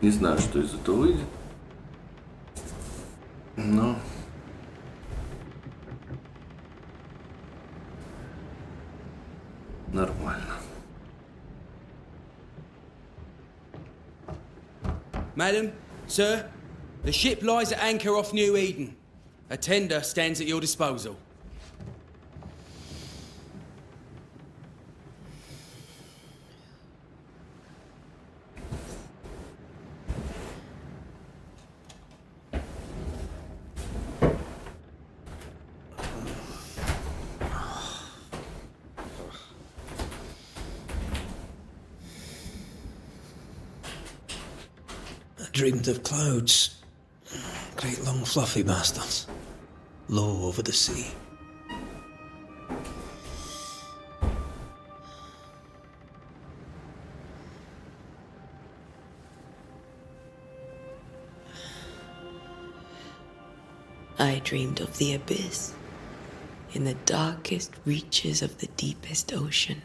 Не знаю, что из этого выйдет. Но... нормально. Madam, sir, the ship lies at anchor off New Eden. A tender stands at your disposal. Dreamed of clouds. Great long fluffy bastards. Low over the sea. I dreamed of the abyss, in the darkest reaches of the deepest ocean.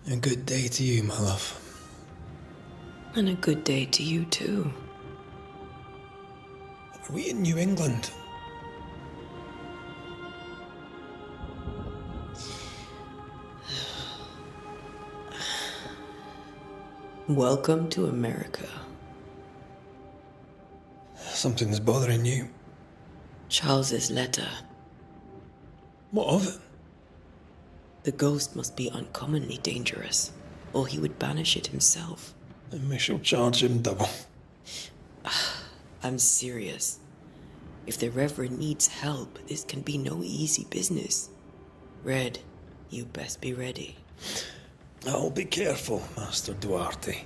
A good day to you, my love. And a good day to you too. Are we in New England? Welcome to America. Something's bothering you. Charles's letter. What of it? The ghost must be uncommonly dangerous, or he would banish it himself. Then we shall charge him double. I'm serious. If the Reverend needs help, this can be no easy business. Red, you best be ready. I'll be careful, Master Duarte.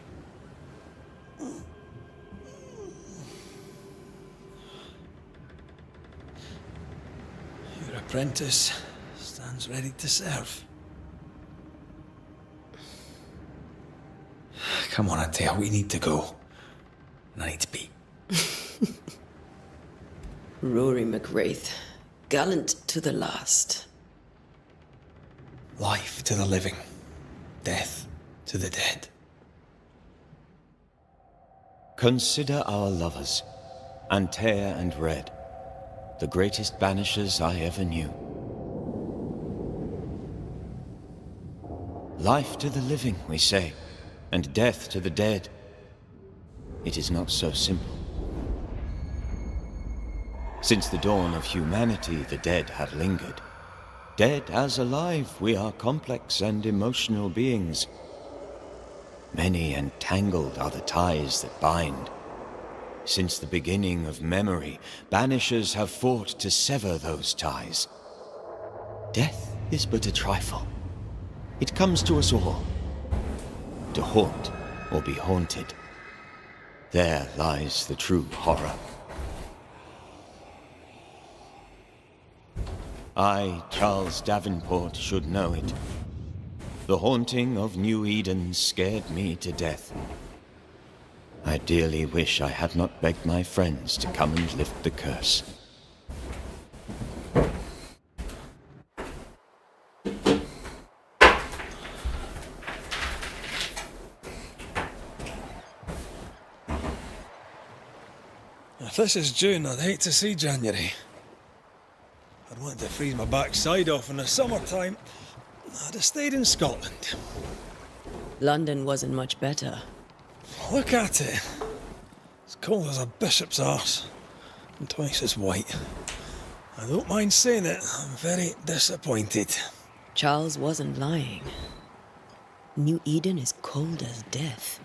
Your apprentice stands ready to serve. Come on, Atea, we need to go. And I need to be. Rory McWraith, gallant to the last. Life to the living, death to the dead. Consider our lovers, Antea and Red, the greatest banishers I ever knew. Life to the living, we say, and death to the dead. It is not so simple. Since the dawn of humanity, the dead have lingered. Dead as alive, we are complex and emotional beings. Many and tangled are the ties that bind. Since the beginning of memory, banishers have fought to sever those ties. Death is but a trifle. It comes to us all. To haunt or be haunted. There lies the true horror. I, Charles Davenport, should know it. The haunting of New Eden scared me to death. I dearly wish I had not begged my friends to come and lift the curse. If this is June, I'd hate to see January. I'd want to freeze my backside off in the summertime. I'd have stayed in Scotland. London wasn't much better. Look at it. As cold as a bishop's arse. And twice as white. I don't mind saying it, I'm very disappointed. Charles wasn't lying. New Eden is cold as death.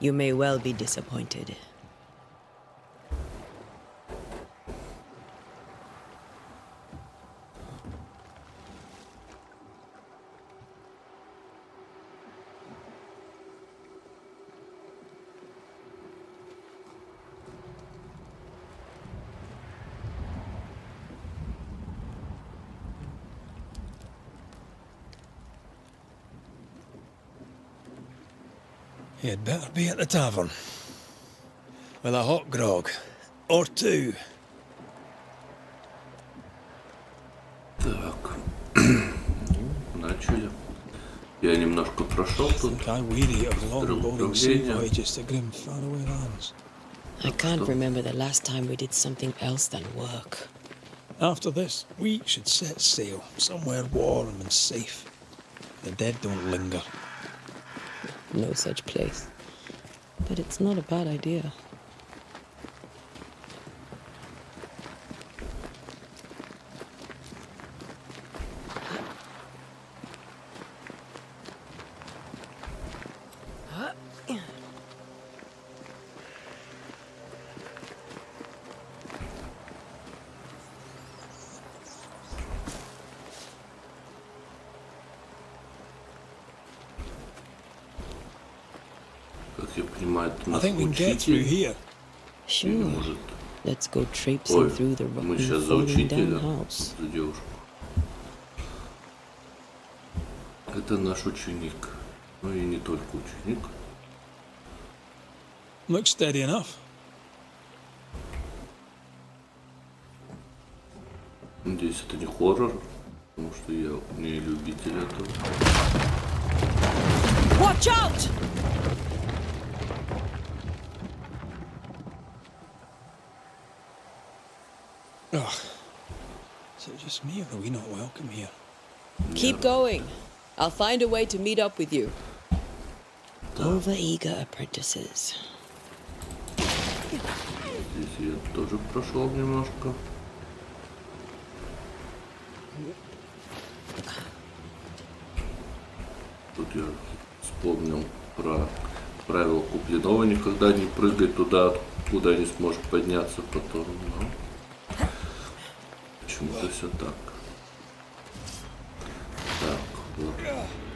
You may well be disappointed. You'd better be at the tavern. With a hot grog. Or two. Так. Начали. Я немножко прошел тут. I weary of long-boating sea Управление. voyages to grim, faraway lands. I can't remember the last time we did something else than work. After this, we should set sail somewhere warm and safe. The dead don't linger. No such place. But it's not a bad idea. Как я понимаю, это I наш think we can get through учитель. here. Или Sure. может... Let's go traipsing Ой, through the мы rotten сейчас за falling учителя, down house. за девушку. Это наш ученик. Ну и не только ученик. Looks steady enough. Надеюсь, это не хоррор, потому что я не любитель этого. Watch out! Ugh. Is it just me or are we not welcome here? Keep going. I'll find a way to meet up with you. Over-eager apprentices. Здесь я тоже прошел немножко. Тут я вспомнил про правило Куплинова: никогда не прыгай туда, куда не сможешь подняться потом. Но почему-то все так. Так, вот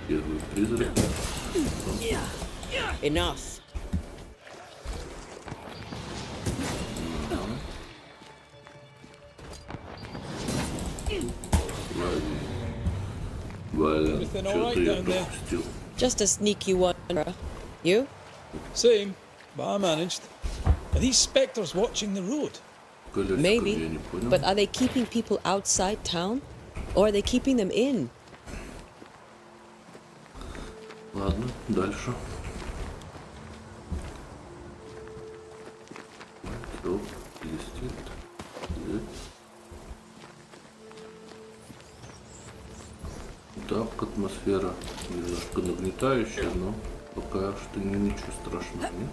первый призрак. Enough. Валя, Everything что-то alright я down there? пропустил. Just a sneaky one. You? Same, but I managed. Are these spectres watching the road? Колесиком я Maybe. не понял. But are they keeping people outside town? Or are they keeping them in? Ладно, дальше. Стоп, листит. Так, атмосфера немножко нагнетающая, но пока что ничего страшного нет.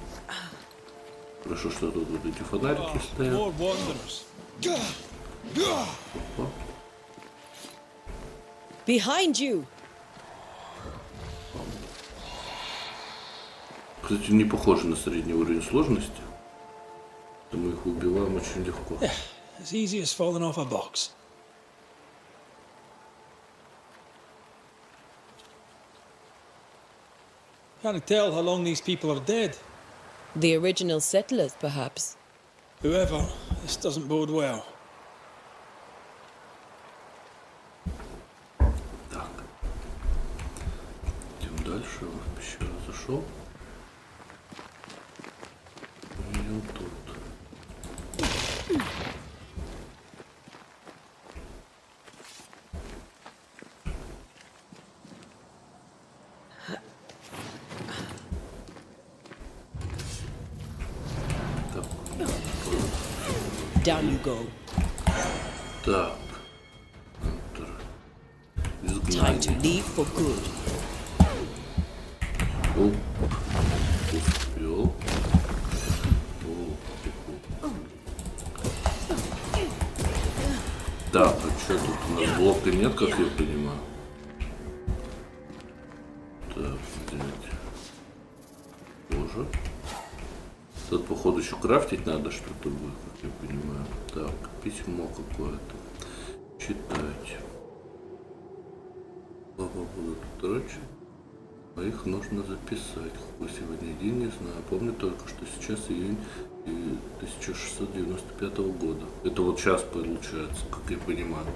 Хорошо, что тут вот эти фонарики стоят. More wanderers. Опа. Behind you! Кстати, не похоже на средний уровень сложности. Мы их убиваем очень легко. As easy as falling off a box. Can't tell how long these people are dead. The original settlers, perhaps. Whoever, this doesn't bode well. Так. Идем дальше. В пещеру зашел. Идем тут. Так. Down you go. Так. Time to Изгнание. leave for good. Оп. Успел. Так, а что тут у нас блока нет, как я понимаю? Так, взять. Тоже. Тут, походу, еще крафтить надо что-то будет, как я понимаю. Так, письмо какое-то. Читать. Слова будут дрочить. А их нужно записать. Какой сегодня день, не знаю. Помню только, что сейчас июнь 1695 года. Это вот сейчас получается, как я понимаю.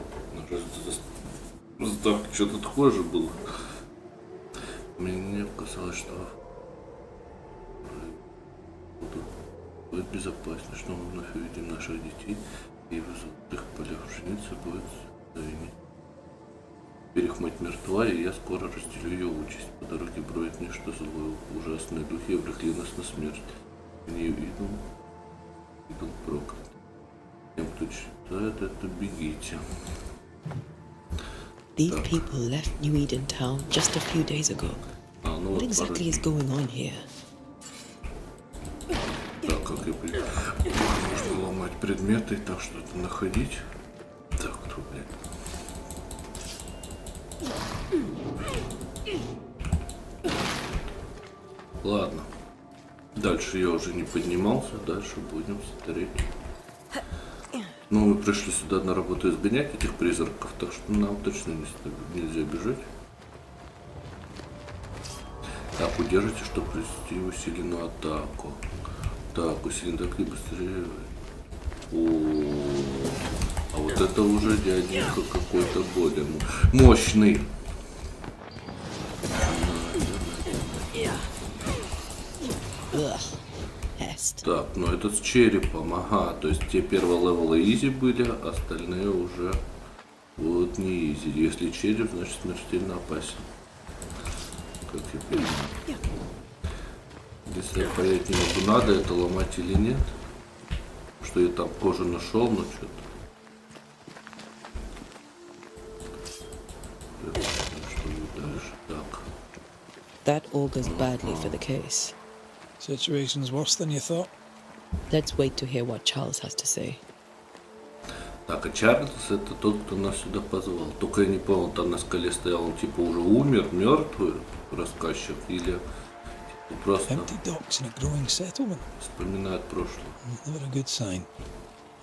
Заставка что-то такое же было. Мне казалось, что будет безопасно, что мы вновь увидим наших детей и в золотых полях пшеницы будет войне. Теперь их мать мертва, и я скоро разделю ее участь. По дороге броет нечто злое. Ужасные духи обрекли нас на смерть. Не идол проклят. Тем, кто читает это, бегите. These people left New Eden Town just a few days ago. Ну What вот exactly is going on here? Так, как и можно ломать предметы и так что-то находить. Так, кто, блядь? Ладно. Дальше я уже не поднимался, дальше будем смотреть. Ну, мы пришли сюда на работу изгонять этих призраков, так что нам точно нельзя бежать. Так, удержите, чтобы провести усиленную атаку. Так, усиленная атака и быстрее. А вот это уже дяденька какой-то более мощный. Так, ну этот с черепом, ага, то есть те первого левела изи были, остальные уже вот не изи. Если череп, значит смертельно опасен. Как я понимаю. Если я понять не могу, надо это ломать или нет. Что я там кожу нашел, но что-то. Что дальше? Так. That augurs badly for the case. Situation's worse than you thought. Let's wait to hear what Charles has to say. Так, а Чарльз это тот, кто нас сюда позвал. Только я не понял, там на скале стоял, он типа уже умер, мертвый рассказчик, или типа, просто Empty docks in a growing settlement. вспоминает прошлое. Never a good sign.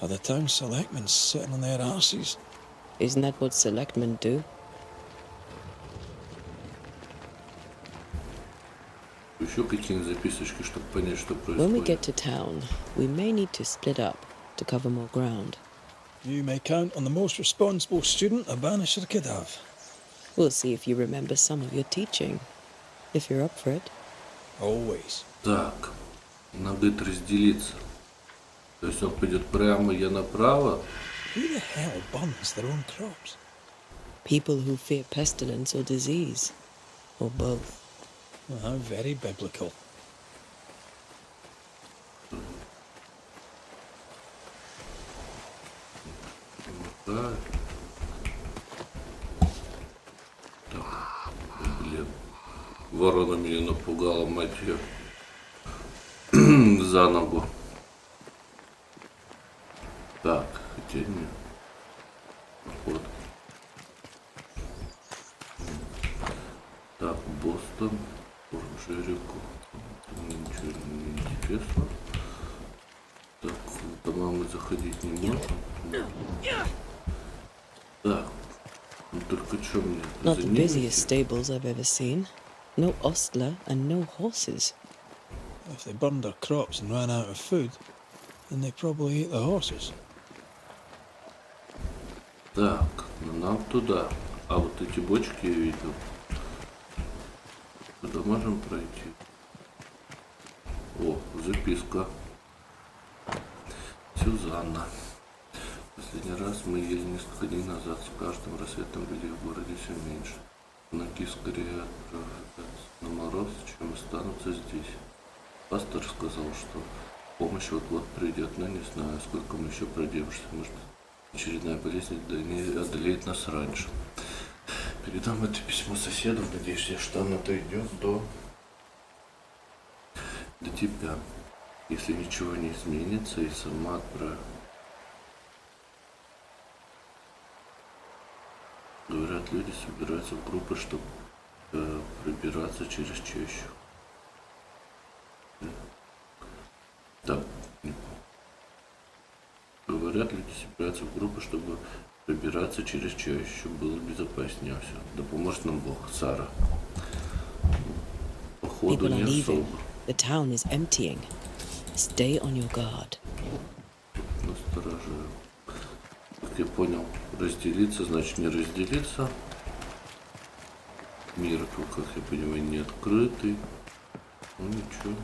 Are the town selectmen sitting on their arses? Isn't that what selectmen do? Еще какие-нибудь записочки, чтобы понять, что When we get происходит. to town, we may need to split up to cover more ground. You may count on the most responsible student a Banisher could have. We'll see if you remember some of your teaching. If you're up for it. Always. Так, надо это разделиться. То есть он пойдет прямо, я направо. Who the hell burns their own crops? People who fear pestilence or disease. Or both. How very biblical. Так. Так, блин. Ворона меня напугала, мать ее. За ногу. Так, хотя нет. Вот. Так, Бостон, Джерико. Мне ничего не интересно. Так, в дома мы заходить не можем. Так, ну только что мне Not the за ними busiest stables I've ever seen. No ostler and no horses. If they burned their crops and ran out of food, then they probably ate the horses. Так, ну нам туда. А вот эти бочки я видел. Туда можем пройти. О, записка. Сюзанна. Последний раз мы ели несколько дней назад. С каждым рассветом людей в городе все меньше. Ноги скорее отправятся на мороз, чем останутся здесь. Пастор сказал, что помощь вот-вот придет, но не знаю, сколько мы еще продержимся. Может, очередная болезнь одолеет нас раньше. Передам это письмо соседу, надеюсь, что оно дойдет до тебя. Если ничего не изменится, и сама отправлю. Говорят, люди собираются в группы, чтобы пробираться через чащу. Так, не помню. Говорят, люди собираются в группы, чтобы пробираться через чащу. Было безопаснее все. Да поможет нам Бог. Сара. Походу People are не особо. leaving. The town is emptying. Stay on your guard. Насторожаю. Как я понял, разделиться, значит не разделиться. Мир, как я понимаю, не открытый. Ну ничего.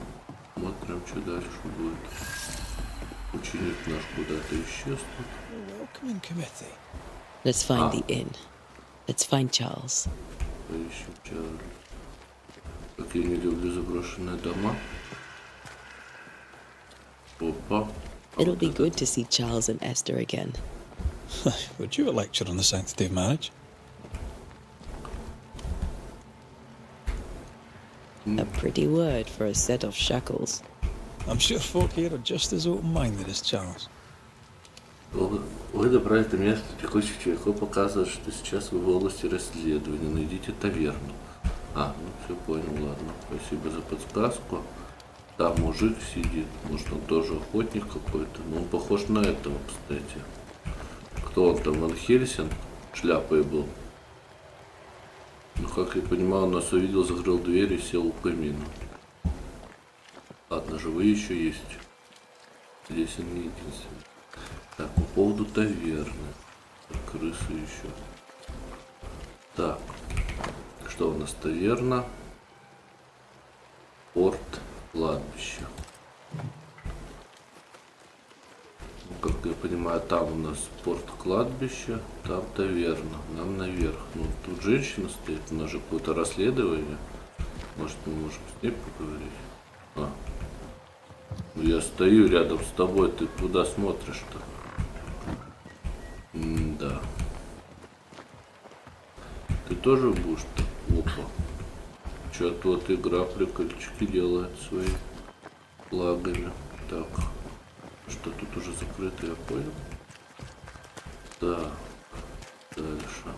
Смотрим, что дальше будет. Ученик наш куда-то исчез. Welcoming committee. Let's find the inn. Let's find Charles. Поищем Чарли. Как я не люблю заброшенные дома. Опа. It'll be good to see Charles and Esther again. Would you a lecture on the sanctity of marriage? A pretty word for a set of shackles. I'm sure folk here are just as open-minded as Charles. Вы добрали до места текущих чайков, показывает, что сейчас вы в области расследования. Найдите таверну. Ну все понял, ладно. Спасибо за подсказку. Там мужик сидит. Может, он тоже охотник какой-то. Но он похож на этого, кстати. Кто он там, Ван Хельсинг? Шляпой был. Ну, как я понимаю, он нас увидел, закрыл дверь и сел у камина. Ладно, живые еще есть. Здесь он не единственный. Так, по поводу таверны. Крысы еще. Так. Что у нас? Таверна. Порт. Кладбище. Ну, как я понимаю, там у нас порт кладбища, там таверна. Нам наверх. Ну, тут женщина стоит, у нас же какое-то расследование. Может, мы можем с ней поговорить? Я стою рядом с тобой, ты куда смотришь-то? Да. Ты тоже будешь-то? Опа. Что-то вот игра прикольчики делает свои флагами. Так. Что тут уже закрыто, я понял? Так. Дальше.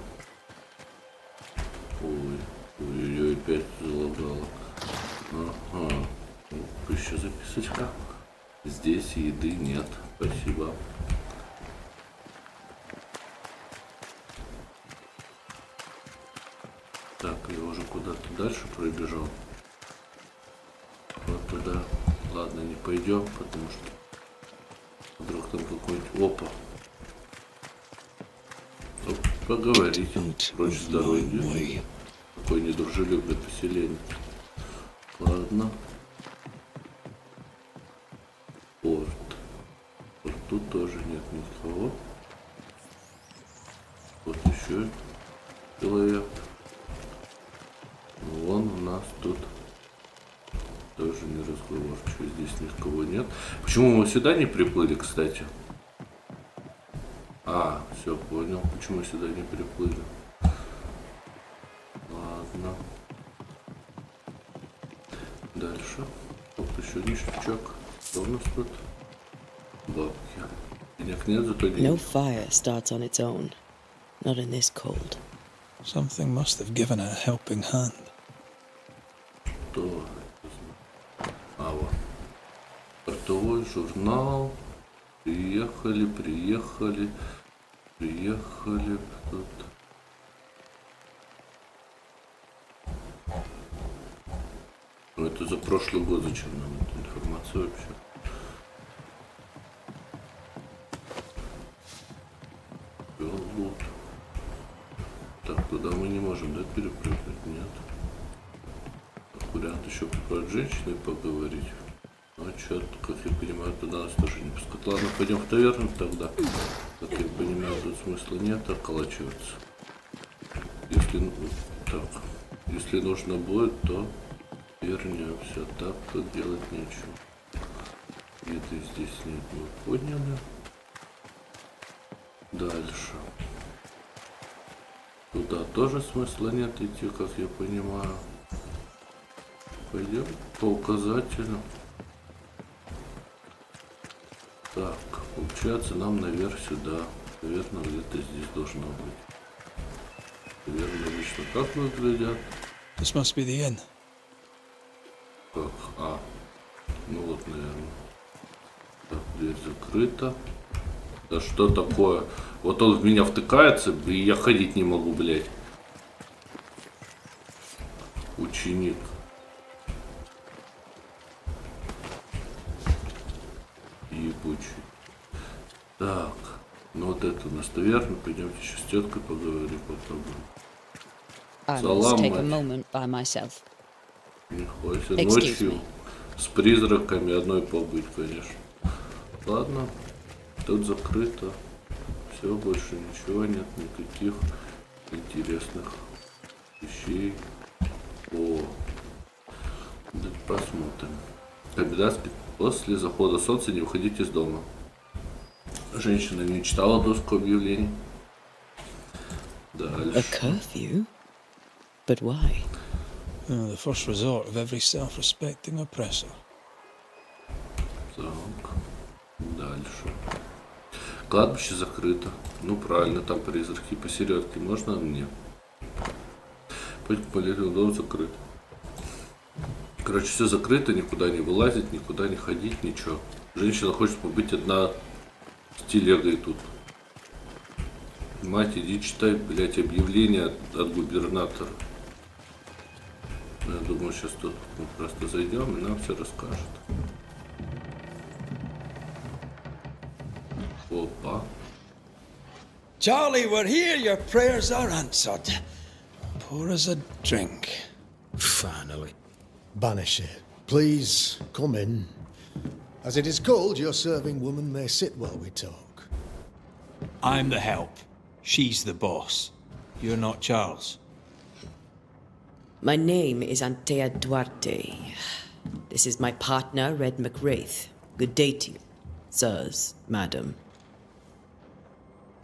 Ой-ой-ой, опять залагало. Ага. Еще записочка. Здесь еды нет. Спасибо. Так, я уже куда-то дальше пробежал. Вот туда. Ладно, не пойдем, потому что вдруг там какой-нибудь... Опа. Поговорить. Прочь с дороги. Какой недружелюбный поселенец. Ладно. Порт. Тут тоже нет никого. Вот еще человек. Вон у нас тут тоже не разговорчивый. Здесь никого нет. Почему мы сюда не приплыли, кстати? Все понял. Почему сюда не приплыли? Ладно. Дальше. Вот еще ништячок. Что у нас тут? Бабки. Денег нет, зато денег. No fire starts on its own. Not in this cold. Something must have given it a helping hand. Что? Вот. Портовой журнал. Приехали. Тут. Ну, это за прошлый год. Зачем нам эта информация вообще? Лут. Так, туда мы не можем, да, перепрыгнуть? Нет. Вариант еще про женщиной поговорить. Что-то, как я понимаю, туда нас тоже не пускают. Ладно, пойдем в таверну тогда. Как я понимаю, тут смысла нет околачиваться. Если нужно будет, то вернемся. Так, тут делать нечего. Еды здесь нет, мы поняли. Дальше. Туда тоже смысла нет идти, как я понимаю. Пойдем по указателю. Так, получается, нам наверх сюда. Наверное, где-то здесь должно быть. Наверное, лично как выглядят. This must be the inn. Как? Ну вот, наверное. Так, дверь закрыта. Да что такое? Вот он в меня втыкается, и я ходить не могу, блядь. Ученик. Ебучий. Так. Ну вот это у нас таверна. Пойдемте сейчас с теткой поговорим, попробуем. I Салам, must take a мать. moment by myself. Нихуя себе. Excuse Ночью me. с призраками одной побыть, конечно. Ладно. Тут закрыто. Все, больше ничего нет, никаких интересных вещей. О, давайте посмотрим. Капитанский: после захода солнца не выходите из дома. Женщина не читала доску объявлений. A Дальше. curfew? But why? The first resort of every self-respecting oppressor. Так. Дальше. Кладбище закрыто. Ну правильно, там призраки. Посередке можно мне? Путь к полярному дому закрыт. Короче, все закрыто, никуда не вылазить, никуда не ходить, ничего. Женщина хочет побыть одна с телегой тут. Мать, иди читай, блядь, объявление от губернатора. Я думаю, сейчас тут мы просто зайдем и нам все расскажет. Опа. Charlie, we're here. Your prayers are answered. Pour us a drink. Finally. Banisher, please come in. As it is cold, your serving woman may sit while we talk. I'm the help. She's the boss. You're not Charles. My name is Antea Duarte. This is my partner, Red McWraith. Good day to you, sirs, madam.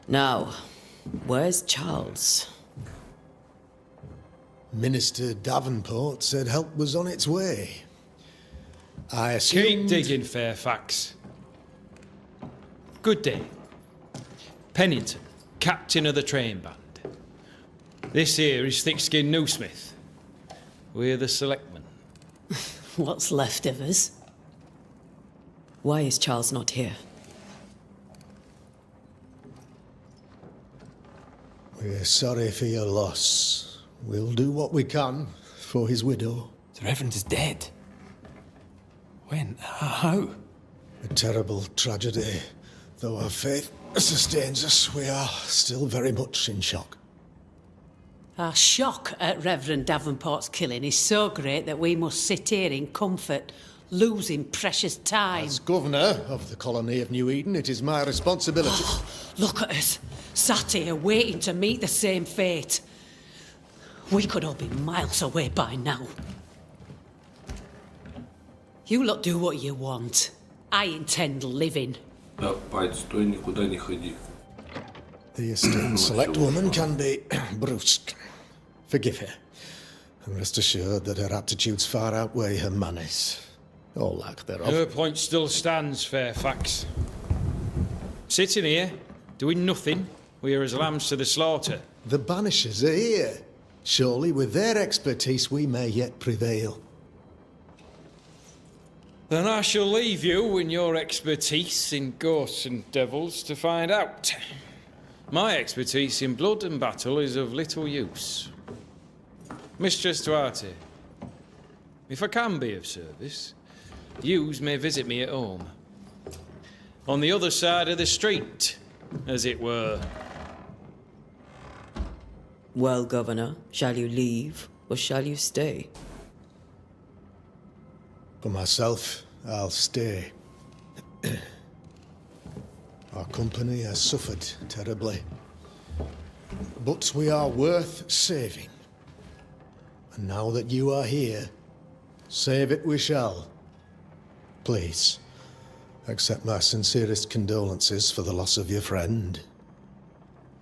Now, where's Charles? Minister Davenport said help was on its way. I Keep assumed... digging, Fairfax. Good day. Pennington, captain of the train band. This here is Thick-Skinned Newsmith. We're the selectmen. What's left of us? Why is Charles not here? We're sorry for your loss. We'll do what we can for his widow. The Reverend is dead. When? How? A terrible tragedy. Though our faith sustains us, we are still very much in shock. Our shock at Reverend Davenport's killing is so great that we must sit here in comfort, losing precious time. As governor of the colony of New Eden, it is my responsibility... Look at us, sat here waiting to meet the same fate. We could all be miles away by now. You lot do what you want. I intend living. Да, пать, стой, никуда не ходи. The esteemed select woman can be brusque. Forgive her. And rest assured that her aptitudes far outweigh her manners. Or lack thereof. Her point still stands, Fairfax. Sitting here, doing nothing, we're as lambs to the slaughter. The Banishers are here. Surely with their expertise we may yet prevail. Then I shall leave you and your expertise in ghosts and devils to find out. My expertise in blood and battle is of little use. Mistress Duarte, if I can be of service, yous may visit me at home. On the other side of the street, as it were. Well, Governor, shall you leave or shall you stay? For myself, I'll stay. Our company has suffered terribly. But we are worth saving. And now that you are here, save it we shall. Please, accept my sincerest condolences for the loss of your friend.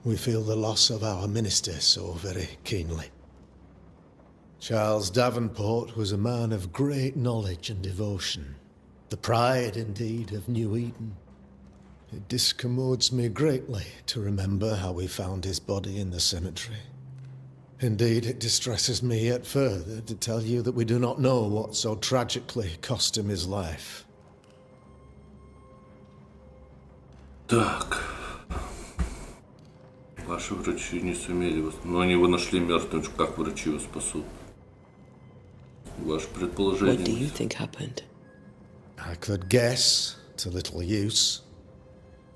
We feel the loss of our minister so very keenly. Charles Davenport was a man of great knowledge and devotion. The pride, indeed, of New Eden. It discommodes me greatly to remember how we found his body in the cemetery. Indeed, it distresses me yet further to tell you that we do not know what so tragically cost him his life. Так. Ваши врачи не сумели вас... Но они его нашли мертвым. Как врачи его спасут? Ваше What do you предположение. think happened? I could guess, to little use.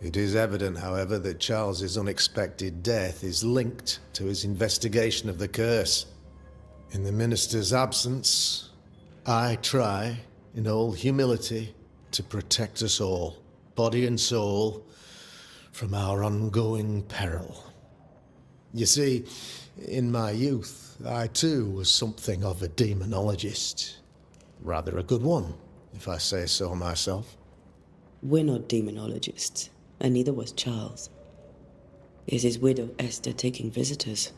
It is evident, however, that Charles's unexpected death is linked to his investigation of the curse. In the minister's absence, I try, in all humility, to protect us all, body and soul, from our ongoing peril. You see, in my youth, I too was something of a demonologist. Rather a good one, if I say so myself. We're not demonologists, and neither was Charles. Is his widow Esther taking visitors?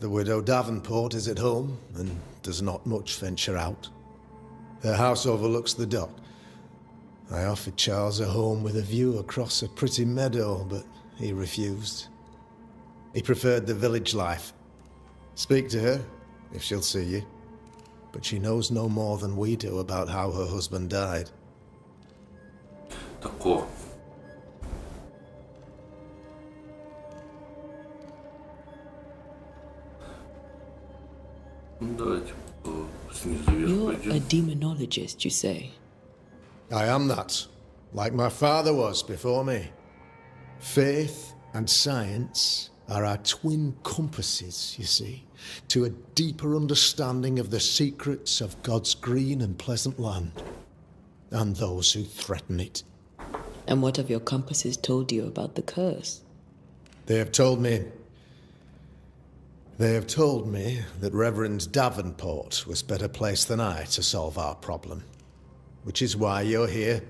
The widow Davenport is at home and does not much venture out. Her house overlooks the dock. I offered Charles a home with a view across a pretty meadow, but he refused. He preferred the village life. Speak to her, if she'll see you. But she knows no more than we do about how her husband died. Тако. Ну, давайте снизу вверх You're a пойдем. demonologist, you say? I am that, like my father was before me. Faith and science are our twin compasses, you see, to a deeper understanding of the secrets of God's green and pleasant land, and those who threaten it. And what have your compasses told you about the curse? They have told me that Reverend Davenport was better placed than I to solve our problem. Which is why you're here.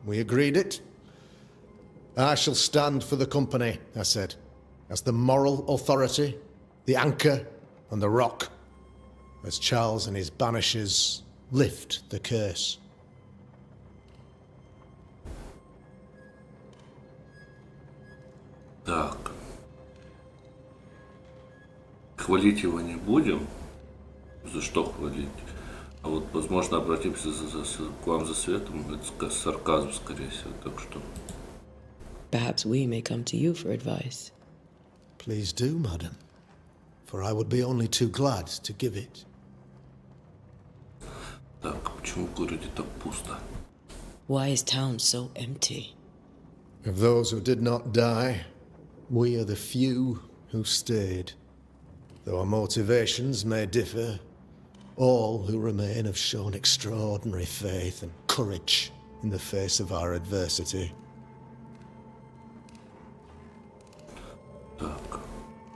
We agreed it. I shall stand for the company, I said, as the moral authority, the anchor, and the rock, as Charles and his Banishers lift the curse. Так. Хвалить его не будем. За что хвалить? А вот, возможно, обратимся к вам за светом. Это сарказм, скорее всего. Так что... Perhaps we may come to you for advice. Please do, madam, for I would be only too glad to give it. Так, почему в городе так пусто? Why is town so empty? Of those who did not die, we are the few who stayed. Though our motivations may differ, all who remain have shown extraordinary faith and courage in the face of our adversity. Так,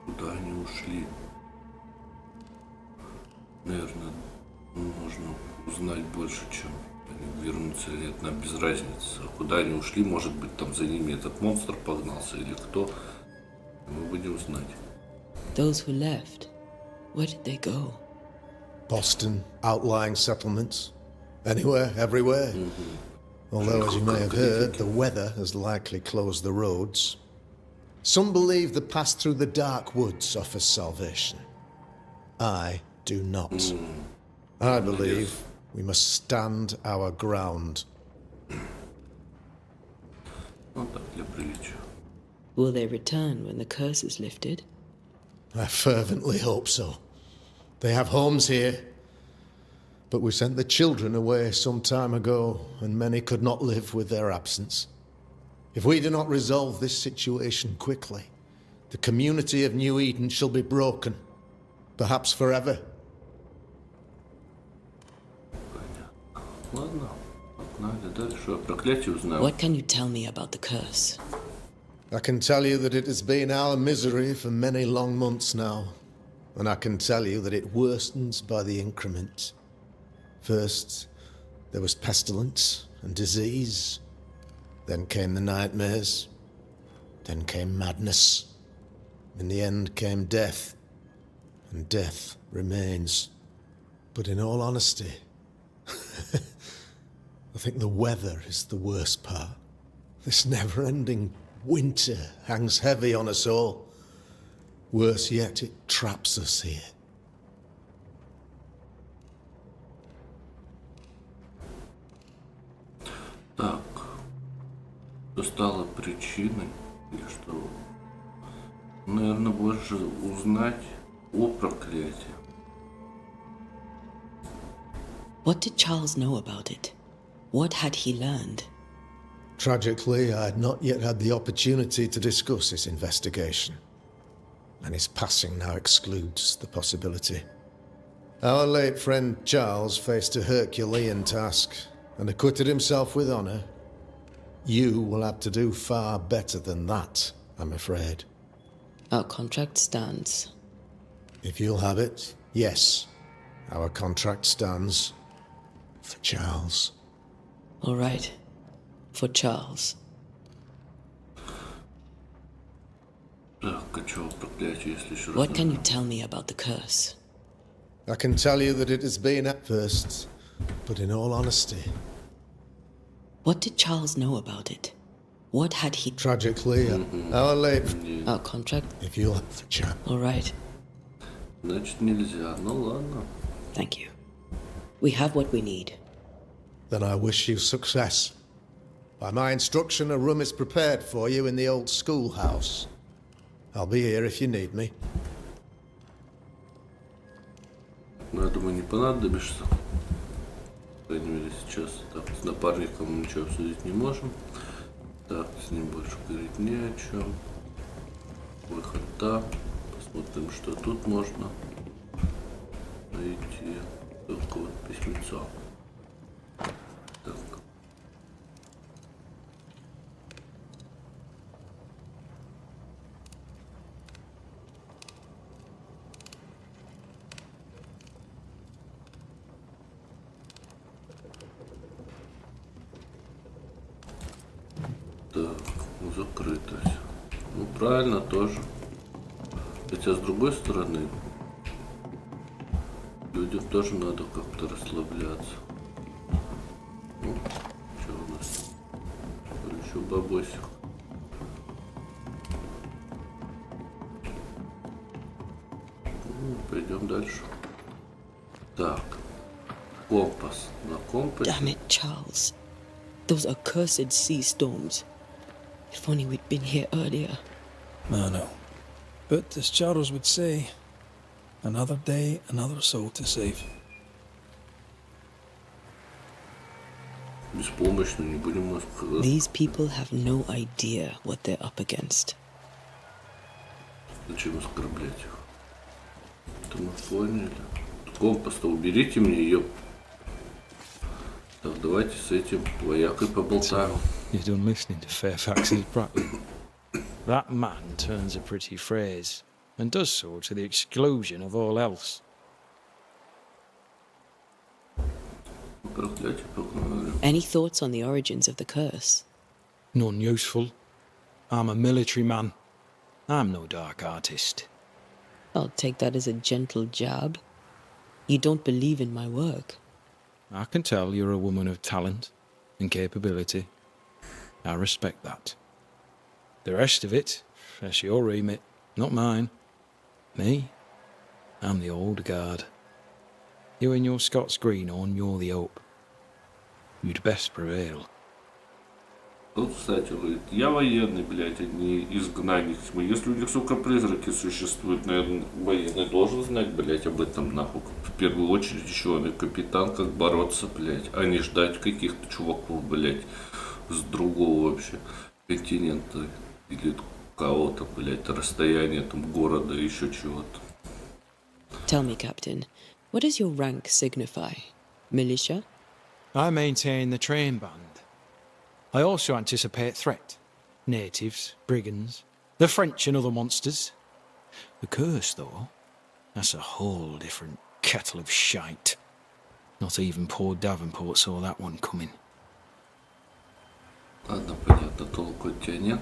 куда они ушли? Наверное, нужно узнать больше, чем они вернутся или нет. Нам без разницы. А куда они ушли, может быть, там за ними этот монстр погнался или кто. Мы будем знать. Those who left, where did they go? Boston, outlying settlements. Anywhere, everywhere. Although, as you may have heard, the weather has likely closed the roads. Some believe the path through the dark woods offers salvation. I do not. I believe we must stand our ground. Ну так, для приличия. Will they return when the curse is lifted? I fervently hope so. They have homes here. But we sent the children away some time ago, and many could not live with their absence. If we do not resolve this situation quickly, the community of New Eden shall be broken, perhaps forever. Ладно, погнали дальше. Проклятие узнал. What can you tell me about the curse? I can tell you that it has been our misery for many long months now, and I can tell you that it worstens by the increment. First, there was pestilence and disease. Then came the nightmares. Then came madness. In the end came death. And death remains. But in all honesty, I think the weather is the worst part. This never-ending winter hangs heavy on us all. Worse yet, it traps us here. Так, что стало причиной, или что? Наверное, больше узнать о проклятии. What did Charles know about it? What had he learned? Tragically, I had not yet had the opportunity to discuss his investigation, and his passing now excludes the possibility. Our late friend Charles faced a Herculean task and acquitted himself with honor. You will have to do far better than that, I'm afraid. Our contract stands. If you'll have it, yes. Our contract stands for Charles. All right. For Charles. Так, а чего проклятие, если еще раз... What can you tell me about the curse? I can tell you that it has been at first, but in all honesty, What did Charles know about it? What had he... tragically, our late... Our contract? If you'll have for Charles. All right. Значит, нельзя. Ну ладно. Thank you. We have what we need. Then I wish you success. By my instruction, a room is prepared for you in the old schoolhouse. I'll be here if you need me. Ну, я думаю, не понадобишься. По крайней мере, сейчас. Так, с напарником мы ничего обсудить не можем. Так, с ним больше говорить не о чем. Выход там. Посмотрим, что тут можно найти. Только вот письмецо. Так. Так, ну закрытость. Ну правильно тоже. Хотя с другой стороны, людям тоже надо как-то расслабляться. Ну, что у нас? Еще бабосик. Ну, пойдем дальше. Так, компас. На компасе. Damn it, Charles. Those accursed sea storms. If only we'd been here earlier. I know. But as Charles would say, another day, another soul to save. Беспомощно, не будем нас сказать. These people have no idea what they're up against. Зачем оскорблять их? Это мы поняли. Компас-то уберите мне ее. Так, давайте с этим воякой поболтаем. You're done listening to Fairfax's prattling. That man turns a pretty phrase, and does so to the exclusion of all else. Проклятие погнали. Any thoughts on the origins of the curse? None useful. I'm a military man. I'm no dark artist. I'll take that as a gentle jab. You don't believe in my work. I can tell you're a woman of talent and capability. I respect that. The rest of it, that's your remit, not mine. Me? I'm the old guard. You and your Scots greenhorn, you're the hope. You'd best prevail. Вот, кстати, говорит, я военный, блядь, а не изгнанник тьмы. Если у них, сука, призраки существуют, наверное, военный должен знать, блядь, об этом, нахуй. В первую очередь еще он и капитан, как бороться, блядь, а не ждать каких-то чуваков, блядь, с другого вообще континента или кого-то, блядь, расстояния там города, еще чего-то. Tell me, Captain, what does your rank signify? Militia? I maintain the train band. I also anticipate threat. Natives, brigands, the French and other monsters. The curse, though, that's a whole different kettle of shite. Not even poor Davenport saw that one coming. Ладно, понятно, толку от тебя нет.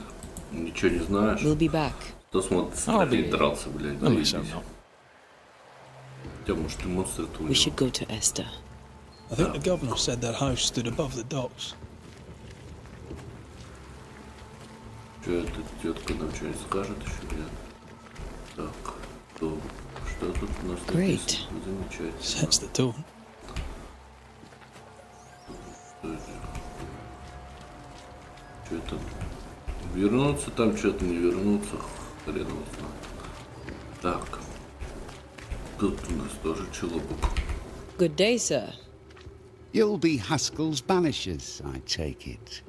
Ничего не знаешь. We'll be back. Кто смотрит, I'll be стрелять, дрался, блядь, Unless I'm заебись. not. Хотя, может, и монстры-то у We should него. go to Esther. I think the governor said their house stood above the docks. Что эта тетка нам что-нибудь скажет еще, нет? Так, то, что тут у нас Great. написано? Замечательно. Sets the tone. Что там? Вернуться там, что-то не вернуться, хрен его знает. Так, тут у нас тоже челобок. Good day, sir. You'll be Haskell's Banishers, I take it.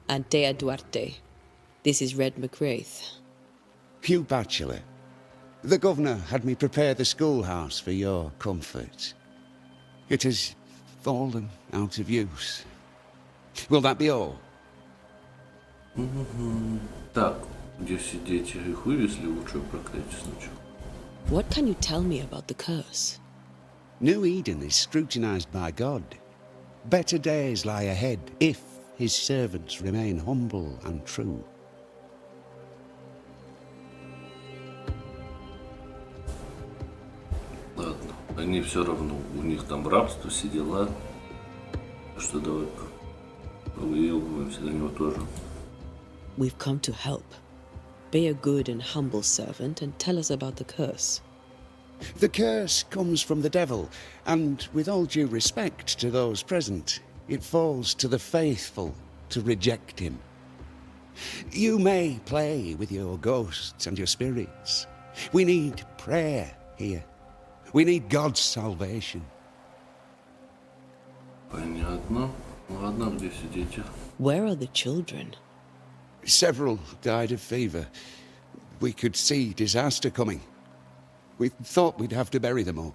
Antea Duarte. This is Red McWraith. Hugh Batchelor. The governor had me prepare the schoolhouse for your comfort. It has fallen out of use. Will that be all? Так, Где все дети? Их вывезли, лучше проклятие сначала. What can you tell me about the curse? New Eden is scrutinized by God. Better days lie ahead if his servants remain humble and true. Ладно, они все равно, у них там рабство, все дела. Что давай повыебываемся до него тоже. We've come to help. Be a good and humble servant and tell us about the curse. The curse comes from the devil, and with all due respect to those present, it falls to the faithful to reject him. You may play with your ghosts and your spirits. We need prayer here. We need God's salvation. Понятно. Ладно, где все дети? Where are the children? Several died of fever. We could see disaster coming. We thought we'd have to bury them all.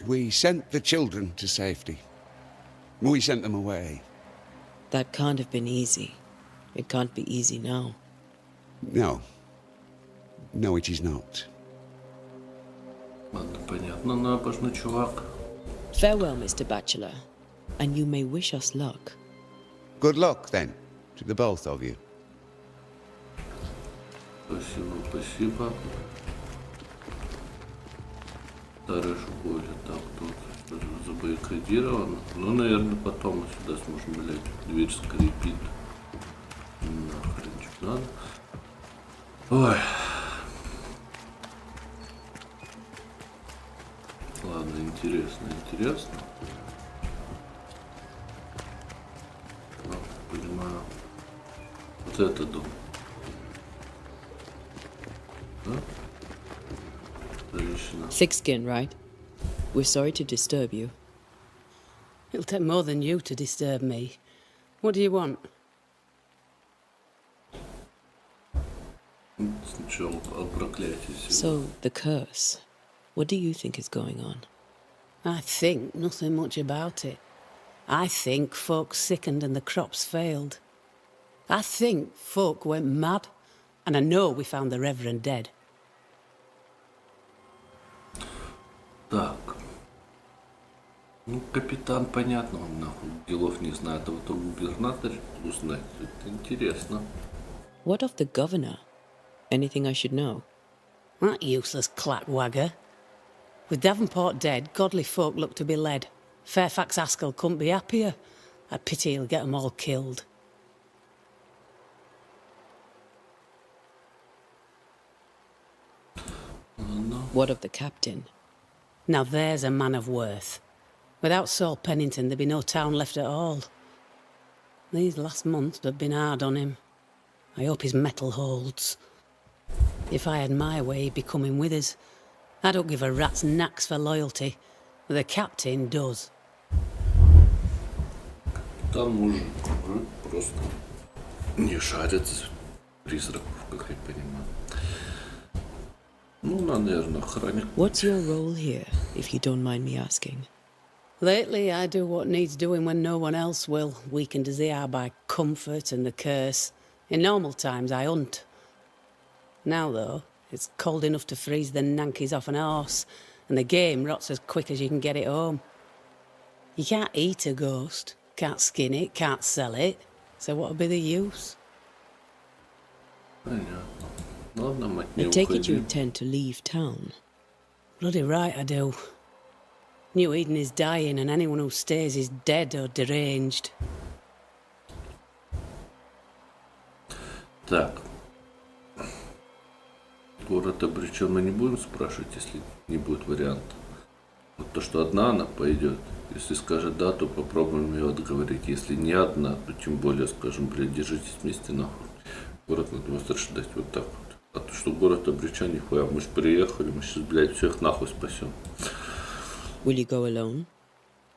We sent the children to safety. We sent them away. That can't have been easy. It can't be easy now. No. No, it is not. Ладно, понятно, набожный чувак. Farewell, Mr. Bachelor, and you may wish us luck. Good luck, then, to the both of you. Спасибо, спасибо. Старая школе. Так, тут забаррикадировано. Ну, наверное, потом мы сюда сможем, блядь, дверь скрипит. Нахрен, что надо. Ой. Ладно, интересно, интересно. Ну, понимаю. Вот это дом. Да? Женщина. Thick skin, right? We're sorry to disturb you. It'll take more than you to disturb me. What do you want? Сначала о проклятии сегодня. So, the curse. What do you think is going on? I think nothing much about it. I think folk sickened and the crops failed. I think folk went mad, and I know we found the Reverend dead. Так. Ну, капитан, понятно, он нахуй делов не знает, а вот о губернаторе узнать, это интересно. What of the governor? Anything I should know? That useless clatwagger. With Davenport dead, godly folk look to be led. Fairfax Askell couldn't be happier. I pity he'll get 'em all killed. What of the captain? Now there's a man of worth. Without Saul Pennington, there'd be no town left at all. These last months have been hard on him. I hope his mettle holds. If I had my way, he'd be coming with us. I don't give a rat's knacks for loyalty, but the captain does. Там мужик просто не шарит призраков, как я понимаю. Ну, наверное, охранник. What's your role here, if you don't mind me asking? Lately, I do what needs doing when no one else will, weakened as they are by comfort and the curse. In normal times, I hunt. Now, though, it's cold enough to freeze the nankies off an horse, and the game rots as quick as you can get it home. You can't eat a ghost, can't skin it, can't sell it, so what would be the use? Понятно. Ладно, мать, не I take it you уходи. intend to leave town. Bloody right I do. New Eden is dying, and anyone who stays is dead or deranged. Так. Город обречен, мы не будем спрашивать, если не будет варианта. Вот то, что одна она пойдет. Если скажет да, то попробуем ее отговорить. Если не одна, то тем более скажем, блядь, держитесь вместе нахуй. Город надо возрождать вот так вот. А то, что город обречен, нихуя. Мы же приехали, мы сейчас, блядь, всех нахуй спасем. Will you go alone?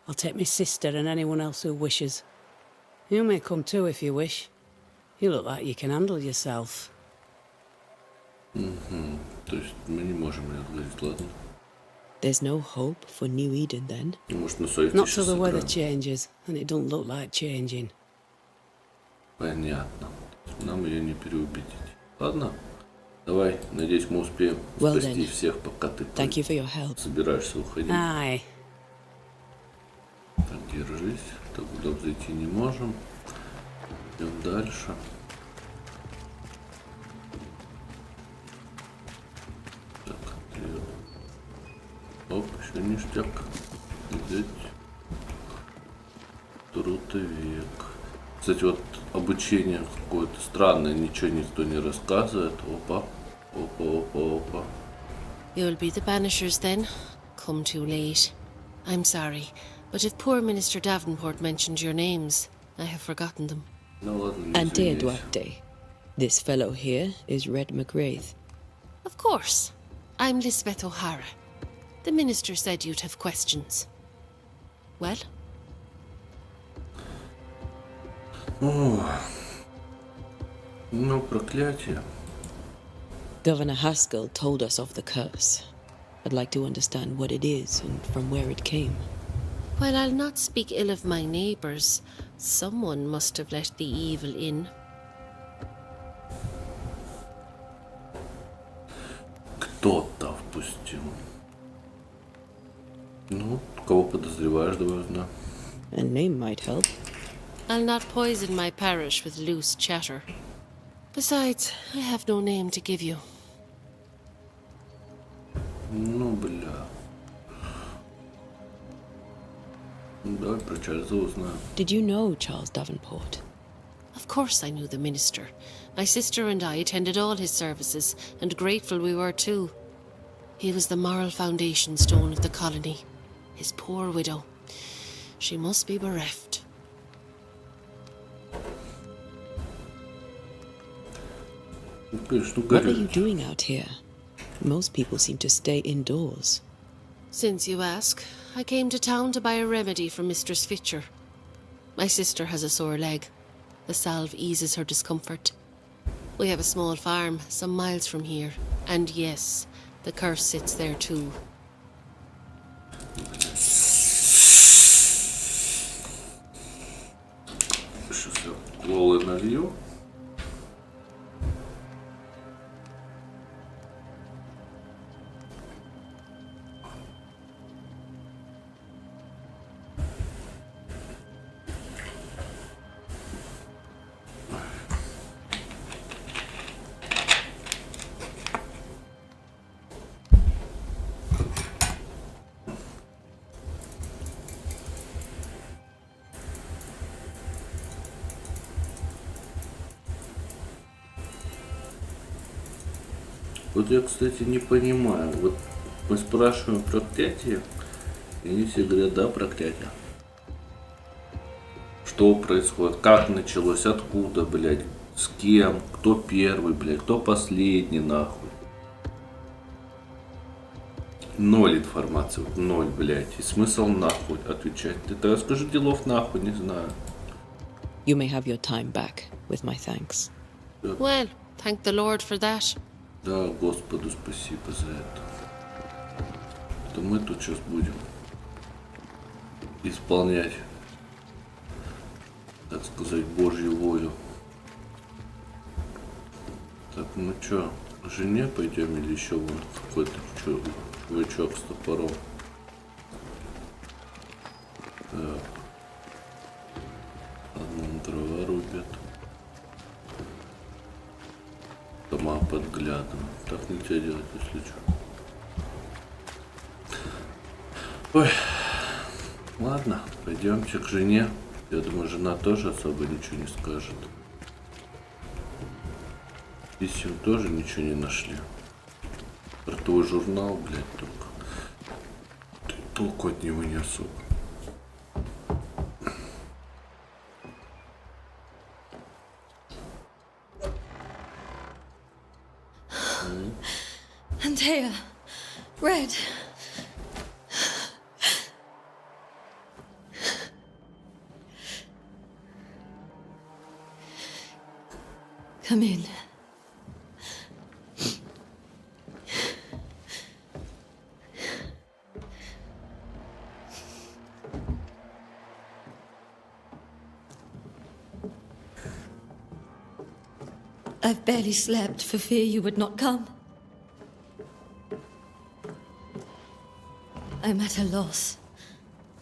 I'll take my sister and anyone else who wishes. You may come too if you wish. You look like you can handle yourself. То есть мы не можем ее отговорить, ладно? There's no hope for New Eden then? Может, на совете Not сейчас till the weather сыграем. changes, and it don't look like changing. Понятно. нам ее не переубедить. Ладно, давай, надеюсь, мы успеем Well спасти then. всех, пока ты Thank you for your help. собираешься уходить. Aye. Так, держись. Так, куда зайти не можем. Идем дальше. Так, вперед. Оп, еще ништяк. Взять. Трутовик. Кстати, вот обучение какое-то странное, ничего никто не рассказывает. Опа, опа, опа, опа. You'll be the Banishers then? Come too late. I'm sorry, but if poor Minister Davenport mentioned your names, I have forgotten them. Ну ладно, не Antea извиняйся. Duarte. This fellow here is Red McGrath. Of course. I'm Lisbeth O'Hara. The Minister said you'd have questions. Well? О, ну, проклятие. Governor Haskell told us of the curse. I'd like to understand what it is and from where it came. While I'll not speak ill of my neighbours, someone must have let the evil in. Кто-то впустил. Ну, кого подозреваешь, давай узнаем. A name might help. I'll not poison my parish with loose chatter. Besides, I have no name to give you. Ну, бля. Давай про Чарльза узнаем. Did you know Charles Davenport? Of course I knew the minister. My sister and I attended all his services, and grateful we were too. He was the moral foundation stone of the colony. His poor widow. She must be bereft. Ну, конечно, What are you горит. doing out here? Most people seem to stay indoors. Since you ask, I came to town to buy a remedy for Mistress Fitcher. My sister has a sore leg. The salve eases her discomfort. We have a small farm some miles from here. And yes, the curse sits there too. Сейчас я колы налью. Вот я, кстати, не понимаю. Вот мы спрашиваем проклятие, и они все говорят, да, проклятие. Что происходит, как началось, откуда, блядь, с кем, кто первый, блядь, кто последний, нахуй. Ноль информации, вот ноль, блядь. И смысл нахуй отвечать. Ты тогда скажи делов нахуй, не знаю. You may have your time back, with my thanks. Well, thank the Lord for that. Да, Господу спасибо за это. То мы тут сейчас будем исполнять, так сказать, Божью волю. Так, ну чё, к жене пойдем или еще вон какой-то чувачок с топором? Так. Одну дрова рубят. Дома под взглядом. Так нельзя делать, если что. Ой. Ладно, пойдемте к жене. Я думаю, жена тоже особо ничего не скажет. Писем тоже ничего не нашли. Про твой журнал, блядь, только толку от него не особо. Antea, Red. Come in. I've barely slept for fear you would not come. I'm at a loss.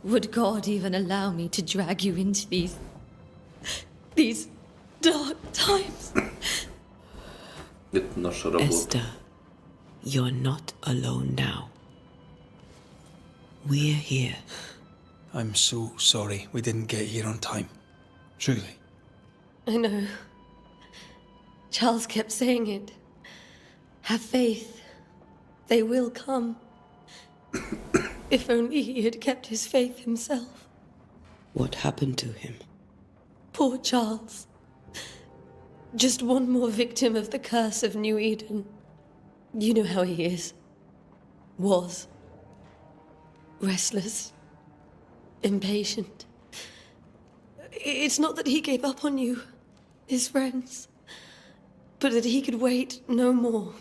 Would God even allow me to drag you into these dark times? Это наша работа. Esther, you're not alone now. We're here. I'm so sorry we didn't get here on time. Truly. I know. Charles kept saying it. Have faith. They will come. If only he had kept his faith himself. What happened to him? Poor Charles. Just one more victim of the curse of New Eden. You know how he is. Was. Restless. Impatient. It's not that he gave up on you, his friends, but that he could wait no more.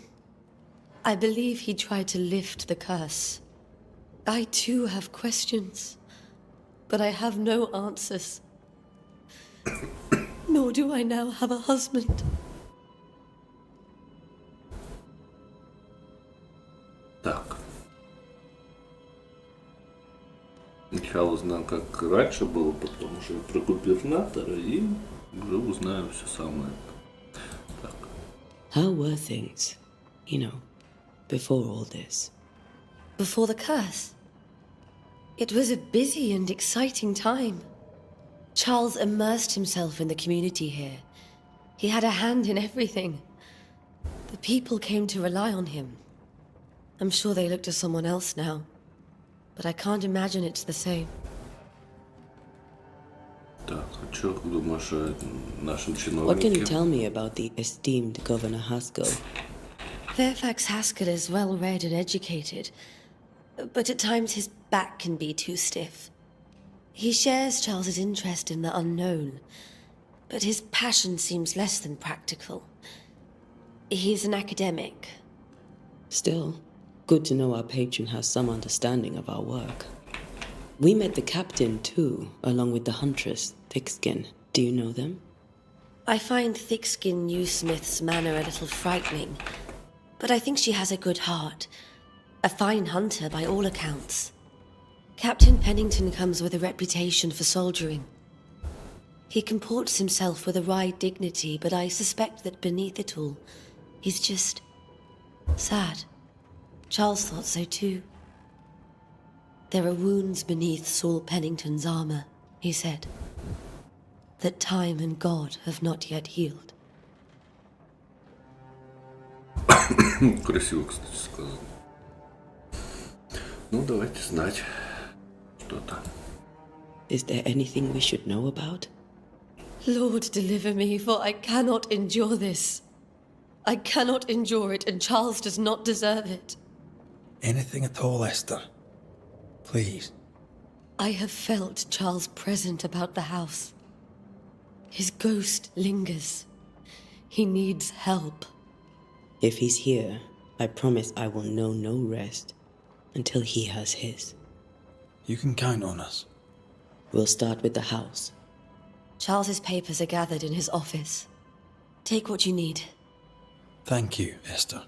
I believe he tried to lift the curse. I too have questions, but I have no answers. Nor do I now have a husband. Так. Сначала узнаем, как раньше было, потом уже про губернатора, и уже узнаем все самое. Так. How were things, before all this? Before the curse? It was a busy and exciting time. Charles immersed himself in the community here. He had a hand in everything. The people came to rely on him. I'm sure they look to someone else now, but I can't imagine it's the same. Так, а что думаешь о нашем чиновнике? What can you tell me about the esteemed Governor Haskell? Fairfax Haskell is well read and educated, but at times his back can be too stiff. He shares Charles's interest in the unknown, but his passion seems less than practical. He's an academic. Still, good to know our patron has some understanding of our work. We met the captain too, along with the huntress, Thickskin. Do you know them? I find Thickskin Newsmith's manner a little frightening, but I think she has a good heart. A fine hunter by all accounts. Captain Pennington comes with a reputation for soldiering. He comports himself with a wry dignity, but I suspect that beneath it all, he's just sad. Charles thought so too. There are wounds beneath Saul Pennington's armor, he said, that time and God have not yet healed. Красиво, кстати, сказано. Ну, давайте знать что-то. Is there anything we should know about? Lord, deliver me, for I cannot endure this. I cannot endure it, and Charles does not deserve it. Anything at all, Esther. Please. I have felt Charles present about the house. His ghost lingers. He needs help. If he's here, I promise I will know no rest until he has his. You can count on us. We'll start with the house. Charles's papers are gathered in his office. Take what you need. Thank you, Esther.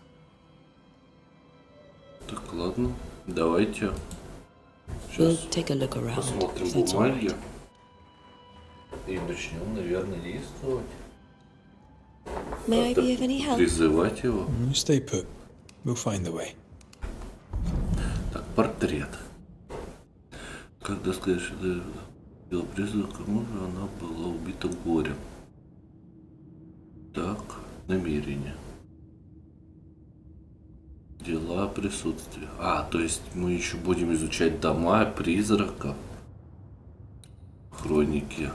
Так, ладно, давайте. We'll Сейчас take a look around. посмотрим if that's all бумаги. right. И начнем, наверное, действовать. May I be of any help? Призывать его. You stay put. We'll find the way. Так, портрет. Когда сказать, что дело призыва мужа, она была убита горем. Так, намерение. Дела присутствия. То есть мы еще будем изучать дома призраков. Хроники.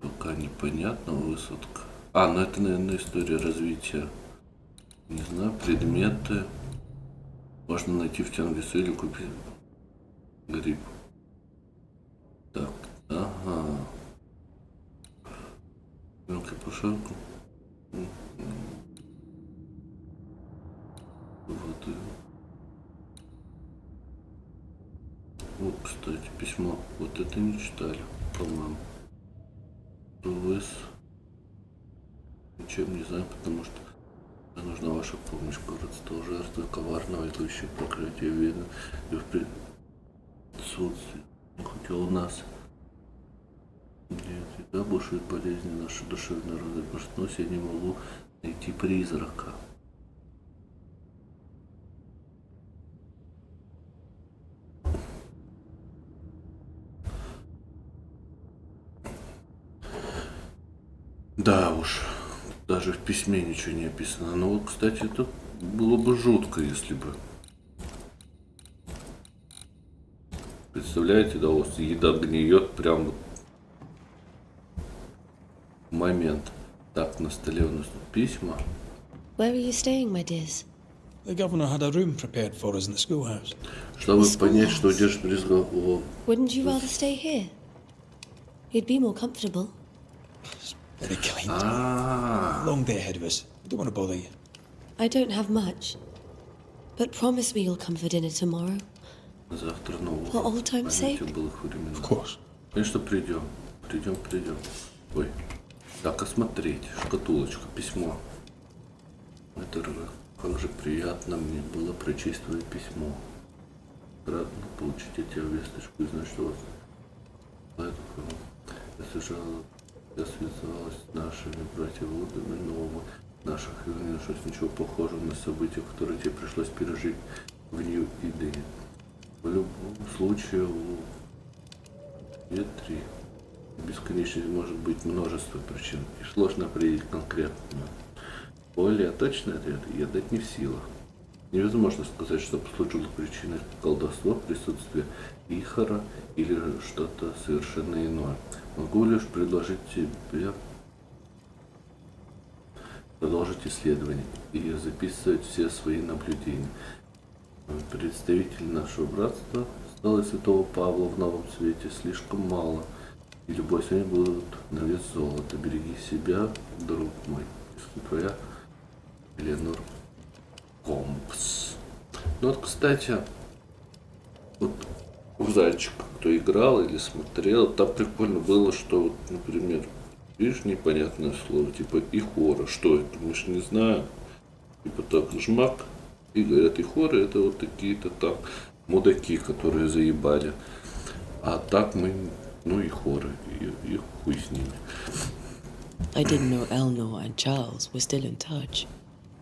Пока непонятно, высадка. Ну это, наверное, история развития. Не знаю, предметы. Можно найти в темном лесу или купить гриб. Так, ага. Мелкий пошарку. Вот. Вот, кстати, письмо. Вот это не читали, по-моему. Выс. ничем не знаю, потому что мне нужна ваша помощь. Город стал жертвой коварного, идущего проклятия Вены и в присутствии. Хотя у нас нет, всегда бушует болезни наши душевные роды. Проснусь, я не могу найти призрака. Да уж, даже в письме ничего не описано. Но вот, кстати, это было бы жутко, если бы. Представляете, да, у вас еда гниет прям вот в момент. Так, на столе у нас тут письма. Where are you staying, my dears? The governor had a room prepared for us in the schoolhouse. Чтобы понять, что держит призрак. Wouldn't you rather stay here? You'd be more comfortable. Very kind. Long day ahead of us. I don't want to bother you. I don't have much. But promise me you'll come for dinner tomorrow. Завтра нового. For old time's sake? Of course. Конечно, придем. Придем. Ой. Так, осмотреть. Шкатулочка, письмо. Это как же приятно мне было прочесть твое письмо. Рад получить от тебя весточку и знать, что у вас. Поэтому я связалась с нашими братьями нового наших и не нашлось ничего похожего на события, которые тебе пришлось пережить в Нью-Идене. В любом случае у Ветри бесконечность может быть множество причин, и сложно определить конкретную. Более точный ответ я дать не в силах. Невозможно сказать, что послужило причиной колдовства, присутствие Ихора или что-то совершенно иное. Могу лишь предложить тебе продолжить исследование и записывать все свои наблюдения. Представителей нашего братства стало Святого Павла в новом свете слишком мало, и любой сегодня будет на вес золота. Береги себя, друг мой. Твоя Эленор Компс. Ну вот, кстати, вот у Зайчика, кто играл или смотрел, там прикольно было, что, вот, например, видишь, непонятное слово, типа ихора. Что это? Мы ж не знаем. Типа так, жмак, и говорят, ихоры это вот такие-то там мудаки, которые заебали. А так мы, ну, ихоры, и хуй с ними. I didn't know Eleanor and Charles were still in touch.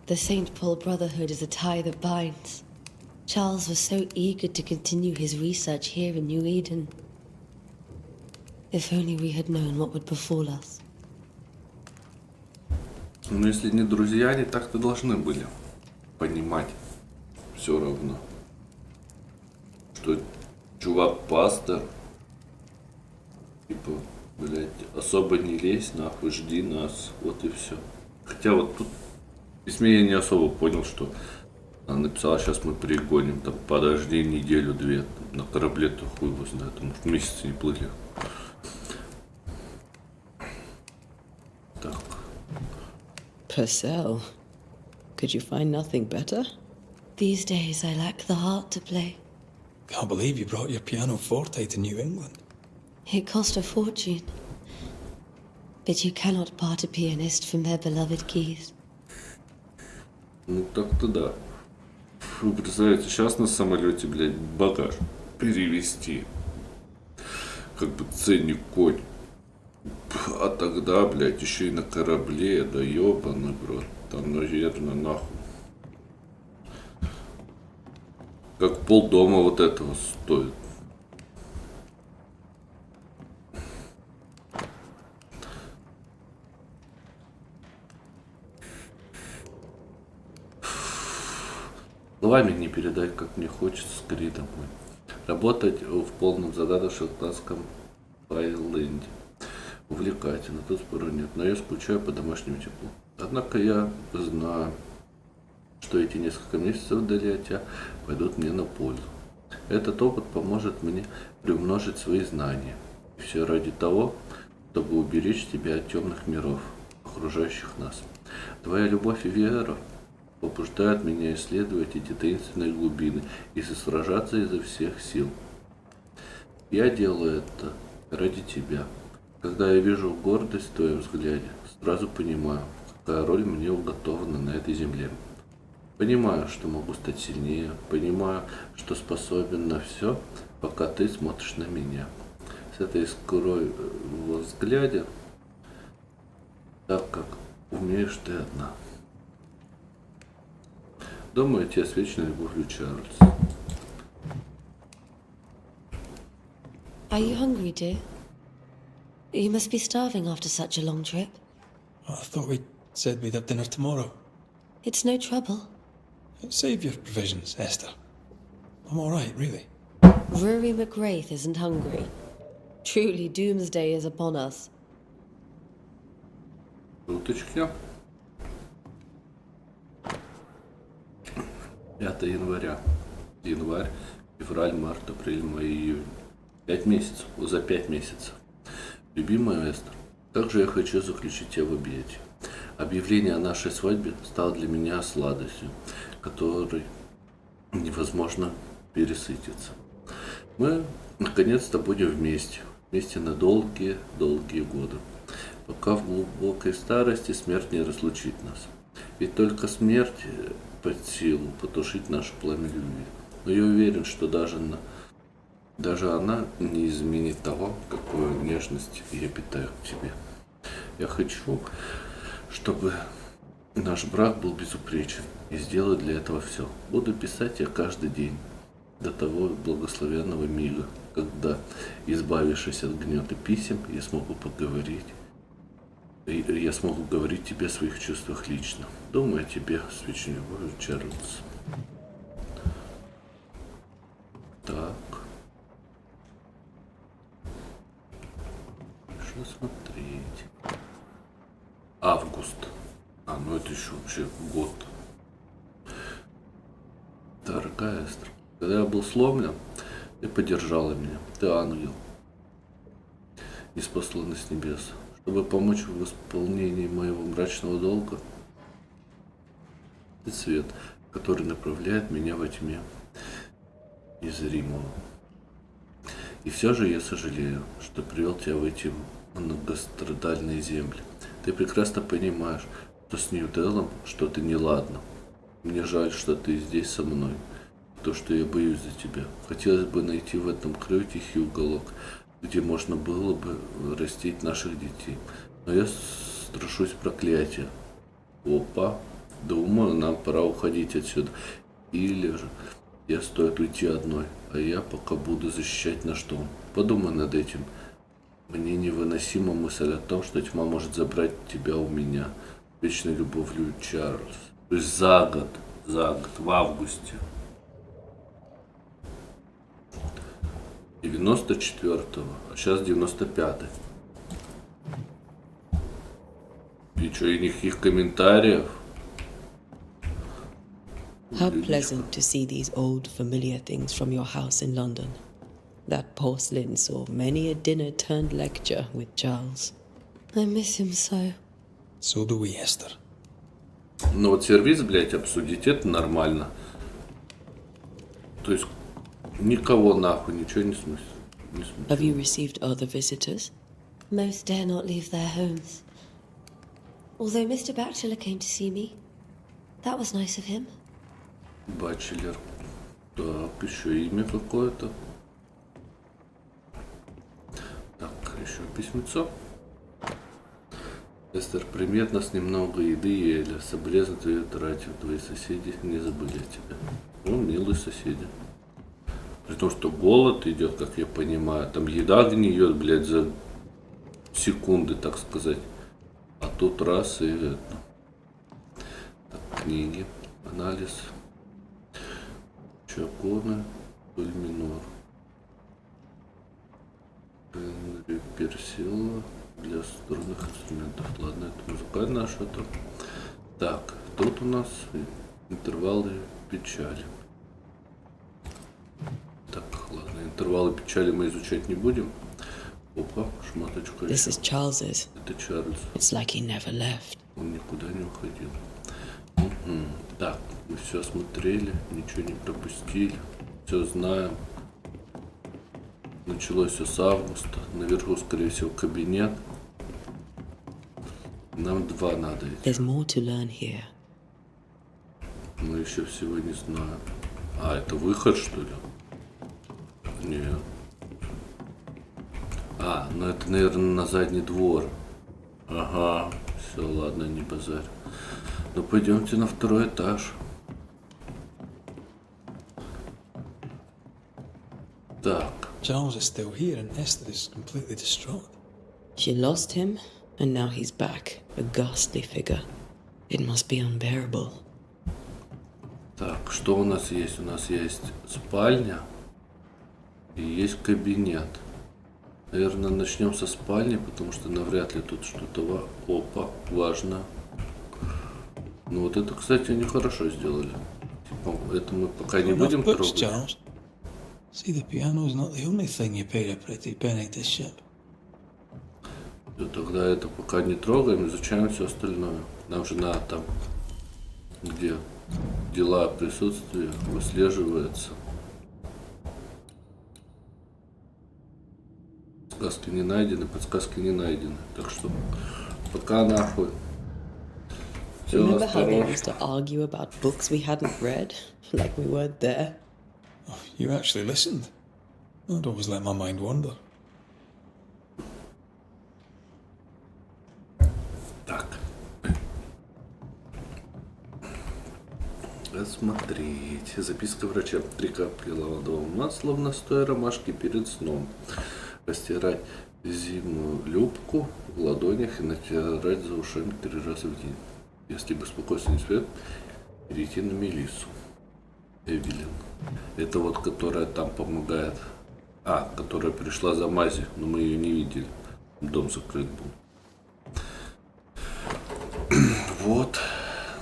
The St. Paul Brotherhood is a tie that binds. Charles was so eager to continue his research here in New Eden. If only we had known what would befall us. Ну, если не друзья, они так-то должны были понимать все равно, что чувак пастор, типа, блядь, особо не лезь, нахуй, жди нас, вот и все. Хотя вот тут в письме я не особо понял, что она написала, сейчас мы пригоним, там, подожди неделю-две, на корабле-то хуй его знает, может, месяцы не плыли. Так. Purcell, could you find nothing better? These days I lack the heart to play. Can't believe you brought your pianoforte to New England. It cost a fortune. But you cannot part a pianist from their beloved keys. Ну так-то да. Вы представляете, сейчас на самолете, блядь, багаж перевезти. Как бы ценник конь. А тогда, блядь, еще и на корабле, да ебаный в рот. Там, наверное, нахуй. Как полдома вот этого стоит. Словами не передать, как мне хочется скорее домой. Работать в полном зададе в шотландском Айленде. Увлекательно, тут спора нет, но я скучаю по домашнему теплу. Однако я знаю, что эти несколько месяцев вдали от тебя пойдут мне на пользу. Этот опыт поможет мне приумножить свои знания. И все ради того, чтобы уберечь тебя от темных миров, окружающих нас. Твоя любовь и вера побуждают меня исследовать эти таинственные глубины и сражаться изо всех сил. Я делаю это ради тебя. Когда я вижу гордость в твоем взгляде, сразу понимаю, какая роль мне уготована на этой земле. Понимаю, что могу стать сильнее, понимаю, что способен на все, пока ты смотришь на меня. С этой искрой во взгляде, так как умеешь ты одна. Думаю, тебе с вечной любовью, Чарльз. Are you hungry, dear? You must be starving after such a long trip. I thought we said we'd have dinner tomorrow. It's no trouble. Save your provisions, Esther. I'm all right, really. Rory McGrath isn't hungry. Truly, doomsday is upon us. Уточки. 5 января. Январь, февраль, март, апрель, май, июнь. 5 месяцев. За 5 месяцев. Любимая Эстер, как же я хочу заключить тебя в объятия. Объявление о нашей свадьбе стало для меня сладостью, которой невозможно пересытиться. Мы наконец-то будем вместе на долгие-долгие годы, пока в глубокой старости смерть не разлучит нас. Ведь только смерть под силу потушить наше пламя любви. Но я уверен, что даже она не изменит того, какую нежность я питаю к тебе. Я хочу, чтобы наш брак был безупречен, и сделаю для этого все. Буду писать я каждый день до того благословенного мига, когда, избавившись от гнета писем, я смогу говорить тебе о своих чувствах лично. Думаю о тебе с вечной любовью, Чарльз. Так. Что смотреть? Август. Ну это еще вообще год. Дорогая Эстер, когда я был сломлен, ты поддержала меня. Ты ангел, ниспосланный с небес, чтобы помочь в исполнении моего мрачного долга. Ты свет, который направляет меня во тьме незримого. И все же я сожалею, что привел тебя в эти многострадальные земли. Ты прекрасно понимаешь, что с Нью-Делом что-то неладно. Мне жаль, что ты здесь со мной. То, что я боюсь за тебя. Хотелось бы найти в этом краю тихий уголок, где можно было бы растить наших детей. Но я страшусь проклятия. Опа. Думаю, нам пора уходить отсюда. Или же я стоит уйти одной, а я пока буду защищать наш дом. Подумай над этим. Мне невыносима мысль о том, что тьма может забрать тебя у меня. Вечной любовью, Чарльз. То есть за год, в августе 94-го, а сейчас 95-й. И что, и никаких комментариев? How pleasant to see these old familiar things from your house in London. That porcelain saw many a dinner-turned-lecture with Charles. I miss him so. So do we, Esther. Ну вот сервис, блядь, обсудить это нормально. То есть никого нахуй, ничего не смыслит. Have you received other visitors? Most dare not leave their homes. Although Mr. Bachelor came to see me. That was nice of him. Бачелор. Так, еще имя какое-то. Так, еще письмецо. Эстер, прими от нас немного еды и эля. Соболезную твою тратью. Твои соседи не забыли о тебе. Ну, милые соседи. При том, что голод идет, как я понимаю. Там еда гниет, блядь, за секунды, так сказать. А тут раз и это. Так, книги. Анализ. Чаконы. Соль минор. Персила. Для струнных инструментов. Ладно, это музыкальное что-то. Так, тут у нас интервалы печали. Так, ладно, интервалы печали мы изучать не будем. Опа, шматочка. This is Charles's. Это Чарльз. It's like he never left. Он никуда не уходил. Угу. Так, мы все осмотрели, ничего не пропустили. Все знаем. Началось все с августа. Наверху, скорее всего, кабинет. Нам 2 надо идти. There's more to learn here. Мы еще всего не знаем. А, это выход, что ли? Нет. А, ну это, наверное, на задний двор. Ага. Все, ладно, не базарь. Ну, пойдемте на 2-й этаж. Так. Charles is still here and Esther is completely distraught. She lost him, and now he's back, a ghastly figure. It must be unbearable. Так, что у нас есть? У нас есть спальня и есть кабинет. Наверное, начнем со спальни, потому что навряд ли тут что-то важно. Ну вот это, кстати, они хорошо сделали. Типа, это мы пока не будем трогать. Charles. See, the piano's not the only thing you paid a pretty penny to ship. И тогда это пока не трогаем, изучаем все остальное. Нам же надо там, где дела присутствия выслеживается. Подсказки не найдены, подсказки не найдены. Так что пока нахуй. Все, Remember how they осторожно. used to argue about books we hadn't read? Like we weren't there? Oh, you actually listened. I'd always let my mind wander. Так. Рассмотреть. Записка врача. 3 капли лавандового масла в настой ромашки перед сном. Растирать зимнюю любку в ладонях и натирать за ушами 3 раза в день. Если беспокойство не спит, перейти на Мелиссу. Эвелин. Это вот, которая там помогает. А, которая пришла за мазью, но мы ее не видели. Дом закрыт был. Вот.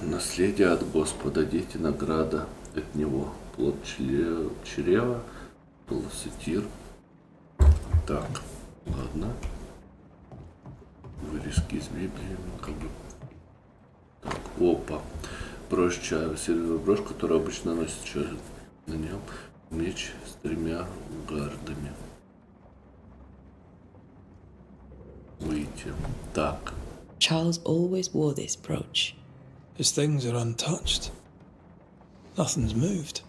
Наследие от Господа. Дети награда от Него. Плод чрева. Полосатир. Так, ладно. Вырезки из Библии, как бы. Так, опа. Брошь чаю, серебряная брошь, которую обычно носит человек. На нем меч с 3 гардами. Выйти. Так. Charles always wore this brooch. His things are untouched. Nothing's moved.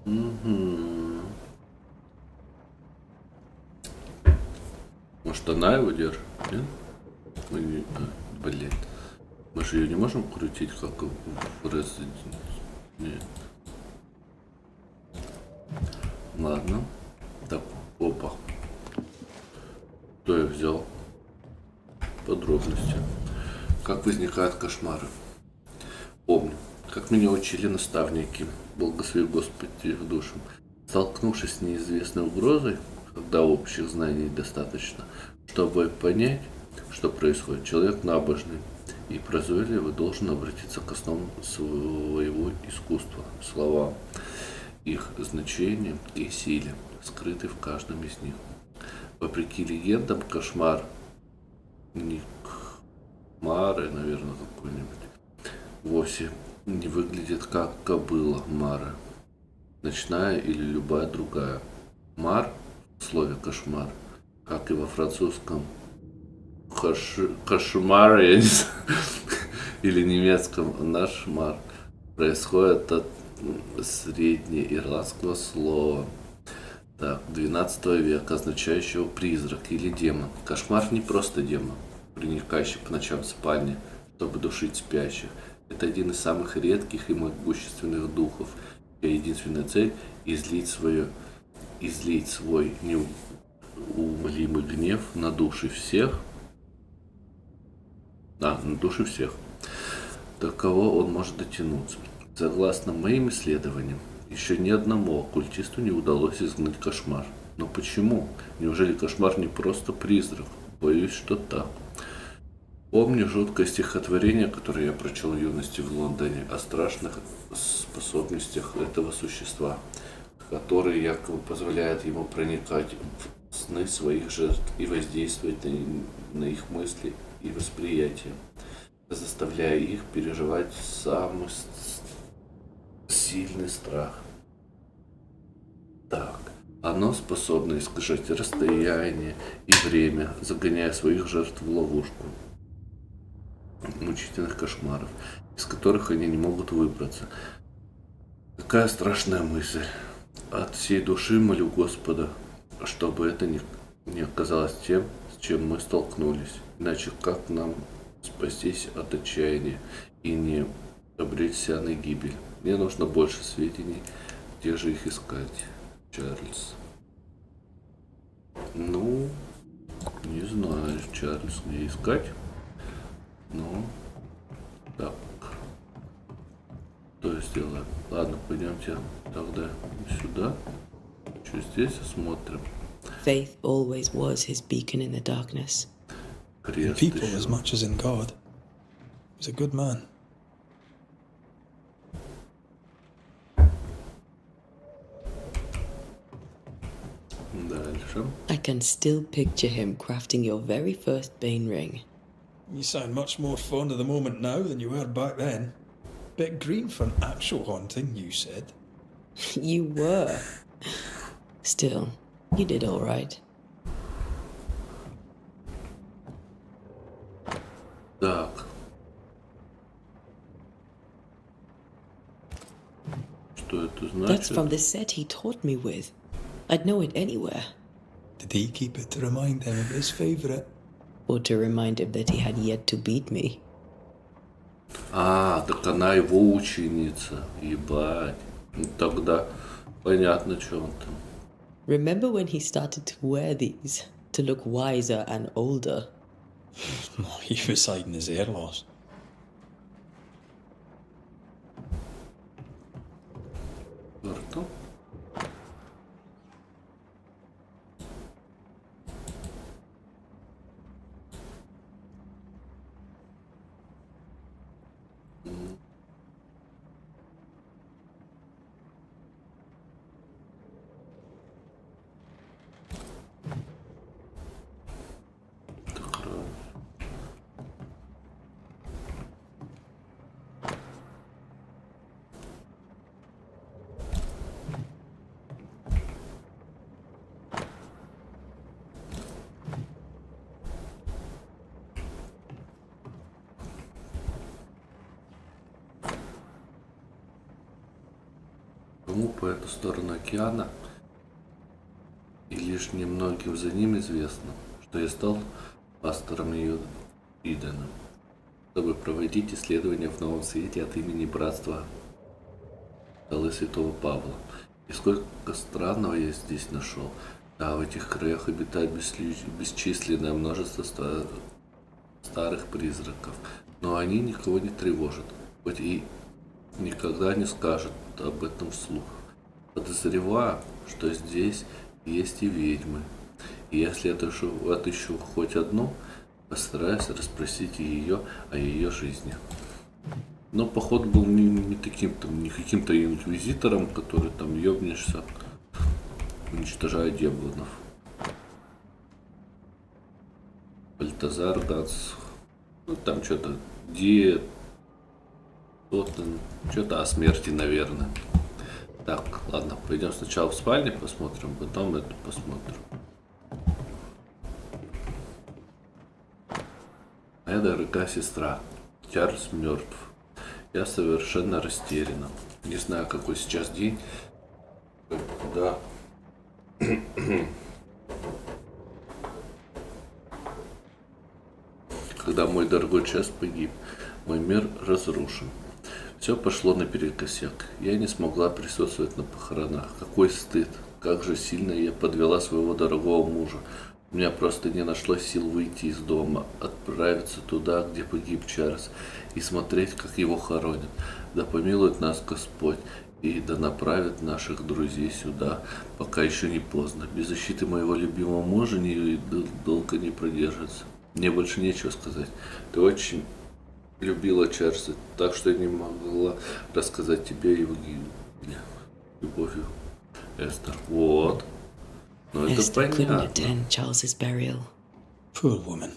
Угу. Может, она его держит? Нет? Мы не... Блин. Мы же ее не можем крутить, как в Resident. Нет. Ладно. Так, опа. Кто я взял? Подробности. Как возникают кошмары. Помню, как меня учили наставники, благослови Господи в душу. Столкнувшись с неизвестной угрозой, когда общих знаний достаточно, чтобы понять, что происходит, человек набожный и прозорливый должен обратиться к основам своего искусства, словам, их значением и силе, скрытой в каждом из них. Вопреки легендам, кошмар не Мары, наверное, какой-нибудь, вовсе не выглядит как кобыла Мары, ночная или любая другая. Мар в слове кошмар, как и во французском кошмар, я не знаю, или немецком нашмар, происходит от среднеирландского слова. Так, 12 века, означающего призрак или демон. Кошмар не просто демон, проникающий по ночам в спальне, чтобы душить спящих. Это один из самых редких и могущественных духов, чья единственная цель – излить свой неумолимый гнев на души всех. На души всех. До кого он может дотянуться. Согласно моим исследованиям, еще ни одному оккультисту не удалось изгнать кошмар. Но почему? Неужели кошмар не просто призрак? Боюсь, что так. Помню жуткое стихотворение, которое я прочел в юности в Лондоне, о страшных способностях этого существа, которые якобы позволяют ему проникать в сны своих жертв и воздействовать на их мысли и восприятие, заставляя их переживать самый сильный страх. Так, оно способно искажать расстояние и время, загоняя своих жертв в ловушку. мучительных кошмаров, из которых они не могут выбраться. Какая страшная мысль. От всей души молю Господа, чтобы это не оказалось тем, с чем мы столкнулись. Иначе как нам спастись от отчаяния и не обречься на гибель? Мне нужно больше сведений, где же их искать, Чарльз. Ну, не знаю, Чарльз, где искать. Ну, так. Что я сделаю? Ладно, пойдемте тогда сюда. Что здесь осмотрим? Faith always was his beacon in the darkness. In Крест people еще. as much as in God. He was a good man. Дальше. I can still picture him crafting your very first Bane ring. You sound much more fond of the moment now than you were back then. Bit green for an actual haunting, you said. You were. Still, you did all right. Так. Что это That's значит? from the set he taught me with. I'd know it anywhere. Did he keep it to remind him of his favourite? Or to remind him that he had yet to beat me. А, так она его ученица. Ебать. Ну, тогда понятно, что он там. Remember when he started to wear these to look wiser and older? He was hiding his hair loss. Карту. Так, раз. Кому по эту сторону океана и лишь немногим за ним известно, что я стал пастором ее Идена, чтобы проводить исследования в Новом Свете от имени Братства Скалы Святого Павла. И сколько странного я здесь нашел. Да, в этих краях обитает бесчисленное множество старых призраков, но они никого не тревожат, хоть и никогда не скажут об этом вслух. Подозреваю, что здесь есть и ведьмы. И если отыщу хоть одну, постараюсь расспросить ее о ее жизни. Но поход был не каким-то инквизитором, который там ёбнешься, уничтожая демонов. Бальтазар Ганс. Ну там что-то дед. Что-то о смерти, наверное. Так, ладно, пойдем сначала в спальню посмотрим, потом это посмотрим. Моя дорогая сестра, Чарльз мертв. Я совершенно растеряна. Не знаю, какой сейчас день. Да. Когда мой дорогой Чес погиб, мой мир разрушен. Все пошло наперекосяк. Я не смогла присутствовать на похоронах. Какой стыд. Как же сильно я подвела своего дорогого мужа. У меня просто не нашлось сил выйти из дома, отправиться туда, где погиб Чарльз, и смотреть, как его хоронят. Да помилует нас Господь, и да направит наших друзей сюда, пока еще не поздно. Без защиты моего любимого мужа долго не продержится. Мне больше нечего сказать. Ты очень любила Чарльза, так что я не могла рассказать тебе его гибели. Любовью, Эстер. Вот. Ну, это Esther couldn't понятно. attend Charles's burial. Poor woman.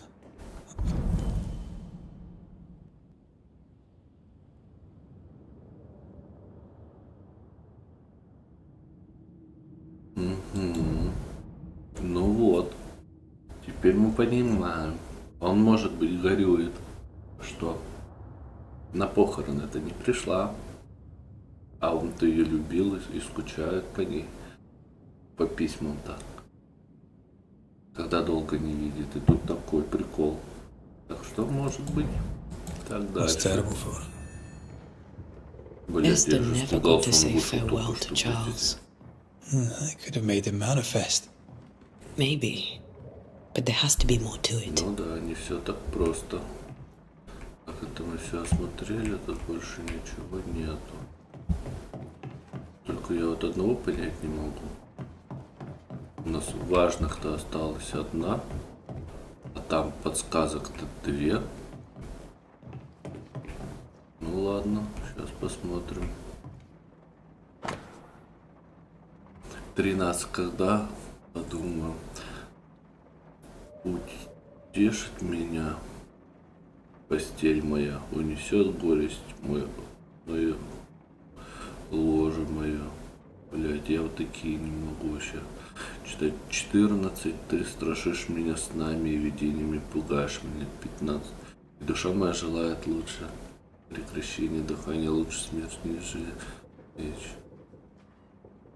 Ну вот. Теперь мы понимаем. Он, может быть, горюет, что что на похороны-то не пришла. А он-то ее любил и скучает по ней. По письмам так. Когда долго не видит. И тут такой прикол. Так что может быть так That's дальше. terrible for her. Блядь, Esther я же never got to испугался, он say вышел farewell только to что. Charles. They could have made him manifest. Maybe. But there has to be more to it. Ну да, не все так просто. Как это мы все осмотрели, тут больше ничего нету. Только я вот одного понять не могу. У нас важных-то осталась одна, а там подсказок-то 2. Ну ладно, сейчас посмотрим. 13 когда? Подумаю. Утешит меня постель моя, унесет горесть мою, ложе мое. Блять, я вот такие не могу вообще читать. 14. Ты страшишь меня снами и видениями, пугаешь меня. 15. И душа моя желает лучше прекращения дыхания, лучше смерть, нежели речь.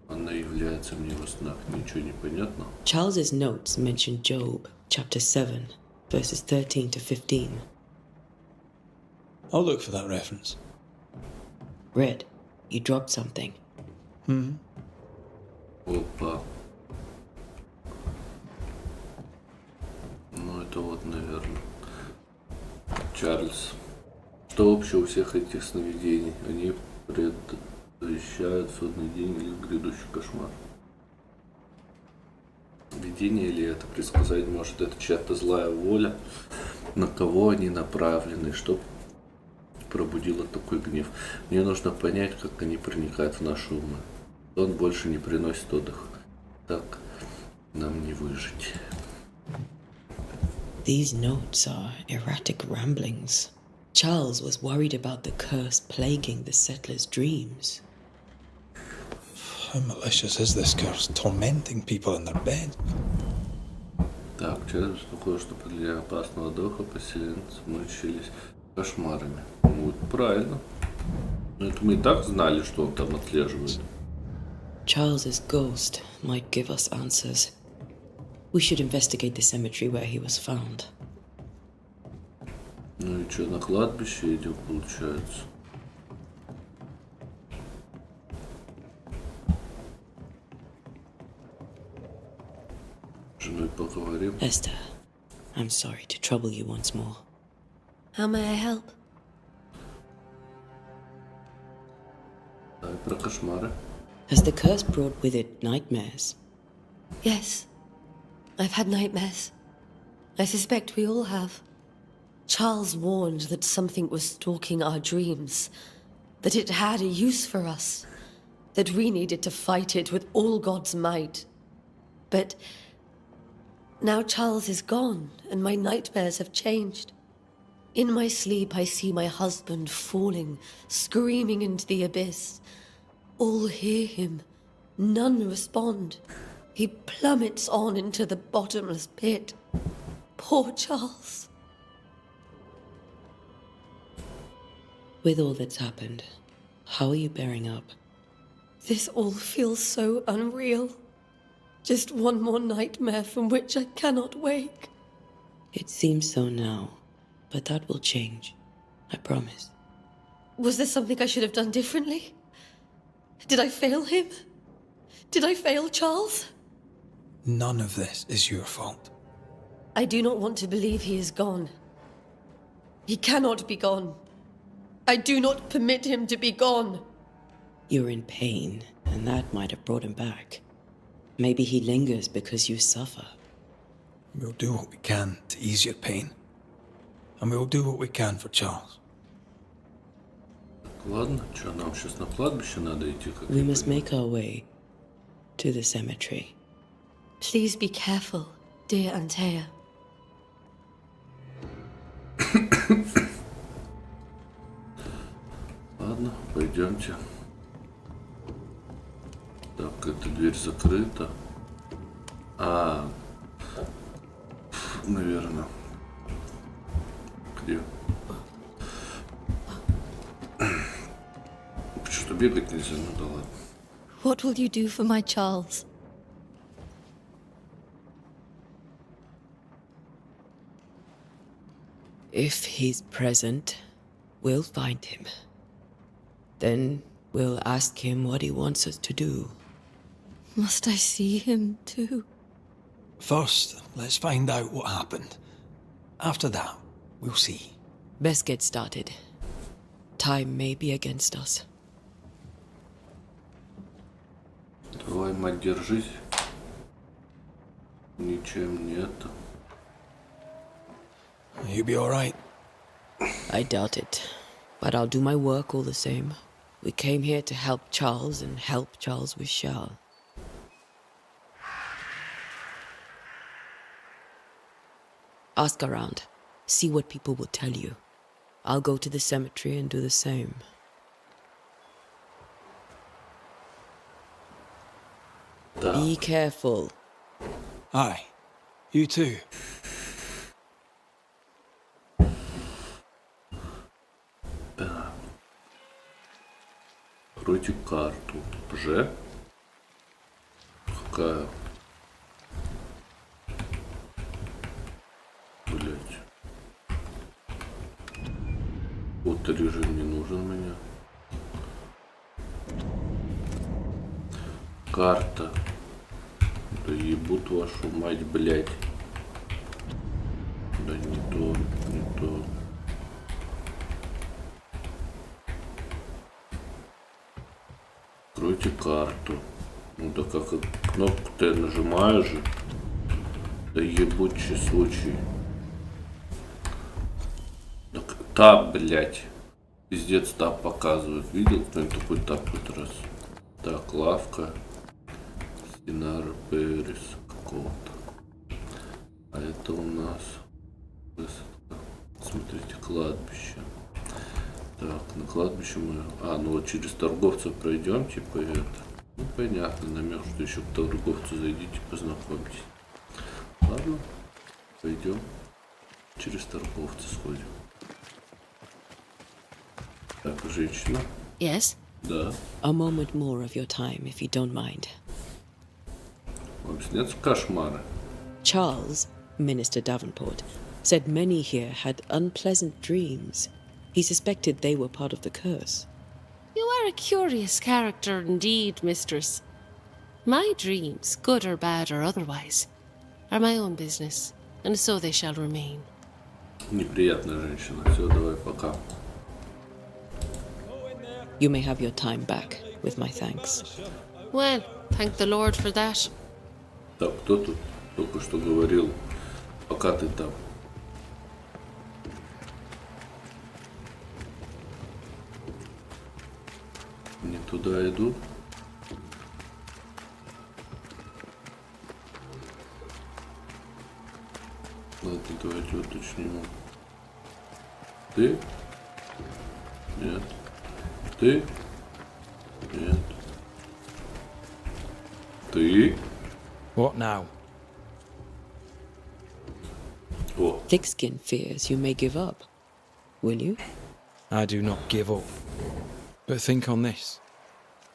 Она является мне во снах. Ничего не понятно. Charles's notes mention Job, chapter 7, verses 13 to 15. I'll look for that reference. Red, you dropped something. Опа. Ну это вот, наверное. Чарльз. Что общего у всех этих сновидений? Они предвещают судный день или грядущий кошмар. Видение ли это предсказать может? Это чья-то злая воля? На кого они направлены? Что пробудило такой гнев? Мне нужно понять, как они проникают в наши умы. Он больше не приносит отдых. Так нам не выжить. These notes are erratic ramblings. Charles was worried about the curse plaguing the settlers' dreams. How malicious is this curse, tormenting people in their bed? Так, Чарльз похоже, что для опасного духа поселенцы мучились кошмарами. Ну, правильно. Но это мы и так знали, что он там отслеживает. Charles's ghost might give us answers. We should investigate the cemetery where he was found. Ну и что, на кладбище идем, получается? С женой поговорим. Esther, I'm sorry to trouble you once more. How may I help? Давай про кошмары. Has the curse brought with it nightmares? Yes. I've had nightmares. I suspect we all have. Charles warned that something was stalking our dreams, that it had a use for us, that we needed to fight it with all God's might. But now Charles is gone, and my nightmares have changed. In my sleep, I see my husband falling, screaming into the abyss. All hear him. None respond. He plummets on into the bottomless pit. Poor Charles. With all that's happened, how are you bearing up? This all feels so unreal. Just one more nightmare from which I cannot wake. It seems so now, but that will change. I promise. Was there something I should have done differently? Did I fail him? Did I fail Charles? None of this is your fault. I do not want to believe he is gone. He cannot be gone. I do not permit him to be gone. You're in pain, and that might have brought him back. Maybe he lingers because you suffer. We'll do what we can to ease your pain. And we'll do what we can for Charles. Ладно, что, нам сейчас на кладбище надо идти? Как We я must понимаю? make our way to the cemetery. Please be careful, dear Antea. Ладно, пойдемте. Так, эта дверь закрыта. Наверное. Где? бегать нельзя, ну да ладно. What will you do for my Charles? If he's present, we'll find him. Then we'll ask him what he wants us to do. Must I see him too? First, let's find out what happened. After that, we'll see. Best get started. Time may be against us. Давай, мать, держись. Ничем нет. You be alright? I doubt it. But I'll do my work all the same. We came here to help Charles, and help Charles we shall. Ask around. See what people will tell you. I'll go to the cemetery and do the same. Be careful. Aye. You too. Да. Откройте карту. Ж? Какая? Блять. Вот режим не нужен мне. Карта. Да ебут вашу мать, блять. Да не то, не то. Откройте карту. Ну да как кнопку-то я нажимаю же. Да ебучий случай. Так, таб, блять. Пиздец, таб показывают. Видел кто-нибудь такой таб хоть раз? Так, лавка. Динар Перес какого-то. А это у нас высадка. Смотрите, кладбище. Так, на кладбище мы... А, ну вот через торговца пройдем, типа это. Ну понятно, намек, что еще к торговцу зайдите, познакомьтесь. Ладно, пойдем. Через торговца сходим. Так, женщина. Yes? Да. A moment more of your time, if you don't mind. Вам снятся кошмары? Charles, Minister Davenport, said many here had unpleasant dreams. He suspected they were part of the curse. You are a curious character indeed, mistress. My dreams, good or bad or otherwise, are my own business, and so they shall remain. Неприятная женщина. Все, давай, пока. You may have your time back, with my thanks. Well, thank the Lord for that. Так, кто тут только что говорил, пока ты там? Не туда иду. Ладно, давайте уточним. Ты? Нет. Ты? Нет. Ты? What now? О, Thickskin fears you may give up. Will you? I do not give up. But think on this.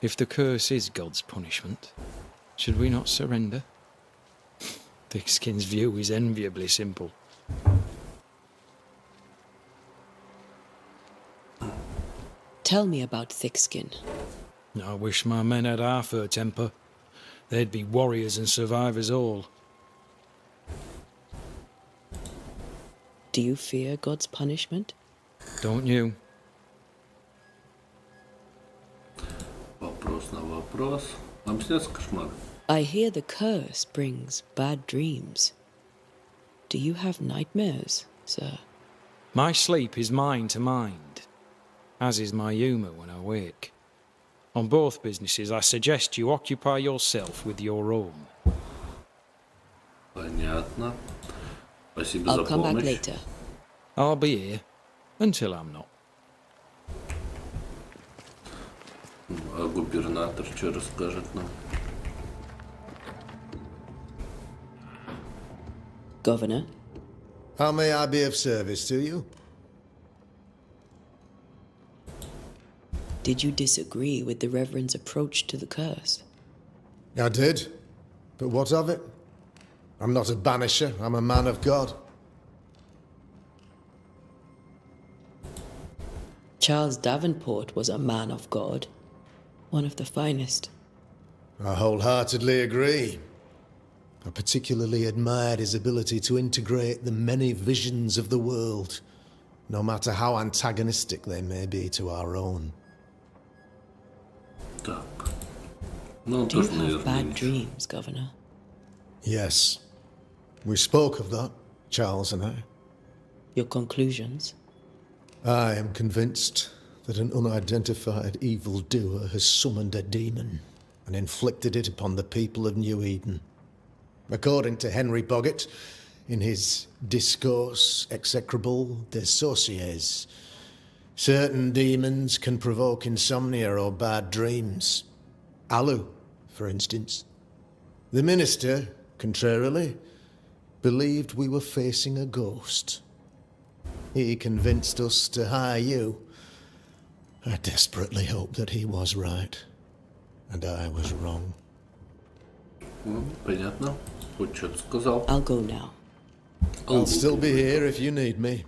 If the curse is God's punishment, should we not surrender? Thickskin's view is enviably simple. Tell me about Thickskin. I wish my men had half her temper. They'd be warriors and survivors all. Do you fear God's punishment? Don't you? вопрос на вопрос. Вам снятся кошмары? I hear the curse brings bad dreams. Do you have nightmares, sir? My sleep is mind to mind, as is my humour when I wake. On both businesses, I suggest you occupy yourself with your own. Понятно. Спасибо I'll за come back помощь. later. I'll be here until I'm not. А губернатор что расскажет нам? Governor, How may I be of service to you? Did you disagree with the Reverend's approach to the curse? I did. But what of it? I'm not a banisher, I'm a man of God. Charles Davenport was a man of God, one of the finest. I wholeheartedly agree. I particularly admired his ability to integrate the many visions of the world, no matter how antagonistic they may be to our own. Так. Ну, Do you тоже, have наверное, bad ничего. dreams, Governor? Yes. We spoke of that, Charles and I. Your conclusions? I am convinced that an unidentified evildoer has summoned a demon and inflicted it upon the people of New Eden. According to Henry Boggart, in his Discourse Execrable des Sorciers, certain demons can provoke insomnia or bad dreams. Alu, for instance. The minister, contrarily, believed we were facing a ghost. He convinced us to hire you. I desperately hope that he was right, and I was wrong. Понятно. Хоть что-то сказал. I'll go now. I'll still be here if you need me.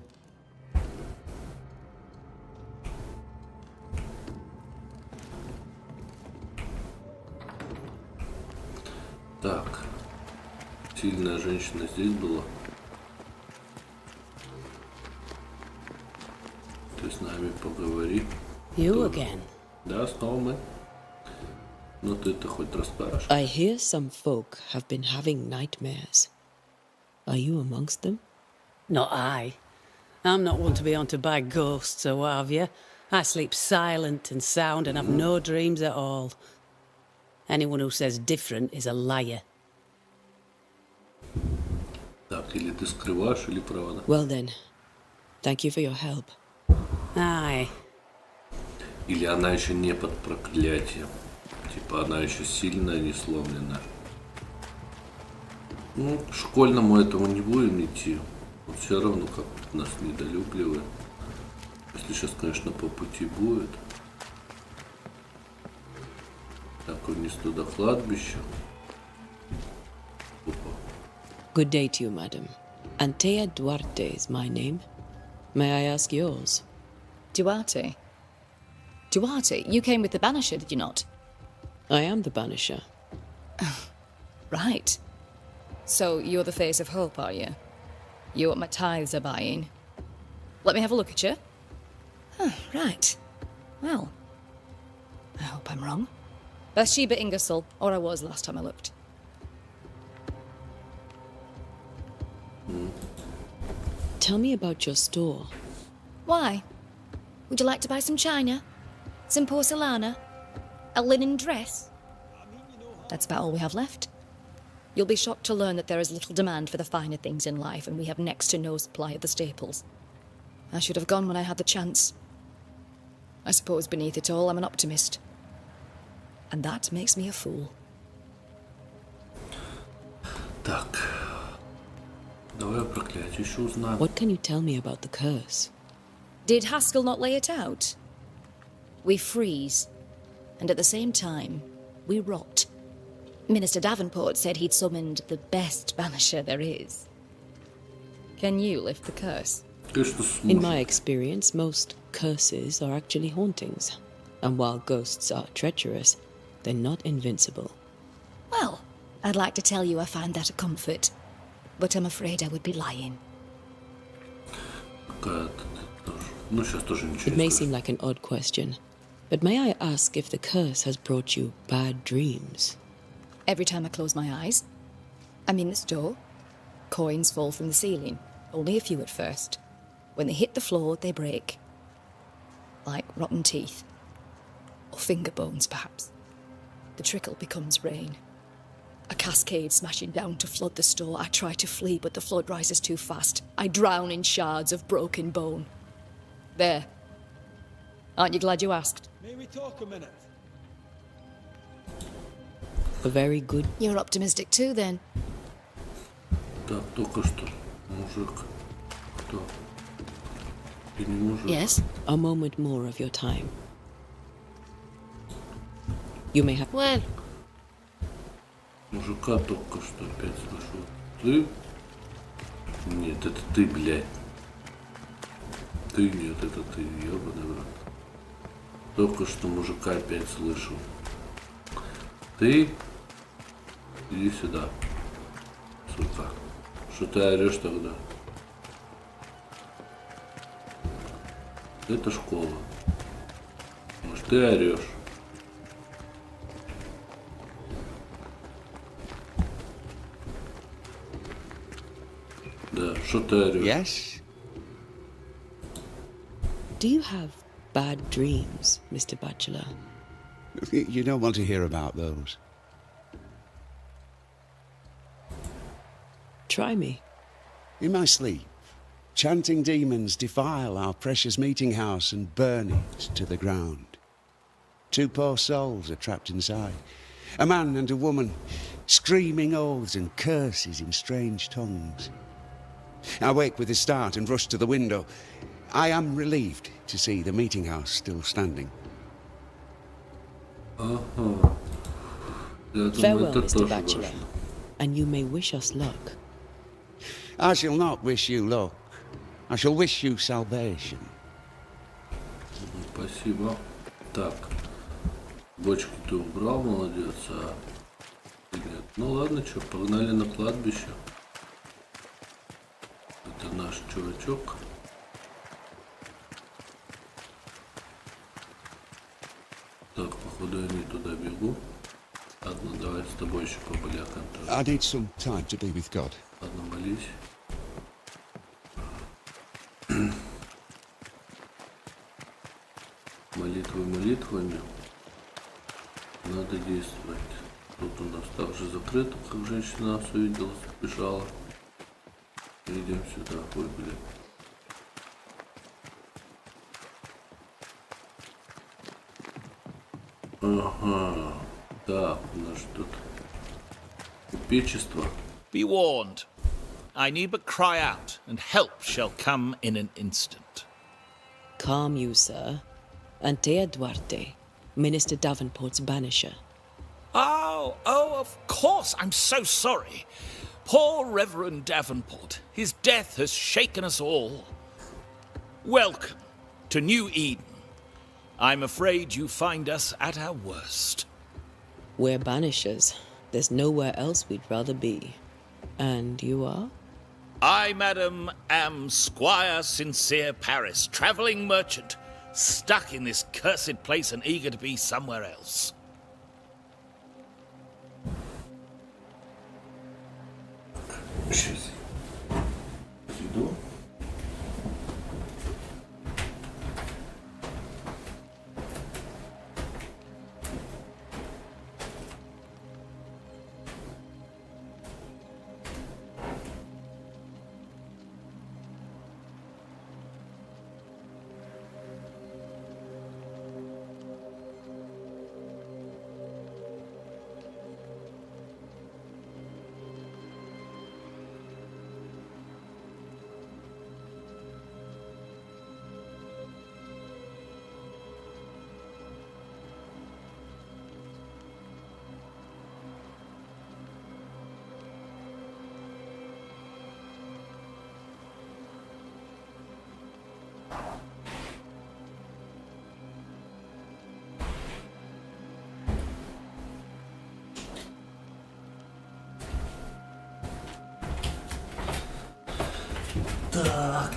Так. Сильная женщина здесь была. Ты с нами поговори. You again? Да, снова мы. Ну ты-то хоть расскажешь. I hear some folk have been having nightmares. Are you amongst them? Not I. I'm not one to be haunted by ghosts or what have you. I sleep silent and sound and have no dreams at all. Anyone who says different is a liar. Так, или ты скрываешь, или правда. Well then, thank you for your help. Aye. Или она еще не под проклятием. Типа она еще сильная, не сломленная. Ну, к школьному этому не будем идти. Но все равно как нас недолюбливают. Если сейчас, конечно, по пути будет. Так, вниз туда кладбище. Опа. Good day to you, madam. Antea Duarte is my name. May I ask yours? Duarte? Duarte, you came with the Banisher, did you not? I am the Banisher. Right. So you're the face of hope, are you? You're what my tithes are buying. Let me have a look at you. Oh, right. Well, I hope I'm wrong. Bathsheba Ingersoll, or I was last time I looked. Tell me about your store. Why? Would you like to buy some china? Some porcelana? A linen dress? That's about all we have left. You'll be shocked to learn that there is little demand for the finer things in life, and we have next to no supply of the staples. I should have gone when I had the chance. I suppose beneath it all, I'm an optimist. And that makes me a fool. Так. Давай о проклятии еще узнаем. What can you tell me about the curse? Did Haskell not lay it out? We freeze, and at the same time, we rot. Minister Davenport said he'd summoned the best banisher there is. Can you lift the curse? In my experience, most curses are actually hauntings. And while ghosts are treacherous, they're not invincible. Well, I'd like to tell you I find that a comfort, but I'm afraid I would be lying. Ну, сейчас тоже ничего It may seem like an odd question, but may I ask if the curse has brought you bad dreams? Every time I close my eyes, I'm in this door. Coins fall from the ceiling, only a few at first. When they hit the floor, they break. Like rotten teeth. Or finger bones, perhaps. The trickle becomes rain. A cascade smashing down to flood the store. I try to flee, but the flood rises too fast. I drown in shards of broken bone. There. Aren't you glad you asked? May we talk a minute? A very good... You're optimistic too, then. Так, только что. Мужик. Кто? Ты не мужик. Yes? A moment more of your time. You may have. Well, Мужика только что опять слышу. Ты? Нет, это ты, блядь. Ты нет, это ты, ёбаный в рот. Только что мужика опять слышу. Ты? Иди сюда, сука. Что ты орешь тогда? Это школа. Может, ты орешь? Да, что ты орешь? Yes? Do you have bad dreams, Mr. Bachelor? You don't want to hear about those. Try me. In my sleep, chanting demons defile our precious meeting house and burn it to the ground. 2 poor souls are trapped inside. A man and a woman, screaming oaths and curses in strange tongues. I wake with a start and rush to the window. I am relieved to see the meeting house still standing. Farewell, Mr. Bachelor, and you may wish us luck. I shall not wish you luck. I shall wish you salvation. Спасибо. Так. Бочки ты убрал, молодец, а... Нет. Ну ладно, что, погнали на кладбище. Это наш чувачок. Так, походу я не туда бегу. Ладно, давай с тобой еще побалякаем тоже. I need some time to be with God. Ладно, молись. Молитвы молитвами. Надо действовать. Тут у нас также закрыто, как женщина нас увидела, сбежала. Идем сюда. Ой, блин. Ага. Так, у нас тут купечество. Be warned. I need but cry out, and help shall come in an instant. Calm you, sir. Antea Duarte, Minister Davenport's banisher. Oh, of course. I'm so sorry. Poor Reverend Davenport. His death has shaken us all. Welcome to New Eden. I'm afraid you find us at our worst. We're banishers. There's nowhere else we'd rather be. And you are? I, madam, am Squire Sincere Paris, travelling merchant, stuck in this cursed place and eager to be somewhere else. Сейчас. Иду. Так.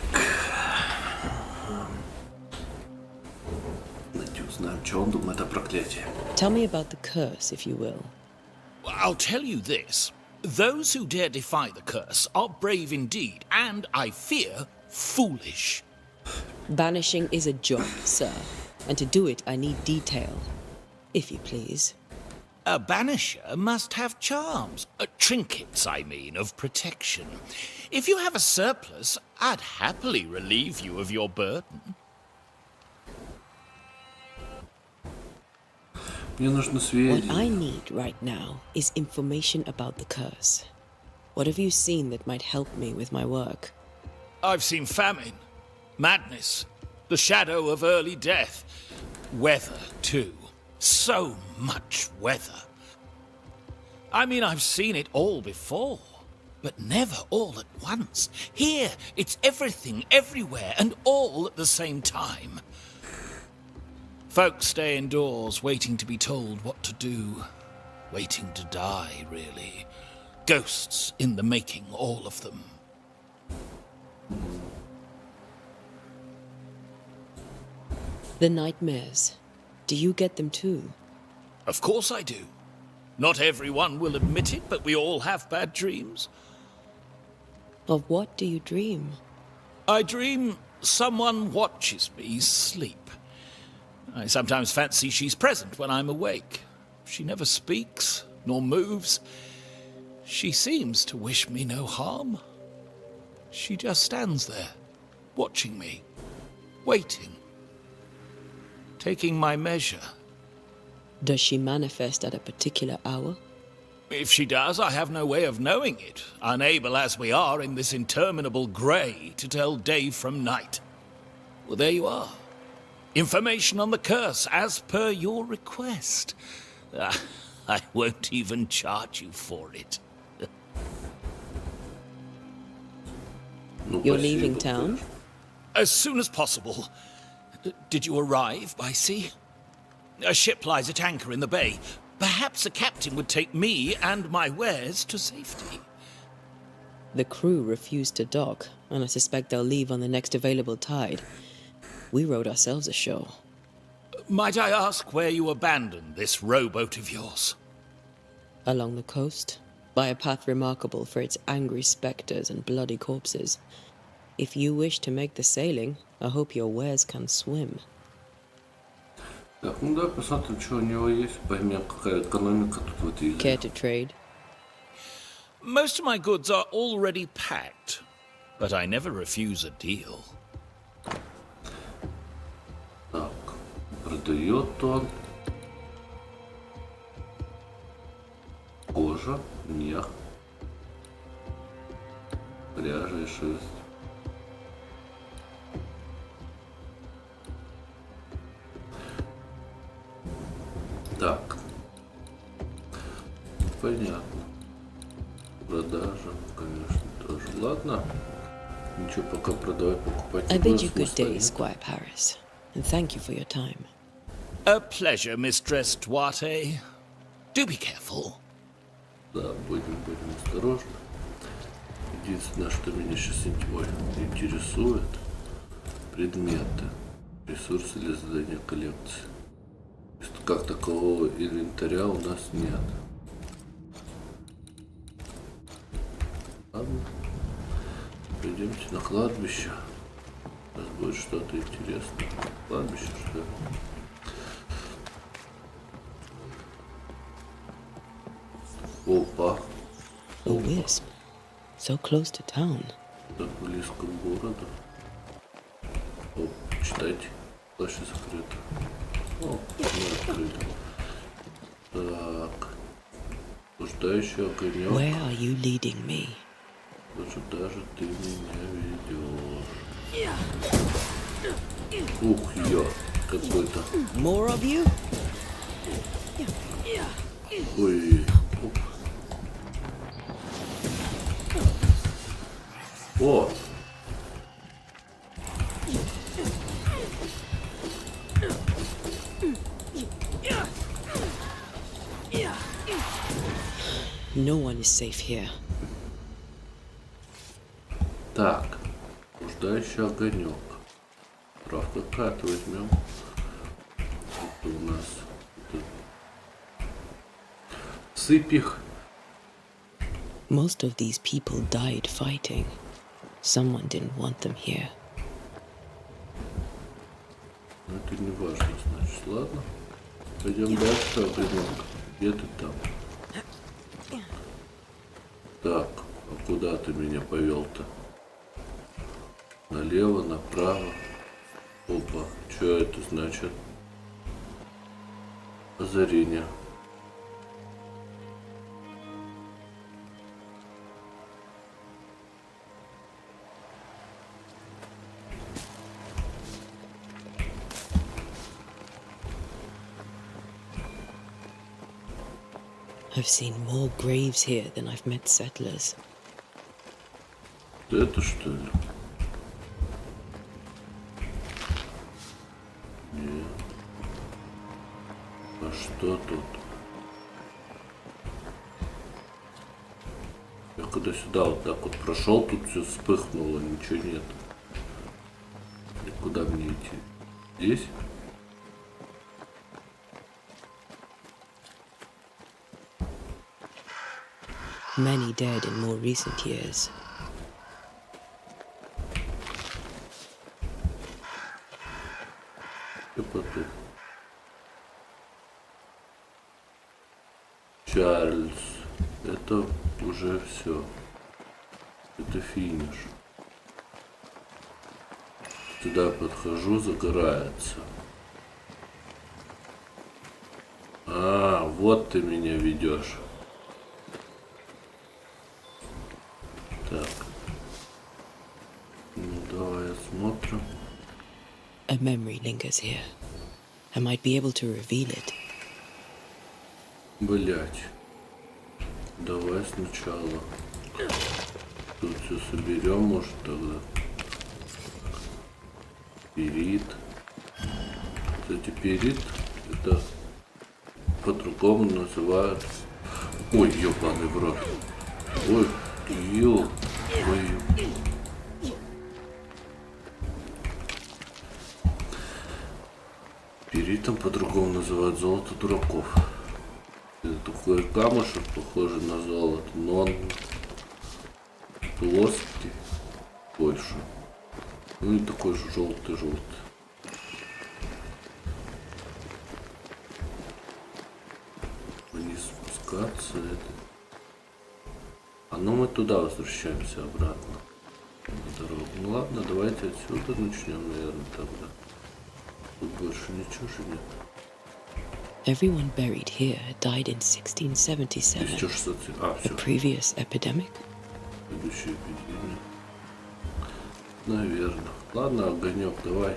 Давайте узнаем, что он думает о проклятии. Tell me about the curse, if you will. I'll tell you this. Those who dare defy the curse are brave indeed, and, I fear, foolish. Banishing is a job, sir. And to do it, I need detail. If you please. A banisher must have charms. Trinkets, I mean, of protection. If you have a surplus, I'd happily relieve you of your burden. Мне нужны сведения. What I need right now is information about the curse. What have you seen that might help me with my work? I've seen famine, madness, the shadow of early death, weather, too. So much weather. I mean, I've seen it all before, but never all at once. Here, it's everything, everywhere, and all at the same time. Folks stay indoors, waiting to be told what to do. Waiting to die, really. Ghosts in the making, all of them. The nightmares. Do you get them too? Of course I do. Not everyone will admit it, but we all have bad dreams. Of what do you dream? I dream someone watches me sleep. I sometimes fancy she's present when I'm awake. She never speaks, nor moves. She seems to wish me no harm. She just stands there, watching me, waiting, taking my measure. Does she manifest at a particular hour? If she does, I have no way of knowing it, unable as we are in this interminable grey to tell day from night. Well, there you are. Information on the curse, as per your request. I won't even charge you for it. You're leaving town? As soon as possible. Did you arrive by sea? A ship lies at anchor in the bay. Perhaps a captain would take me and my wares to safety. The crew refused to dock, and I suspect they'll leave on the next available tide. We rowed ourselves ashore. Might I ask where you abandoned this rowboat of yours? Along the coast, by a path remarkable for its angry spectres and bloody corpses. If you wish to make the sailing, I hope your wares can swim. Так, ну да, посмотрим, что у него есть, поймем, какая экономика тут в этой игре. Care to trade? Most of my goods are already packed, but I never refuse a deal. Так, продает он кожа, мех, пряжа и шерсть. Так, понятно. Продажа, конечно, тоже. Ладно. Ничего, пока продавай, покупать. I bid you good day, Squire Paris, and thank you for your time. A pleasure, Mistress Duarte. Do be careful. Да, будем осторожны. Единственное, что меня сейчас интересует, предметы, ресурсы для создания коллекции. Как такового инвентаря у нас нет. Ладно. Пойдемте на кладбище. У нас будет что-то интересное. Кладбище, что ли? Опа. A wisp. So close to town. Так близко к городу. Оп, читайте. Площадь закрыта. О, не открыто. Так. Блуждающий огонек. Where are you leading me? Куда же ты меня ведешь? Ух, я какой-то. More of you? Ой. Оп. О! No one is safe here. Так, блуждающий огонек. Правда, какая-то возьмем. Это у нас сыпь их. Most of these people died fighting. Someone didn't want them here. Но это не важно, значит. Ладно. Пойдем дальше, огонек. Где ты там? Так, а куда ты меня повел-то? Налево, направо. Опа, что это значит? Озарение. I've seen more graves here than I've met settlers. Это что ли? Нет. А что тут? Я когда сюда вот так вот прошел, тут все вспыхнуло, ничего нет. И куда мне идти? Здесь? Many dead in more recent years. И потом. Чарльз. Это уже все. Это финиш. Сюда подхожу, загорается. А, вот ты меня ведешь. Так. Ну, давай осмотрим. A memory lingers here. I might be able to reveal it. Блять. Давай сначала. Тут все соберем, может, тогда. Перит. Кстати, перит это по-другому называют. Ой, ёбаный в рот. Ой, ё. Ой. Перитом по-другому называют золото дураков. Это такой камушек, похожий на золото, но он плоский больше. Ну и такой же желтый-желтый. Вниз спускаться это. А ну мы туда возвращаемся обратно. На дорогу. Ну ладно, давайте отсюда начнем, наверное, тогда. Тут больше ничего же нет. Everyone buried here died in 1677. 1600. А, The все. previous epidemic? Следующая эпидемия. Наверное. Ладно, огонек, давай.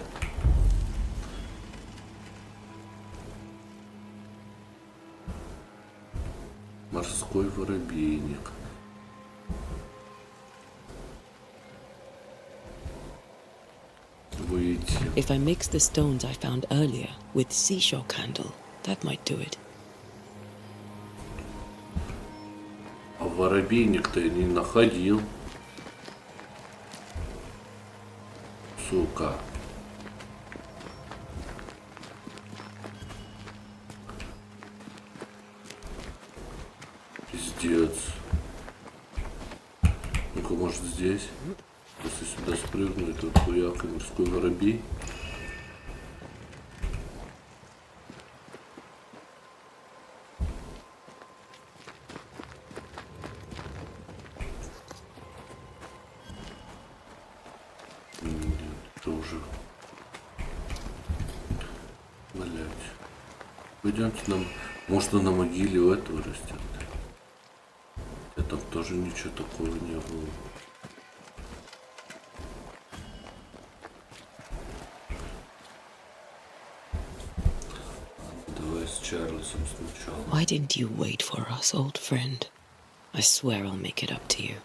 Морской воробейник. Выйти. If I mix the stones I found earlier with seashore candle, that might do it. А воробейник-то я не находил. Сука. Пиздец. Ну-ка, может, здесь? Если сюда спрыгну, это хуяк и морской воробей. Это уже... Блять. Пойдемте нам... Может, на могиле у этого растет. А там тоже ничего такого не было. Давай с Чарльзом сначала. Why didn't you wait for us, old friend? I swear I'll make it up to you.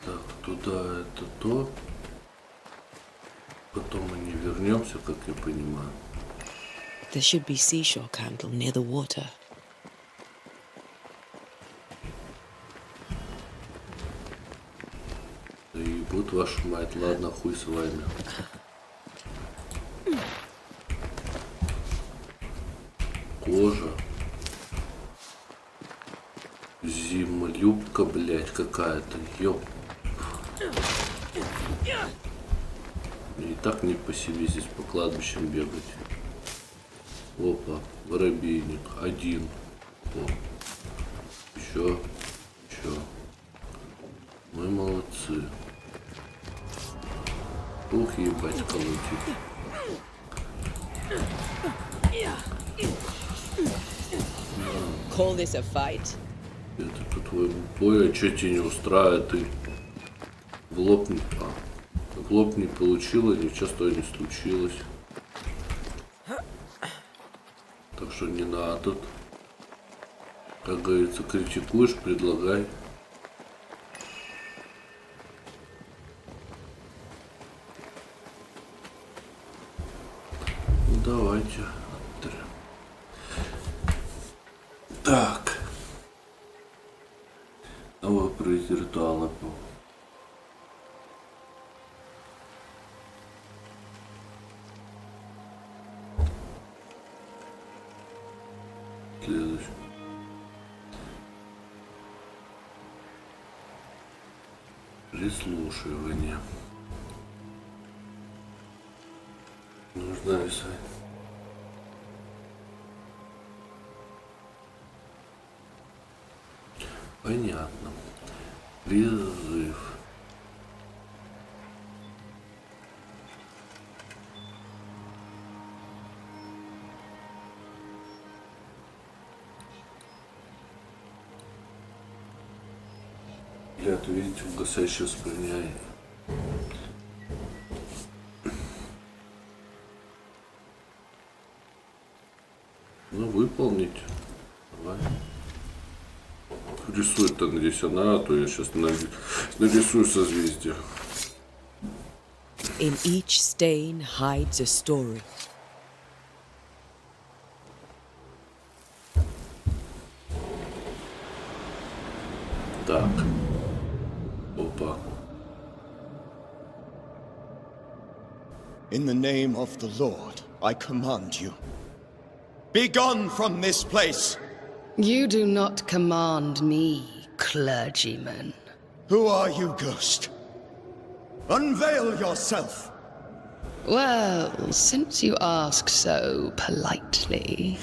Так, туда это то. Потом мы не вернемся, как я понимаю. There should be seashore candle near the water. Да ебут вашу мать, ладно, хуй с вами. Кожа. Зимолюбка, блять, какая-то, ёп. Мне и так не по себе здесь по кладбищам бегать. Опа, воробейник, один. О. Еще. Мы молодцы. Ух, ебать, колотит. Call this a fight? Это по твоему бою, а что тебя не устраивает? Ты в лоб не... А, как плод не получила, ничего с тобой не случилось. Так что не надо. Как говорится, критикуешь, предлагай. Ну, давайте. Так. Новый проект ритуала. Следующий. Прислушивание. Нужно рисовать. Понятно. Призыв. Блядь, видите, угасающее воспоминание. Ну, выполнить. Давай. Рисует-то, надеюсь, она, а то я сейчас нарисую созвездие. In each stain hides a story. Так. Опа. In the name of the Lord, I command you. Be gone from this place! You do not command me, clergyman. Who are you, ghost? Unveil yourself! Well, since you ask so politely...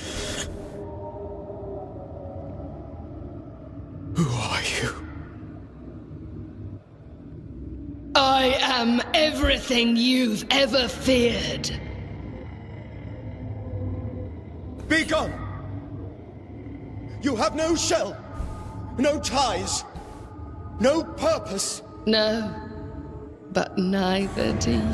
Who are you? I am everything you've ever feared. Be gone! You have no shell, no ties, no purpose. No, but neither do you.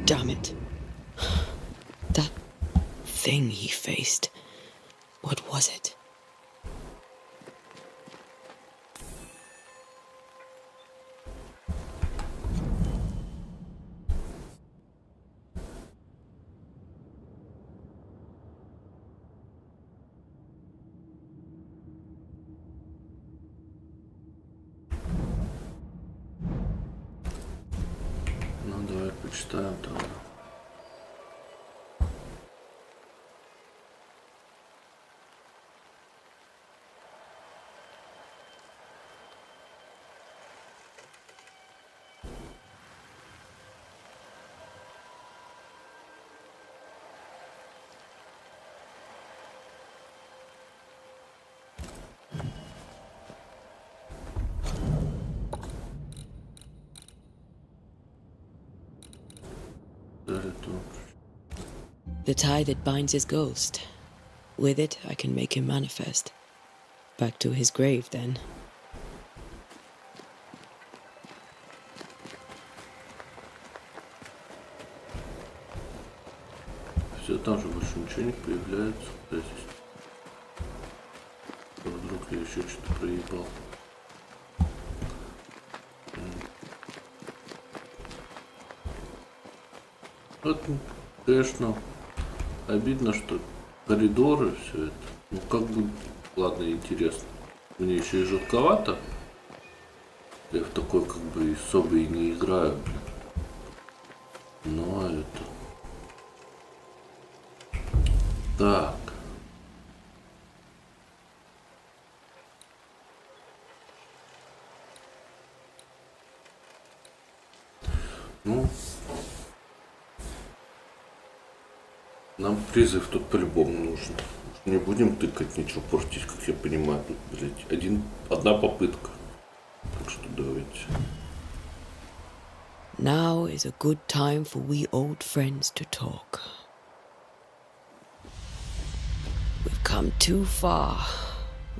Damn it. That thing he faced. What was it? Ну, давай почитаем тогда. The tie that binds his ghost. With it, I can make him manifest. Back to his grave, then. Все, там же больше ничего не появляется. Да, здесь. А вдруг я еще что-то проебал. Вот, конечно, обидно, что коридоры, все это. Ну, как бы, ладно, интересно. Мне еще и жутковато. Я в такой, как бы, особо и не играю. Но это... Так. Ну, нам призыв тут по-любому нужен. Не будем тыкать, ничего портить, как я понимаю. Тут, блядь, одна попытка. Так что давайте. Now is a good time for we old friends to talk. We've come too far,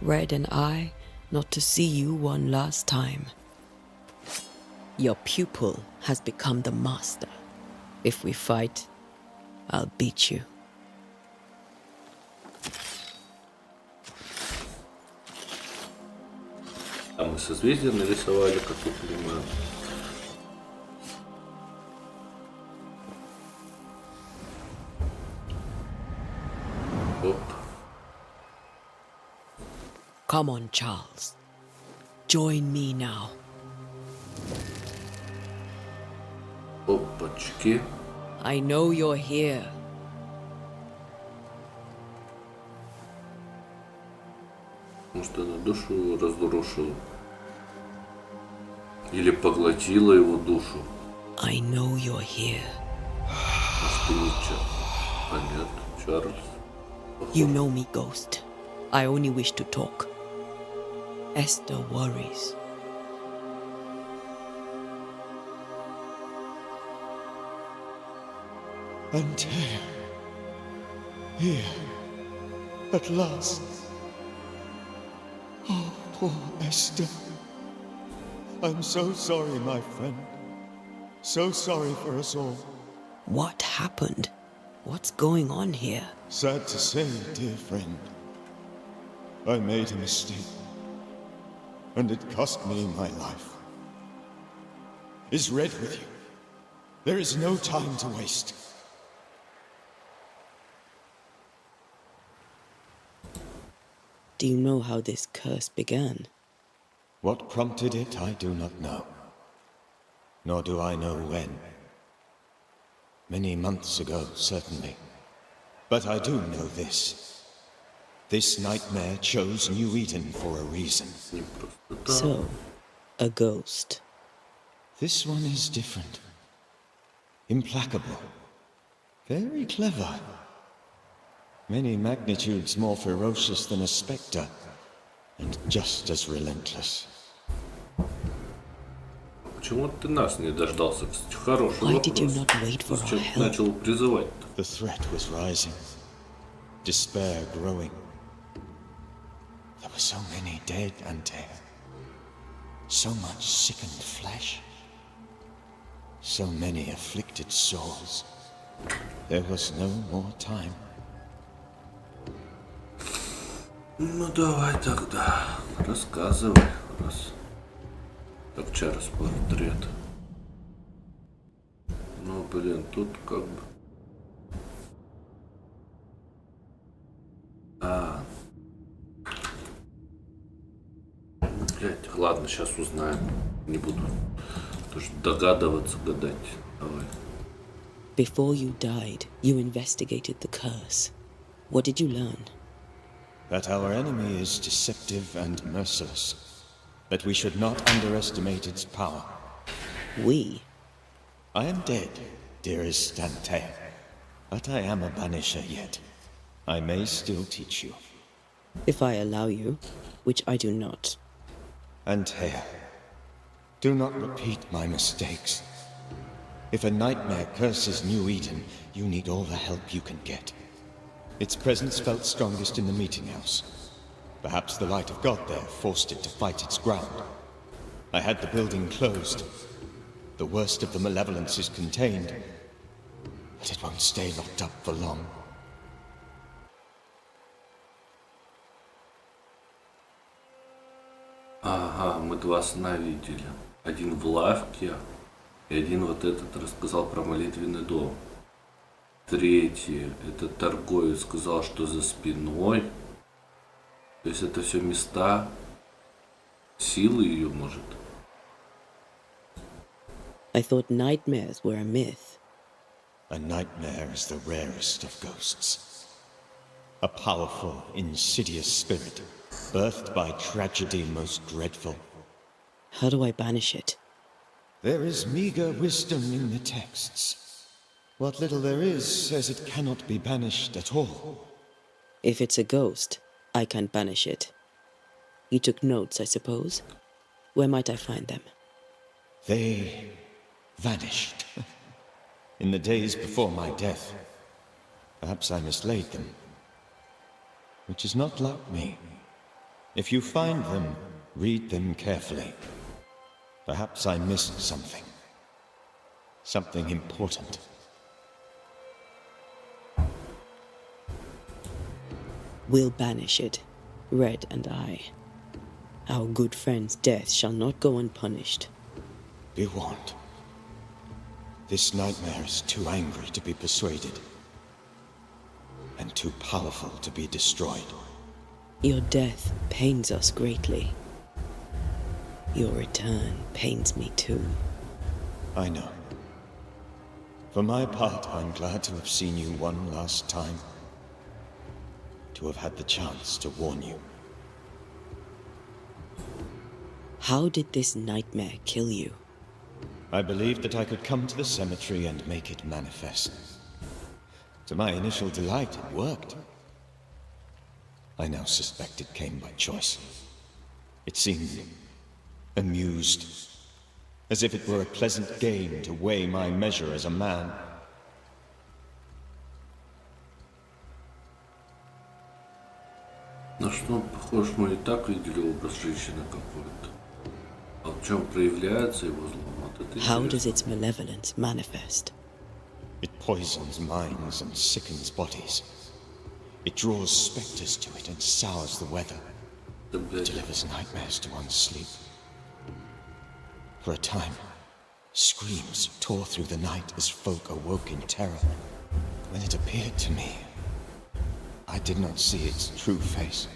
Red and I, not to see you one last time. Your pupil has become the master. If we fight, I'll beat you. А мы созвездие нарисовали, как я понимаю. Оп. Come on, Charles. Join me now. Опачки. I know you're here. Может, она душу разрушила? Или поглотила его душу? I know you're here. Может, ты не Чарльз? Понятно, Чарльз. You know me, Ghost. I only wish to talk. Esther worries. Antea. Here. At last. Oh, poor Esther. I'm so sorry, my friend. So sorry for us all. What happened? What's going on here? Sad to say, dear friend. I made a mistake. And it cost me my life. Is Red with you? There is no time to waste. Do you know how this curse began? What prompted it, I do not know. Nor do I know when. Many months ago, certainly. But I do know this. This nightmare chose New Eden for a reason. So, a ghost. This one is different. Implacable. Very clever. Many magnitudes more ferocious than a spectre, and just as relentless. Почему ты нас не дождался? Хороший Why вопрос. did you not wait for our Зачем help? начал призывать-то? The threat was rising. Despair growing. There were so many dead, Antea. So much sickened flesh. So many afflicted souls. There was no more time. Ну давай тогда, рассказывай, раз как Чарльз портрет. Ну блин, тут как бы... Блять, ладно, сейчас узнаем. Не буду тоже догадываться, гадать. Давай. Before you died, you investigated the curse. What did you learn? That our enemy is deceptive and merciless. That we should not underestimate its power. We? I am dead, dearest Antea. But I am a Banisher yet. I may still teach you. If I allow you, which I do not. Antea, do not repeat my mistakes. If a nightmare curses New Eden, you need all the help you can get. Its presence felt strongest in the meeting house. Perhaps the light of God there forced it to fight its ground. I had the building closed. The worst of the malevolence is contained, but it won't stay locked up for long. Ага, мы два сна видели. Один в лавке, и один вот этот рассказал про молитвенный дом. Третий, этот торговец сказал, что за спиной. То есть это все места силы ее, может. I thought nightmares were a myth. A nightmare is the rarest of ghosts. A powerful, insidious spirit, birthed by tragedy most dreadful. How do I banish it? There is meager wisdom in the texts. What little there is says it cannot be banished at all. If it's a ghost, I can banish it. You took notes, I suppose? Where might I find them? They vanished. In the days before my death. Perhaps I mislaid them. Which is not like me. If you find them, read them carefully. Perhaps I missed something. Something important. We'll banish it, Red and I. Our good friend's death shall not go unpunished. Be warned. This nightmare is too angry to be persuaded. And too powerful to be destroyed. Your death pains us greatly. Your return pains me too. I know. For my part, I'm glad to have seen you one last time. To have had the chance to warn you. How did this nightmare kill you? I believed that I could come to the cemetery and make it manifest. To my initial delight, it worked. I now suspect it came by choice. It seemed amused, as if it were a pleasant game to weigh my measure as a man. На что он похож, мы и так видели образ женщины какой-то. А в чем проявляется его зло? Вот это How интересно. does its malevolence manifest? It poisons minds and sickens bodies. It draws specters to it and sours the weather. It delivers nightmares to one's sleep. For a time, screams tore through the night as folk awoke in terror. When it appeared to me, I did not see its true face.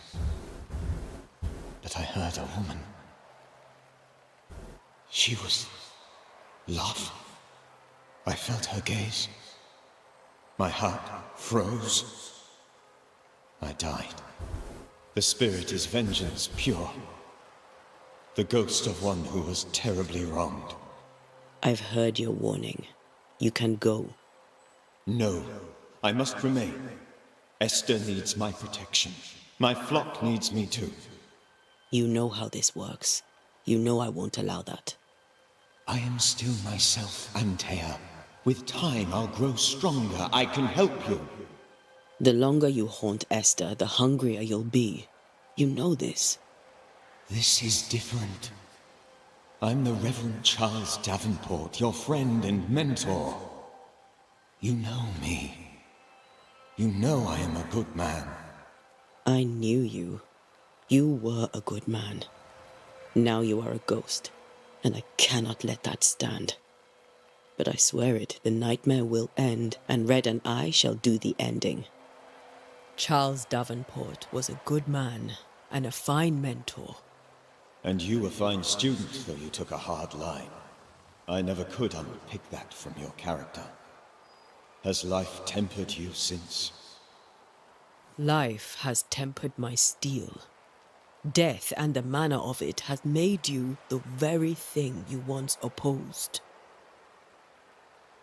But I heard a woman. She was laughing. I felt her gaze. My heart froze. I died. The spirit is vengeance pure. The ghost of one who was terribly wronged. I've heard your warning. You can go. No, I must remain. Esther needs my protection. My flock needs me too. You know how this works. You know I won't allow that. I am still myself, Antea. With time, I'll grow stronger. I can help you. The longer you haunt Esther, the hungrier you'll be. You know this. This is different. I'm the Reverend Charles Davenport, your friend and mentor. You know me. You know I am a good man. I knew you. You were a good man. Now you are a ghost, and I cannot let that stand. But I swear it, the nightmare will end, and Red and I shall do the ending. Charles Davenport was a good man and a fine mentor. And you a fine student, though you took a hard line. I never could unpick that from your character. Has life tempered you since? Life has tempered my steel. Death and the manner of it has made you the very thing you once opposed.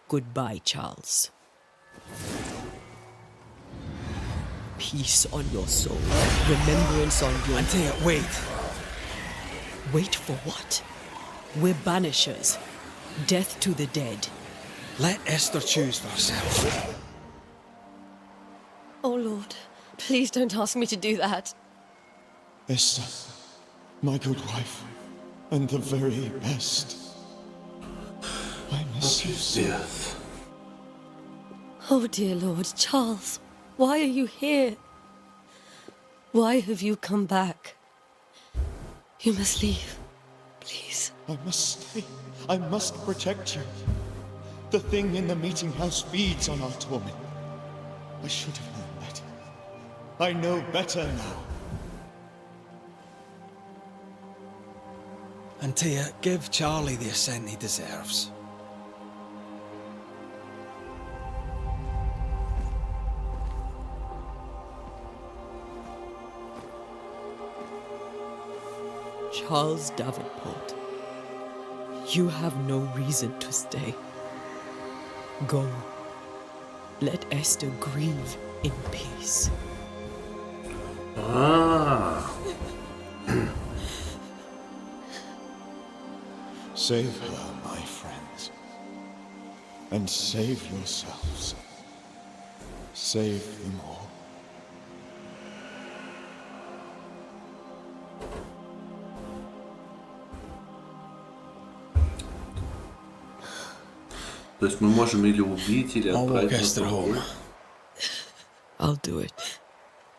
Goodbye, Charles. Peace on your soul. Remembrance on your... Antea, wait. Wait for what? We're banishers. Death to the dead. Let Esther choose for herself. Oh, Lord, please don't ask me to do that. Esther, my good wife, and the very best. I miss you so. Death. Oh, dear Lord, Charles, why are you here? Why have you come back? You must leave, please. I must stay. I must protect you. The thing in the meeting house feeds on our torment. I should have known better. I know better now. Antea, give Charlie the ascent he deserves. Charles Davenport, you have no reason to stay. Go. Let Esther grieve in peace. Save her, my friends. And save yourselves. Save them all. То есть мы можем или убить, или отправить на другой. I'll do it.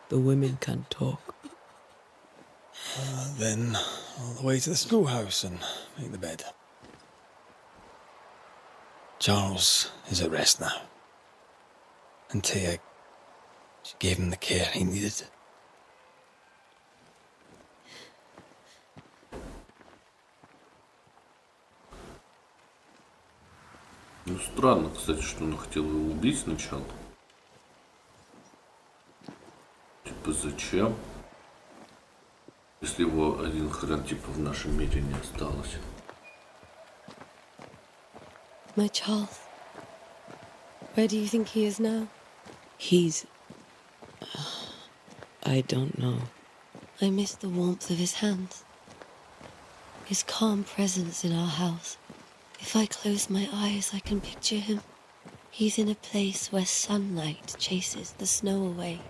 The women can talk. Then all the way to the schoolhouse and make the bed. Charles is at rest now. And Tia, she gave him the care he needed. Ну, странно, кстати, что он хотел его убить сначала. Типа, зачем? Если его один хрен, типа, в нашем мире не осталось. My Charles. Where do you think he is now? He's... I don't know. I miss the warmth of his hands. His calm presence in our house. If I close my eyes, I can picture him. He's in a place where sunlight chases the snow away.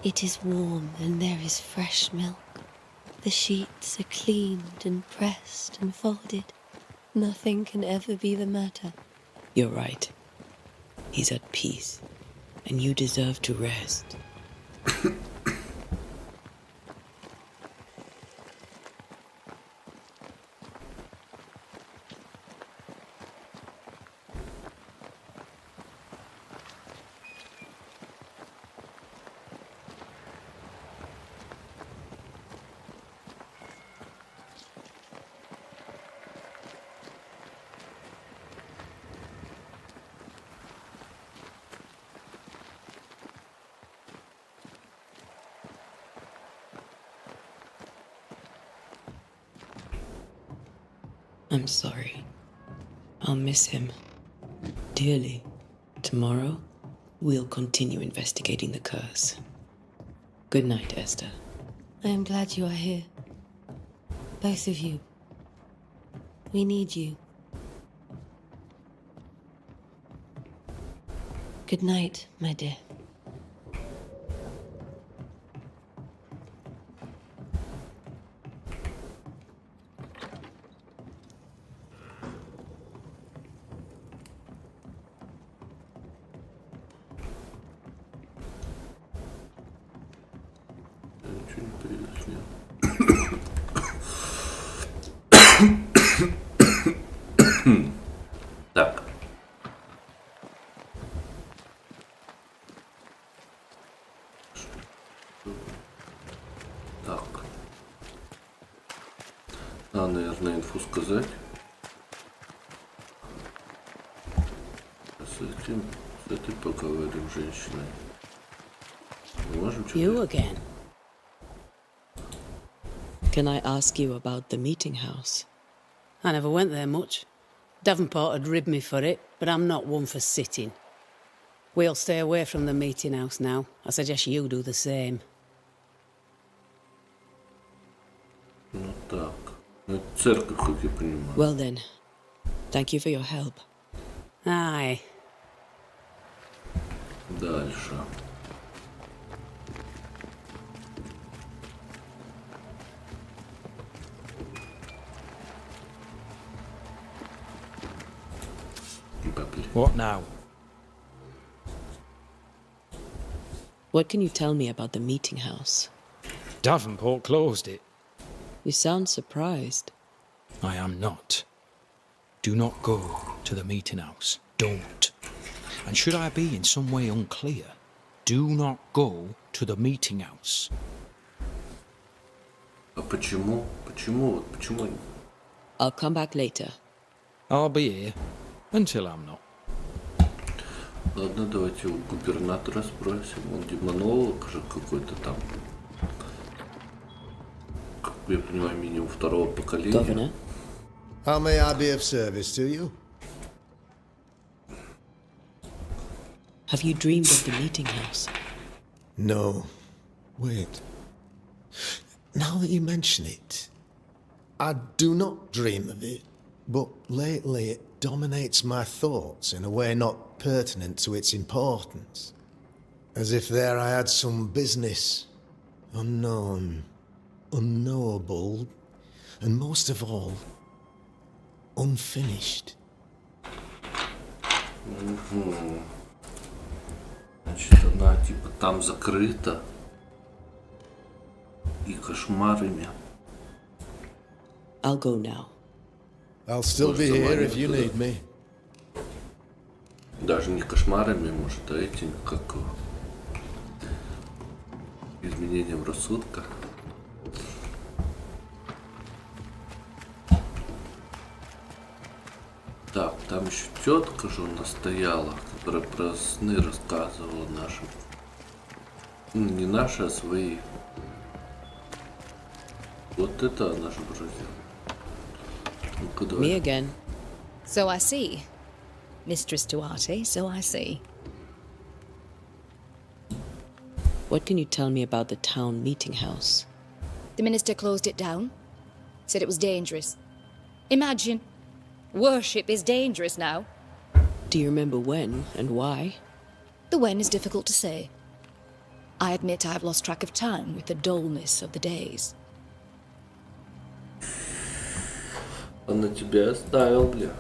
It is warm and there is fresh milk. The sheets are cleaned and pressed and folded. Nothing can ever be the matter. You're right. He's at peace. And you deserve to rest. I'm sorry. I'll miss him dearly. Tomorrow, we'll continue investigating the curse. Good night, Esther. I am glad you are here. Both of you. We need you. Good night, my dear. Так. Так. Надо, наверное, инфу сказать. С этой поговорим, женщиной. Мы можем You again? Can I ask you about the meeting house? I never went there much. Davenport had ribbed me for it, but I'm not one for sitting. We'll stay away from the meeting house now. I suggest you do the same. Ну так. Ну, это церковь, как я понимаю. Well then, thank you for your help. Aye. Дальше. What now? What can you tell me about the meeting house? Davenport closed it. You sound surprised. I am not. Do not go to the meeting house. Don't. And should I be in some way unclear, do not go to the meeting house. А почему? Почему? Почему? I'll come back later. I'll be here until I'm not. Ладно, давайте у губернатора спросим. Он демонолог же какой-то там. Как я понимаю, минимум второго поколения. Governor? How may I be of service to you? Have you dreamed of the meeting house? No. Wait. Now that you mention it, I do not dream of it, but lately it dominates my thoughts in a way not pertinent to its importance. As if there I had some business, unknown, unknowable, and most of all, unfinished. Значит, она типа там закрыта. И кошмарами. I'll go now. I'll still be here if you need me. Даже не кошмарами, может, а этим, как изменением рассудка. Так, там еще тетка же у нас стояла, которая про сны рассказывала нашим. Ну, не наши, а свои. Вот это она же вроде. Ну-ка, давай. Me again. So I see. Mistress Duarte, so I see. What can you tell me about the town meeting house? The minister closed it down. Said it was dangerous. Imagine. Worship is dangerous now. Do you remember when and why? The when is difficult to say. I admit I've lost track of time with the dullness of the days. Он на тебя оставил, бля.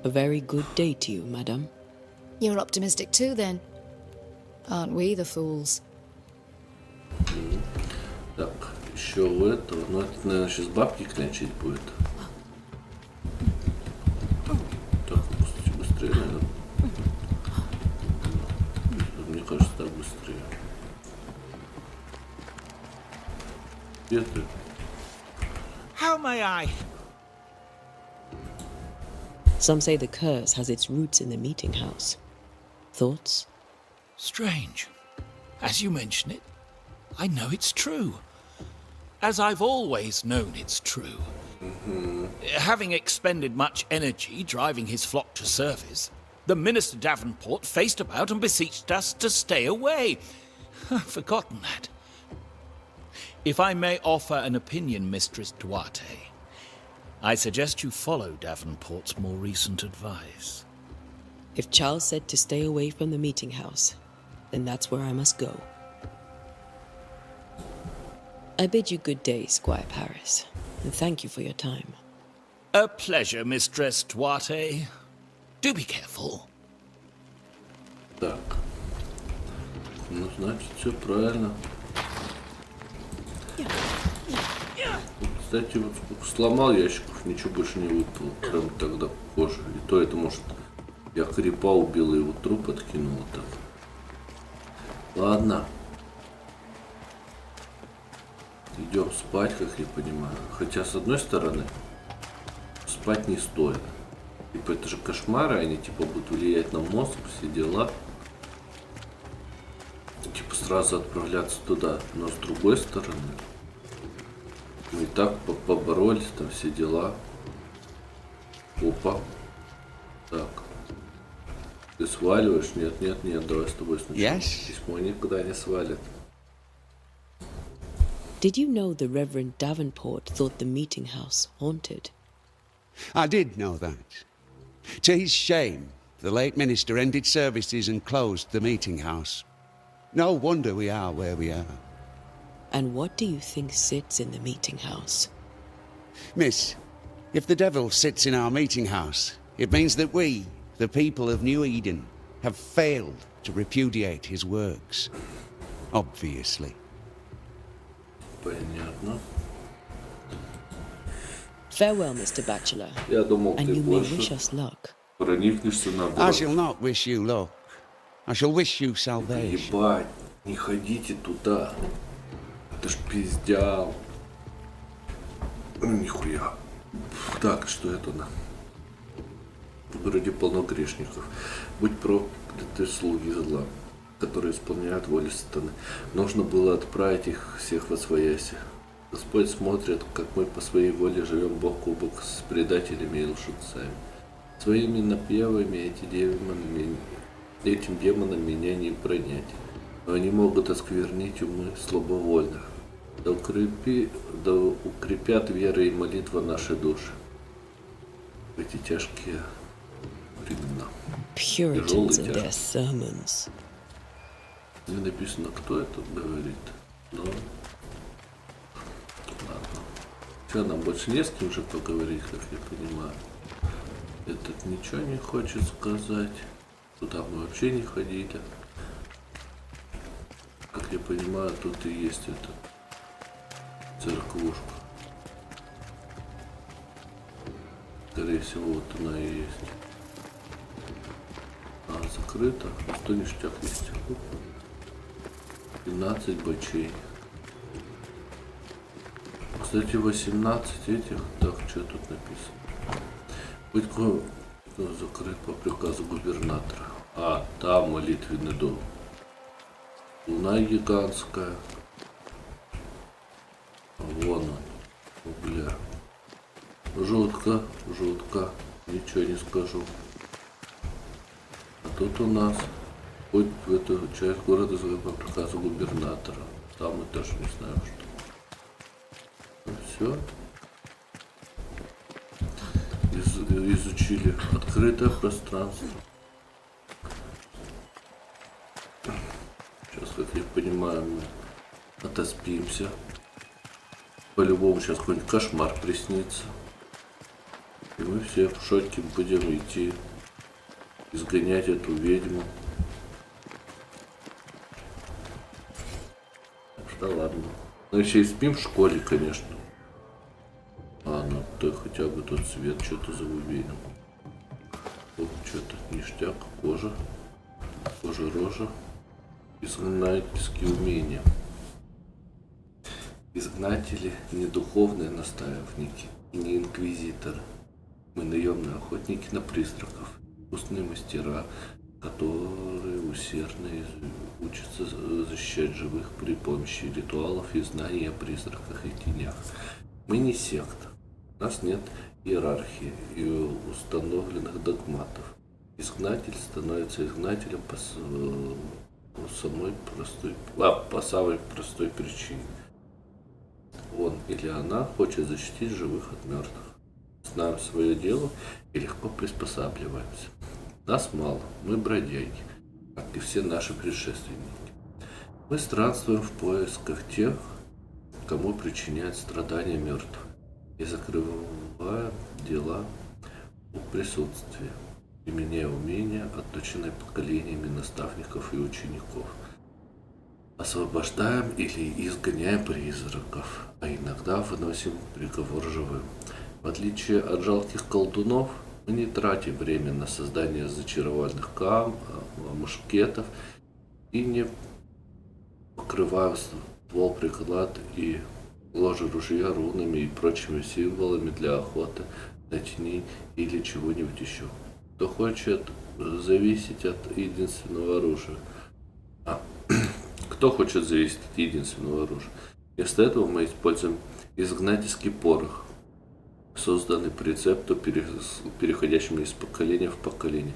A very good day to you, madam. You're optimistic too, then. Aren't we the fools? Так, еще у этого. Ну, это, наверное, сейчас бабки клянчить будет. Так, пустите быстрее, наверное. Мне кажется, так быстрее. Где ты? How may I? Some say the curse has its roots in the meeting house. Thoughts? Strange. As you mention it, I know it's true. As I've always known it's true. Having expended much energy driving his flock to service, the Minister Davenport faced about and beseeched us to stay away. I've forgotten that. If I may offer an opinion, Mistress Duarte, I suggest you follow Davenport's more recent advice. If Charles said to stay away from the meeting house, then that's where I must go. I bid you good day, Squire Paris, and thank you for your time. A pleasure, Mistress Duarte. Do be careful. Так. Ну, значит, все правильно. Кстати, вот сколько сломал ящиков, ничего больше не выпало, кроме тогда кожи. И то это, может, я крипа убил и его труп откинул вот так. Ладно. Идем спать, как я понимаю. Хотя, с одной стороны, спать не стоит. Типа, это же кошмары, они типа будут влиять на мозг, все дела. Типа, сразу отправляться туда. Но с другой стороны, мы и так поборолись, там все дела. Опа. Так. Ты сваливаешь? Нет, нет, нет, давай с тобой сначала. Yes. Письмо никуда не свалит. Did you know the Reverend Davenport thought the meeting house haunted? I did know that. To his shame, the late minister ended services and closed the meeting house. No wonder we are where we are. And what do you think sits in the meeting house? Miss, if the devil sits in our meeting house, it means that we, the people of New Eden, have failed to repudiate his works. Obviously. Понятно. Farewell, Mr. Bachelor. Я думал, and ты you may больше wish us luck. проникнешься на I shall not wish you luck. I shall wish you salvation. Ебать, не ходите туда. Это ж пиздял. Нихуя. Так, что это на? В городе полно грешников. Будь прокляты слуги зла, которые исполняют волю сатаны. Нужно было отправить их всех во свояси. Господь смотрит, как мы по своей воле живем бок о бок с предателями и лжецами. Своими напевами этим демонам меня не пронять. Но они могут осквернить умы слабовольных. Да укрепят вера и молитва наши души в эти тяжкие времена. Puritans Тяжелые, and their тяжкие. sermons. Не написано, кто это говорит. Но ладно. Что, нам больше не с кем же поговорить, как я понимаю. Этот ничего не хочет сказать. Туда мы вообще не ходили. Как я понимаю, тут и есть эта церквушка. Скорее всего, вот она и есть. А, закрыто. Что ништяк есть? 12 бачей. Кстати, 18 этих. Так, что тут написано? Быть закрыт по приказу губернатора. А, там молитвенный дом. Луна гигантская. Вон он. Бля. Жутко, жутко. Ничего не скажу. А тут у нас хоть в эту часть города по приказу губернатора. Там мы тоже не знаю, что. Ну, все. Изучили открытое пространство. Сейчас, как я понимаю, мы отоспимся. По-любому сейчас какой-нибудь кошмар приснится. И мы все в шоке будем идти изгонять эту ведьму. Так что ладно. Ну еще и спим в школе, конечно. А, ну то хотя бы тут свет что-то заубейным. Вот что-то ништяк, кожа. Кожа-рожа. Изгнательские умения. Изгнатели не духовные наставники и не инквизиторы. Мы наемные охотники на призраков, искусные мастера, которые усердно учатся защищать живых при помощи ритуалов и знаний о призраках и тенях. Мы не секта. У нас нет иерархии и установленных догматов. Изгнатель становится изгнателем по самой простой причине. Он или она хочет защитить живых от мертвых. Знаем свое дело и легко приспосабливаемся. Нас мало, мы бродяги, как и все наши предшественники. Мы странствуем в поисках тех, кому причиняют страдания мертвых, и закрываем дела у присутствия, применяя умения, отточенные поколениями наставников и учеников. Освобождаем или изгоняем призраков, а иногда выносим приговор живым. В отличие от жалких колдунов, мы не тратим время на создание зачарованных мушкетов и не покрываем ствол приклад и ложе ружья рунами и прочими символами для охоты на теней или чего-нибудь еще. Кто хочет зависеть от единственного оружия? Кто хочет зависеть от единственного оружия? Вместо этого мы используем изгнательский порох, созданный по рецепту, переходящему из поколения в поколение,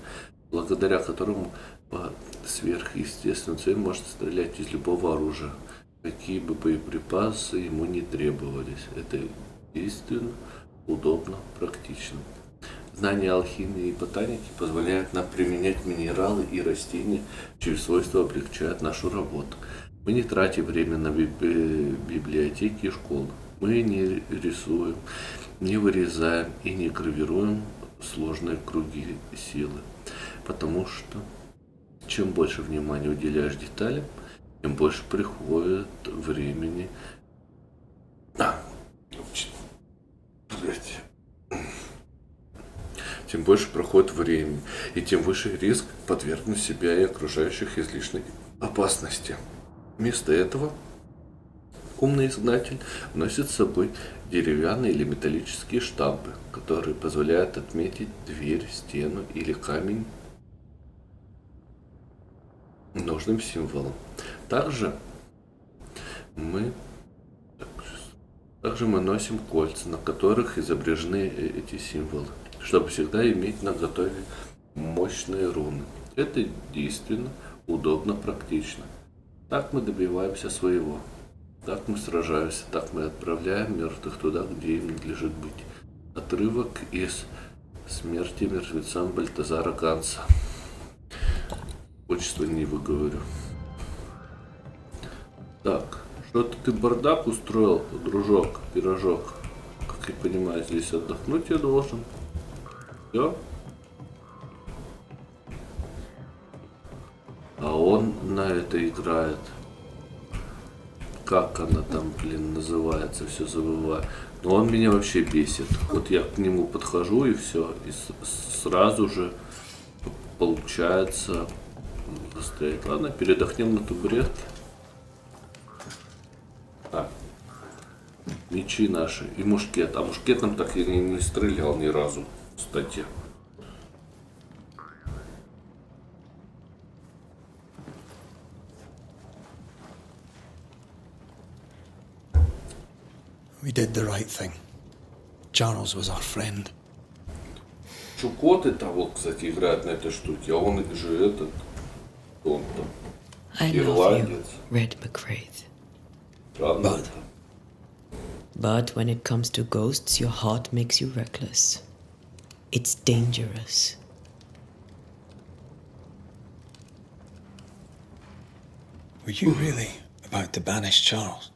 благодаря которому по сверхъестественным целям можно стрелять из любого оружия, какие бы боеприпасы ему не требовались. Это действенно, удобно, практично. Знания алхимии и ботаники позволяют нам применять минералы и растения, чьи свойства облегчают нашу работу. Мы не тратим время на библиотеки и школы. Мы не рисуем, не вырезаем и не гравируем сложные круги силы. Потому что чем больше внимания уделяешь деталям, тем больше приходит времени. Тем больше проходит времени, и тем выше риск подвергнуть себя и окружающих излишней опасности. Вместо этого умный изгнатель носит с собой деревянные или металлические штампы, которые позволяют отметить дверь, стену или камень нужным символом. Также мы носим кольца, на которых изображены эти символы, чтобы всегда иметь наготове мощные руны. Это действенно, удобно, практично. Так мы добиваемся своего. Так мы сражаемся, так мы отправляем мертвых туда, где им надлежит быть. Отрывок из «Смерти мертвецам Бальтазара Ганса». Отчество не выговорю. Так, что-то ты бардак устроил, дружок, пирожок. Как я понимаю, здесь отдохнуть я должен. Все. А он на это играет. Как она там, блин, называется, все забываю. Но он меня вообще бесит. Вот я к нему подхожу и все. И сразу же получается застрять. Ладно, передохнем на табуретке. Так. Мечи наши и мушкет. А мушкетом так я не стрелял ни разу, кстати. We did the right thing. Charles was our friend. Чукоты того, кстати, играют на этой штуке, а он же этот, он там, I love you, ирландец. Red McCraith. Правда? But when it comes to ghosts, your heart makes you reckless. It's dangerous. Were you really about to banish Charles?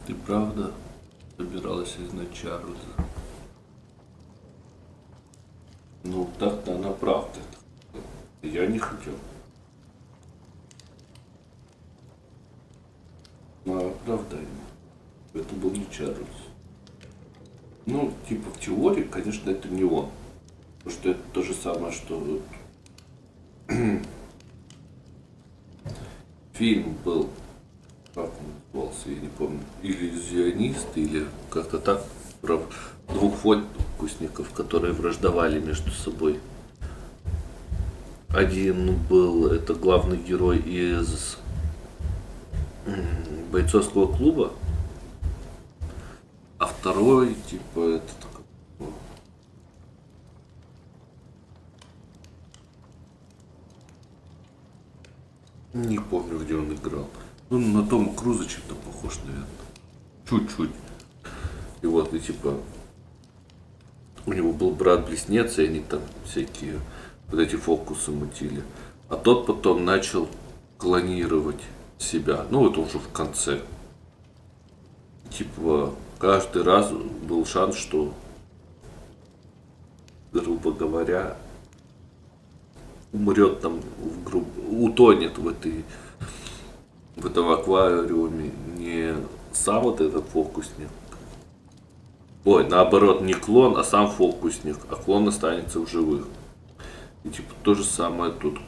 Ты правда собиралась изгнать Чарльза? Ну, так-то она правда. Я не хотел. Но оправдание. Это был не Чарльз. Ну, типа в теории, конечно, это не он. Потому что это то же самое, что вот фильм был, как он назывался, я не помню, иллюзионист, или как-то так, про двух фокусников, которые враждовали между собой. Один был, это главный герой из бойцовского клуба, а второй, типа, этот, не помню, где он играл. Ну, на Тома Круза чем-то похож, наверное. Чуть-чуть. И вот, и типа, у него был брат-близнец, и они там всякие вот эти фокусы мутили. А тот потом начал клонировать себя. Ну, это уже в конце. Типа, каждый раз был шанс, что, грубо говоря, умрет там, утонет в этом аквариуме не сам вот этот фокусник. Ой, наоборот, не клон, а сам фокусник, а клон останется в живых. И типа то же самое тут.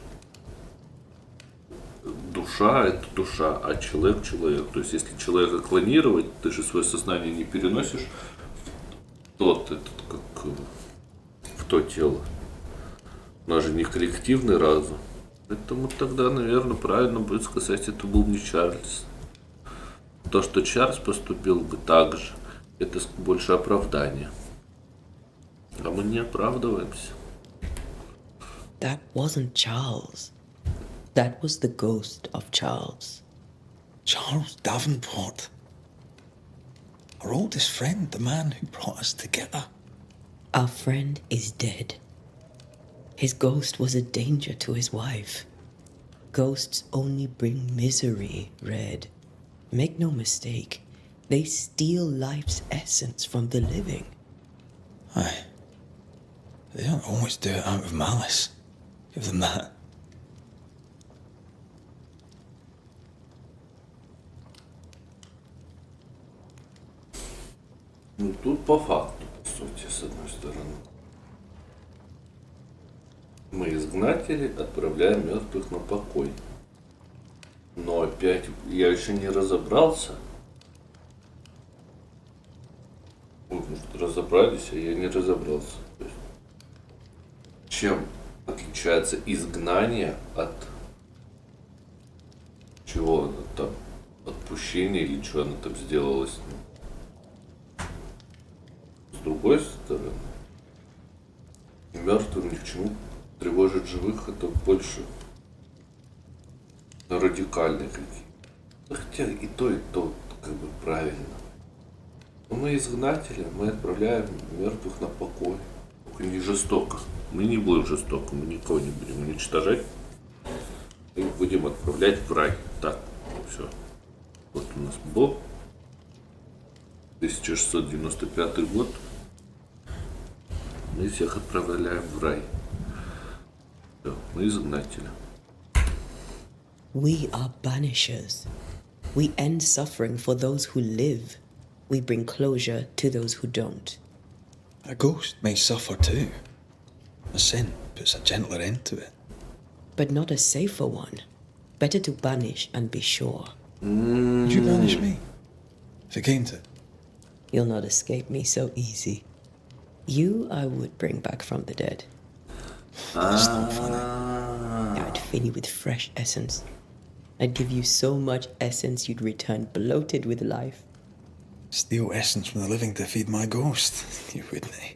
Душа — это душа, а человек — человек. То есть если человека клонировать, ты же свое сознание не переносишь в тот, этот, как в то тело. У нас же не коллективный разум. Поэтому тогда, наверное, правильно будет сказать, это был не Чарльз. То, что Чарльз поступил бы так же, это больше оправдание. А мы не оправдываемся. That wasn't Charles. That was the ghost of Charles. Charles Davenport. Our oldest friend, the man who brought us together. Our friend is dead. His ghost was a danger to his wife. Ghosts only bring misery, Red. Make no mistake, they steal life's essence from the living. Aye. They don't always do it out of malice. Give them that. Ну, тут по факту, по сути, с одной стороны. Мы, изгнатели, отправляем мертвых на покой. Но опять я еще не разобрался. Вы, может, разобрались, а я не разобрался. То есть, чем отличается изгнание от чего она там, отпущения или что она там сделала с ним? С другой стороны, мертвым ни к чему тревожить живых, это больше радикальные какие. Хотя и то как бы правильно. Но мы изгнатели, мы отправляем мертвых на покой. Только не жестоко. Мы не будем жестоко, мы никого не будем уничтожать. Мы будем отправлять в рай. Так, все. Вот у нас Бог. 1695 год. Мы всех отправляем в рай. Все, мы изгнатели. We are banishers. We end suffering for those who live. We bring closure to those who don't. A ghost may suffer too. A sin puts a gentler end to it. But not a safer one. Better to banish and be sure. Would you banish me? If it came to it? You'll not escape me so easy. You I would bring back from the dead. That's not funny. I'd fill you with fresh essence. I'd give you so much essence you'd return bloated with life. Steal essence from the living to feed my ghost. You wouldn't, eh?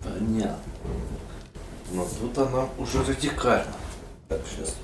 Понятно. Но тут она уже радикальна. Так, сейчас.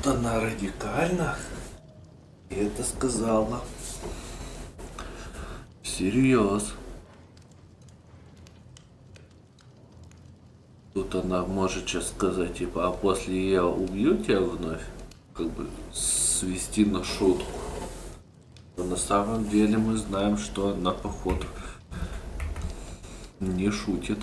Она радикально и это сказала всерьез. Тут она может сейчас сказать, типа, а после я убью тебя вновь, как бы свести на шутку. Но на самом деле мы знаем, что она, походу, не шутит.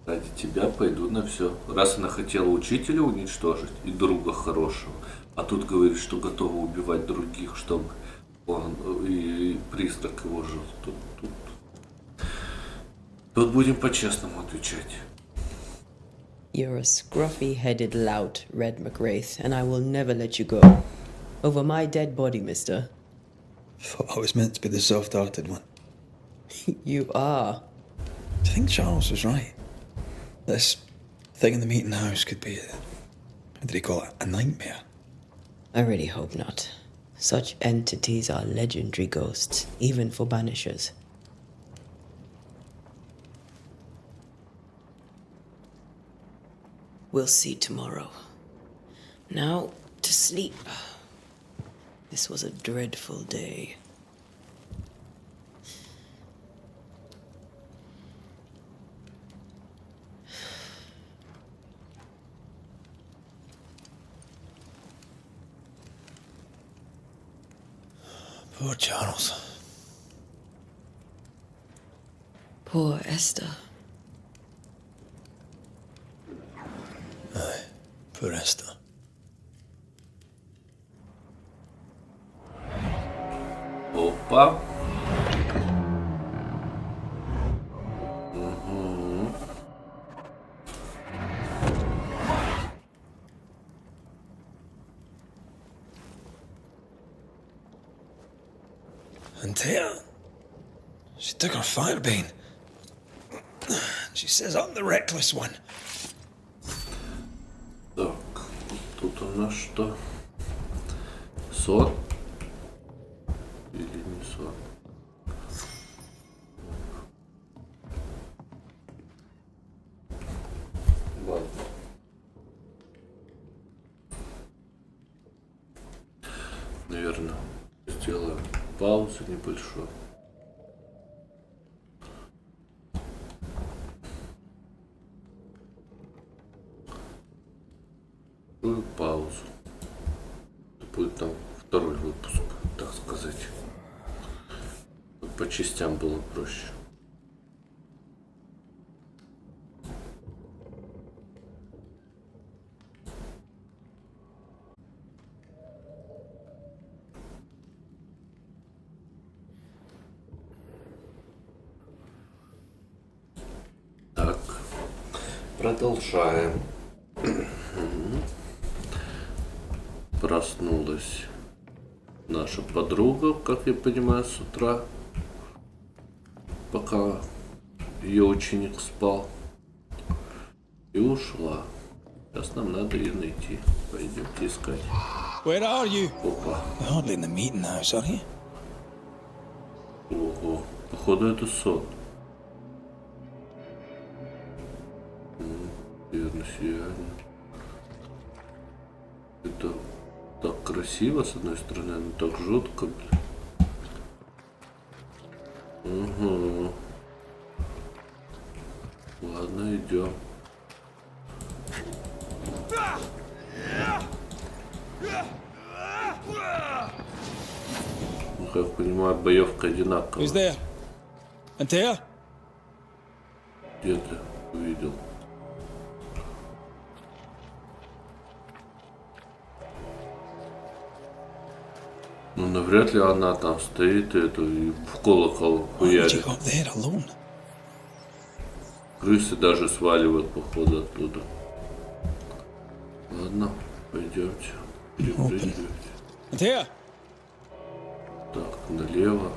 Ради тебя пойду на все. Раз она хотела учителя уничтожить и друга хорошего, а тут говорит, что готова убивать других, чтобы он и призрак его жил. Тут будем по-честному отвечать. You're a scruffy-headed lout, Red McWraith, and I will never let you go. Over my dead body, mister. Thought I was meant to be the soft-hearted one. You are. Do you think Charles was right? This thing in the meeting house could be, what did he call it, a nightmare? I really hope not. Such entities are legendary ghosts, even for banishers. We'll see tomorrow. Now, to sleep. This was a dreadful day. Poor Charles. Poor Esther. Aye, poor Esther. Опа. And Tia, she took her firebane. She says I'm the reckless one. Так, тут у нас что? Сон? Или не сон? Ладно. Наверное, сделаю паузы небольшой. Паузу. Это будет там второй выпуск, так сказать. По частям было проще. Так, продолжаем. Проснулась наша подруга, как я понимаю, с утра, пока ее ученик спал, и ушла. Сейчас нам надо ее найти. Пойдемте искать. Where are you? Опа. You're hardly in the meeting house, are you? Ого. Походу это сон. Верно, сияние. Это так красиво, с одной стороны, но так жутко. Угу. Ладно, идем. Ну, как понимаю, боевка одинаковая. Who's there? Antea? Где ты увидел? Ну, навряд ли она там стоит и в колокол хуярит. Крысы даже сваливают, походу, оттуда. Ладно, пойдемте. Antea? Так, налево.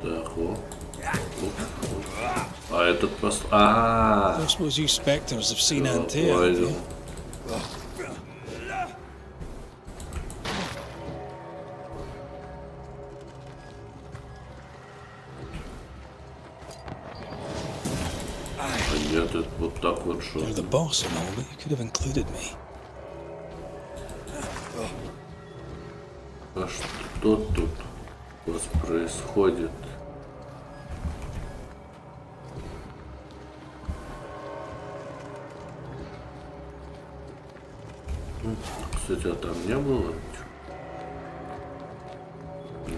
Так, о. А этот пост... I suppose you spectres have seen Antea, have you? Нет, это вот так вот шо. You're the boss and all, but you could have included me. А что тут у вас происходит? Кстати, а там не было? Нет.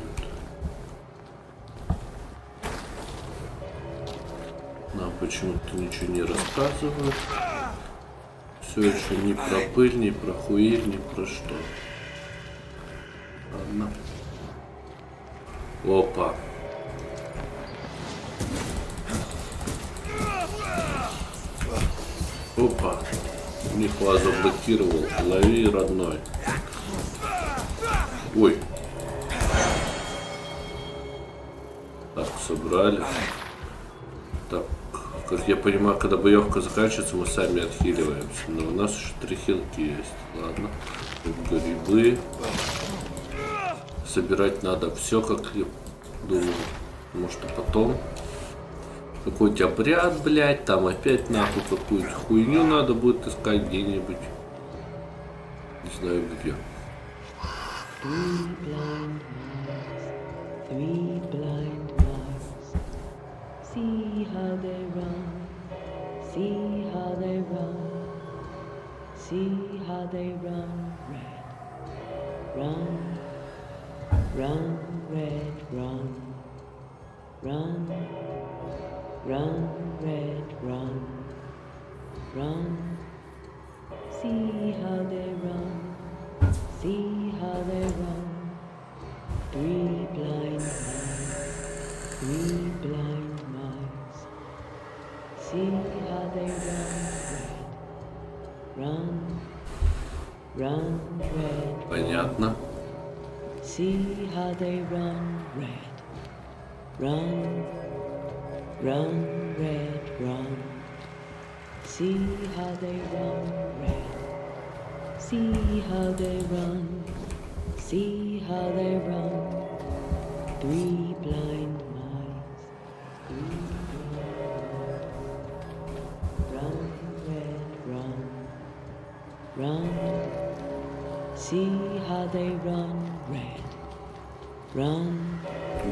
Нам почему-то ничего не рассказывают. Все еще ни про пыль, ни про хуиль, ни про что. Ладно. Опа. Опа. Нихуя заблокировал. Лови, родной. Ой. Так, собрали. Так, как я понимаю, когда боевка заканчивается, мы сами отхиливаемся. Но у нас еще 3 хилки есть. Ладно. Тут грибы. Собирать надо все, как я думаю. Может, и потом. Какой-нибудь обряд, блядь, там опять нахуй какую-то хуйню надо будет искать где-нибудь. Не знаю где. Three blind mice. See how they run. See how they run. See how they run, red. Run. Run, red, run. Run. Run, red, run. Run. See how they run. See how they run. Three blind mice. Three blind mice. See how they run, red. Run. Run, red. Понятно. See how they run, red. Run. Run, red, run. See how they run, red. See how they run. See how they run. Three blind mice. Three blind mice. Run, red, run. Run. See how they run, red. Run.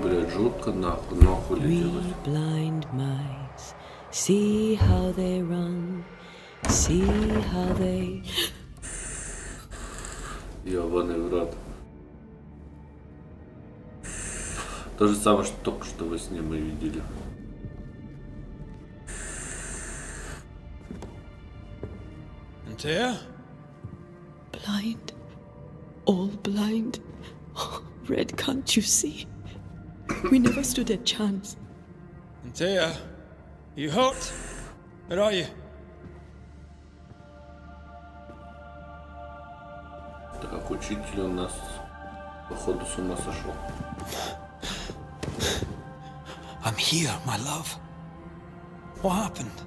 Блядь, жутко нахуй летелось. Three blind mice. See how they run. See how they... Ёбаный в рот. То же самое, что только что во сне мы видели. Antea? Blind. All blind. Red, can't you see? We never stood a chance. Antea? You hurt? Where are you? Так, учитель у нас, походу, с ума сошел. I'm here, my love. What happened?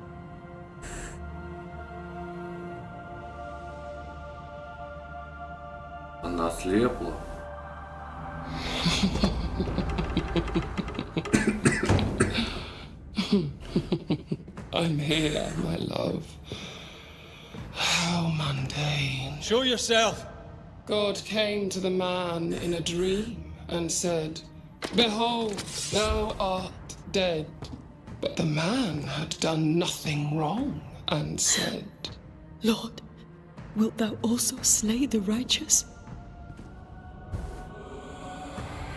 Она ослепла. I'm here, my love. How mundane. Show yourself. God came to the man in a dream and said, "Behold, thou art dead." But the man had done nothing wrong and said, Lord, wilt thou also slay the righteous?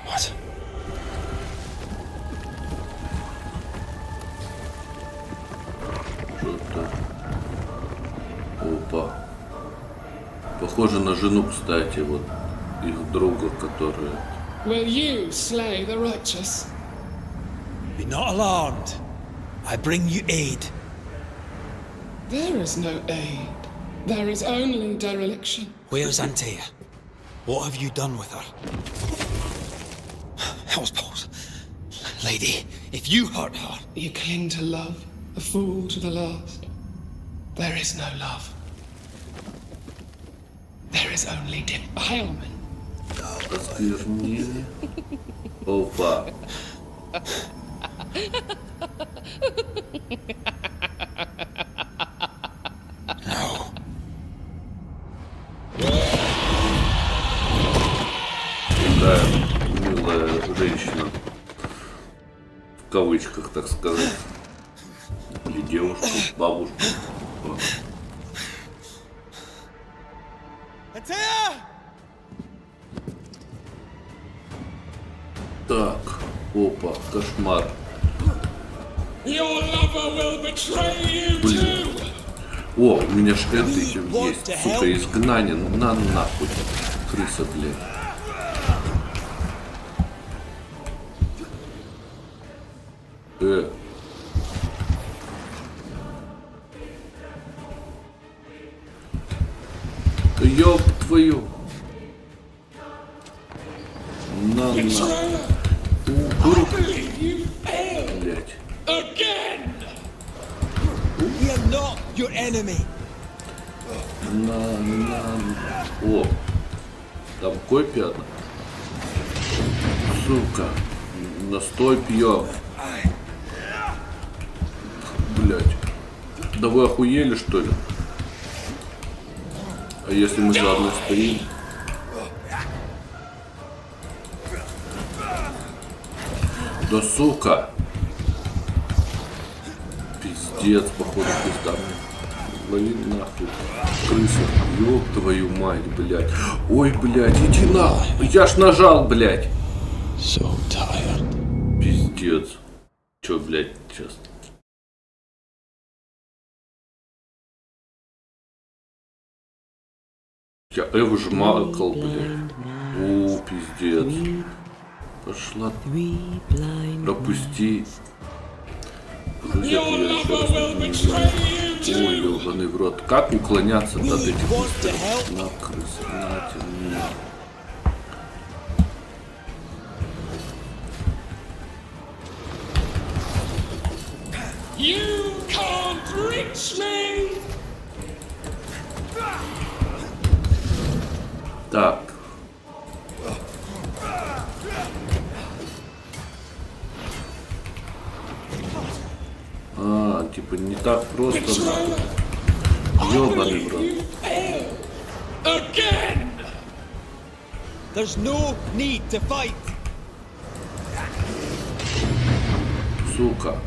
What? Что-то. Опа. Похоже на жену, кстати, вот их друга, который... "Will you slay the righteous?" Be not alarmed. I bring you aid. There is no aid. There is only dereliction. Where's Antea? What have you done with her? Hell's balls. Lady, if you hurt her... You cling to love, a fool to the last. There is no love. There is only defilement. Осквернение. Опа. No. Такая милая женщина. В кавычках, так сказать. Или девушка, бабушка. Antea! Так, опа, кошмар. Your lover will betray you Блин. too. О, у меня ж это есть, сука, изгнание, на нахуй, крыса, блядь. Ёб твою. На. Блядь. Again. We are not your enemy. О, там копия. Сука, настой пьем. Блять, да вы охуели, что ли? А если мы заодно стоим? Да сука! Пиздец, походу, пизда. Лови нахуй. Крыса. Ёб твою мать, блядь. Ой, блядь, иди нахуй. Я ж нажал, блядь. So tired. Пиздец. Чё, блядь, сейчас? Я выжмакал, блядь. О, пиздец. Пошла. Пропусти. Друзья, я еще раз не знаю. Ой, ёбаный в рот. Как уклоняться от этих выстрелов? На, крыса, на тебе. You can't reach me. Так. Типа не так просто надо. Ёбаный в рот. There's no need to fight. Сука.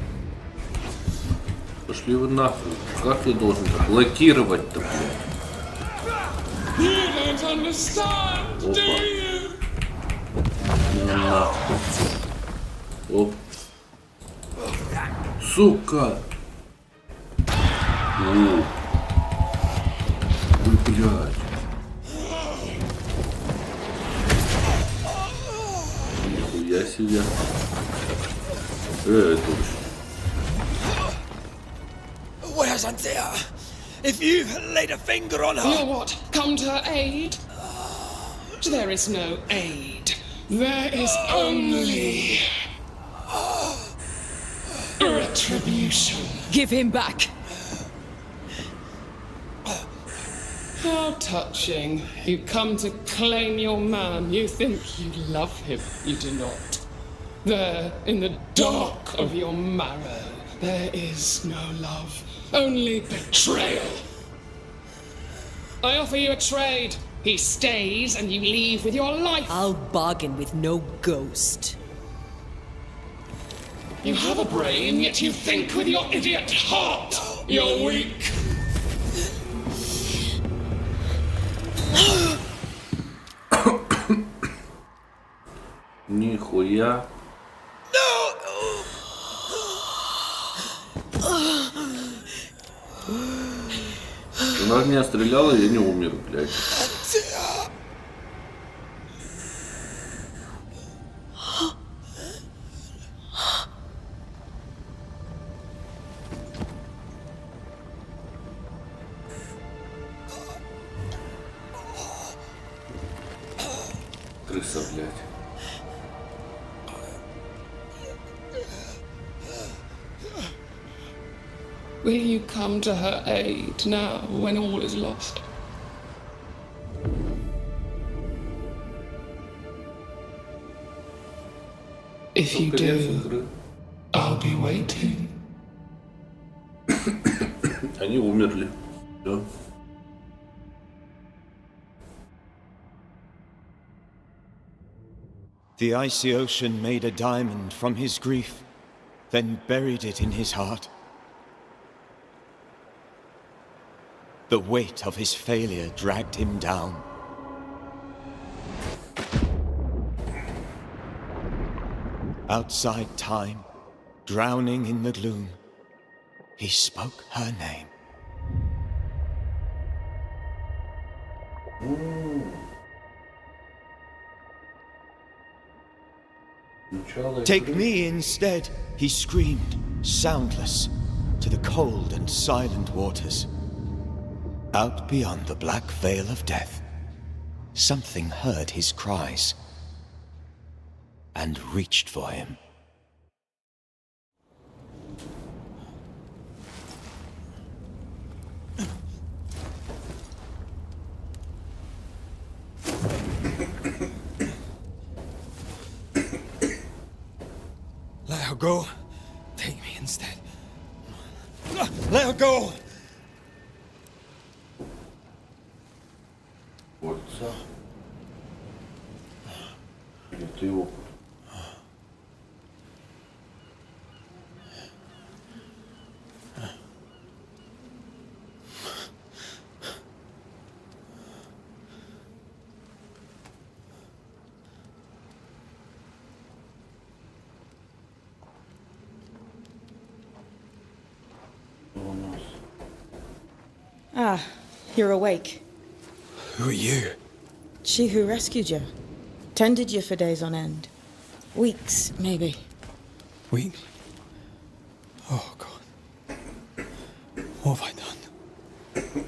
Пошли вы нахуй. Как я должен так блокировать-то, блядь? You don't understand, do you? Нахуй. Оп. Сука. О. Ой, блядь. Нихуя себе. Это Where's Anthea? If you've laid a finger on her... You'll what? Come to her aid? There is no aid. There is only... retribution. Give him back. How touching. You come to claim your man. You think you love him. You do not. There, in the dark of your marrow, there is no love. Only betrayal. I offer you a trade. He stays and you leave with your life. I'll bargain with no ghost. You have a brain, yet you think with your idiot heart. You're weak. Нихуя. Она в меня стреляла, я не умер, блядь. Крыса, блядь. Will you come to her aid now when all is lost? If you do, I'll be waiting. Они умерли. Да. The icy ocean made a diamond from his grief, then buried it in his heart. The weight of his failure dragged him down. Outside time, drowning in the gloom, he spoke her name. Take me instead, he screamed, soundless, to the cold and silent waters. Out beyond the black veil of death, something heard his cries and reached for him. Let her go. Take me instead. Let her go! Отца. Или ты его? Ah, you're awake. Who are you? She who rescued you. Tended you for days on end. Weeks, maybe. Weeks? Oh, God. What have I done?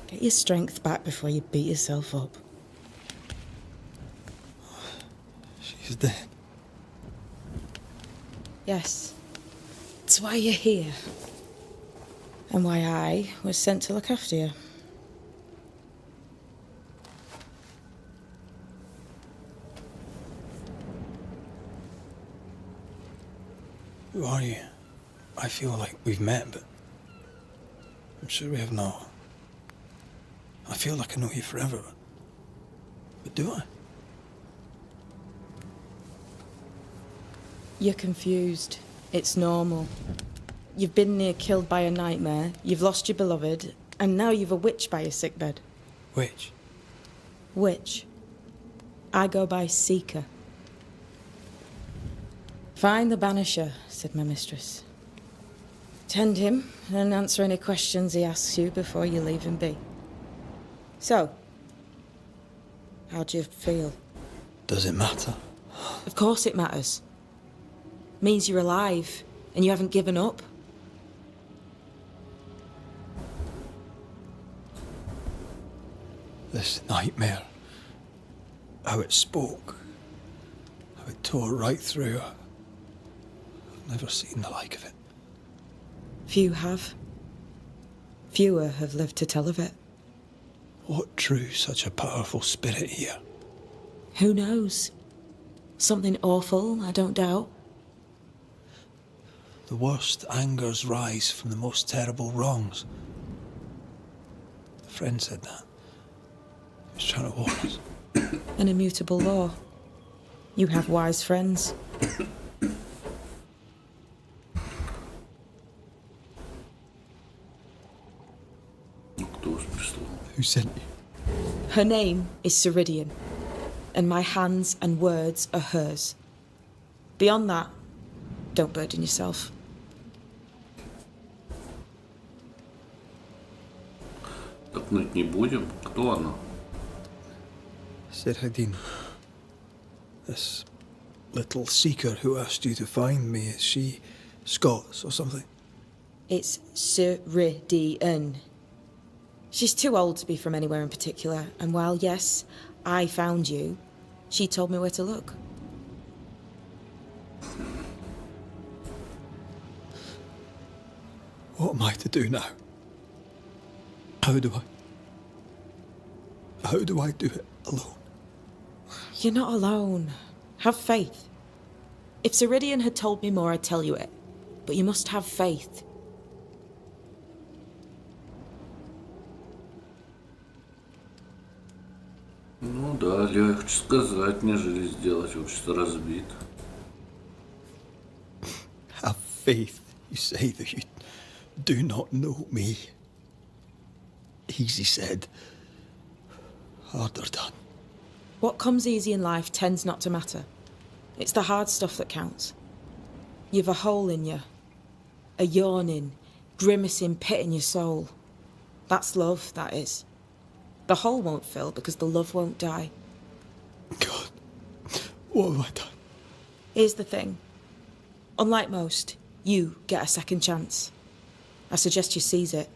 Get your strength back before you beat yourself up. She's dead. Yes. It's why you're here. And why I was sent to look after you. Who are you? I feel like we've met, but I'm sure we have not. I feel like I know you forever, but do I? You're confused. It's normal. You've been near killed by a nightmare, you've lost your beloved, and now you've a witch by your sickbed. Witch? Witch. I go by Seeker. Find the Banisher, said my mistress. Tend him, and answer any questions he asks you before you leave him be. So, how do you feel? Does it matter? Of course it matters. Means you're alive, and you haven't given up. This nightmare. How it spoke. How it tore right through. I've never seen the like of it. Few have. Fewer have lived to tell of it. What drew such a powerful spirit here? Who knows? Something awful, I don't doubt. The worst angers rise from the most terrible wrongs. A friend said that. He was trying to warn us. An immutable law. You have wise friends. Who sent you? Her name is Ceridian, and my hands and words are hers. Beyond that, don't burden yourself. Топнуть не будем? Кто она? Ceridian. This little seeker who asked you to find me, is she Scots or something? It's Ceridian. She's too old to be from anywhere in particular, and while, yes, I found you, she told me where to look. What am I to do now? How do I do it alone? You're not alone. Have faith. If Ceridian had told me more, I'd tell you it. But you must have faith. Ну да, легче сказать, нежели сделать общество разбит. Have faith, you say, that you do not know me. Easy said, harder done. What comes easy in life tends not to matter. It's the hard stuff that counts. You've a hole in you. A yawning, grimacing pit in your soul. That's love, that is. The hole won't fill because the love won't die. God, what have I done? Here's the thing. Unlike most, you get a second chance. I suggest you seize it.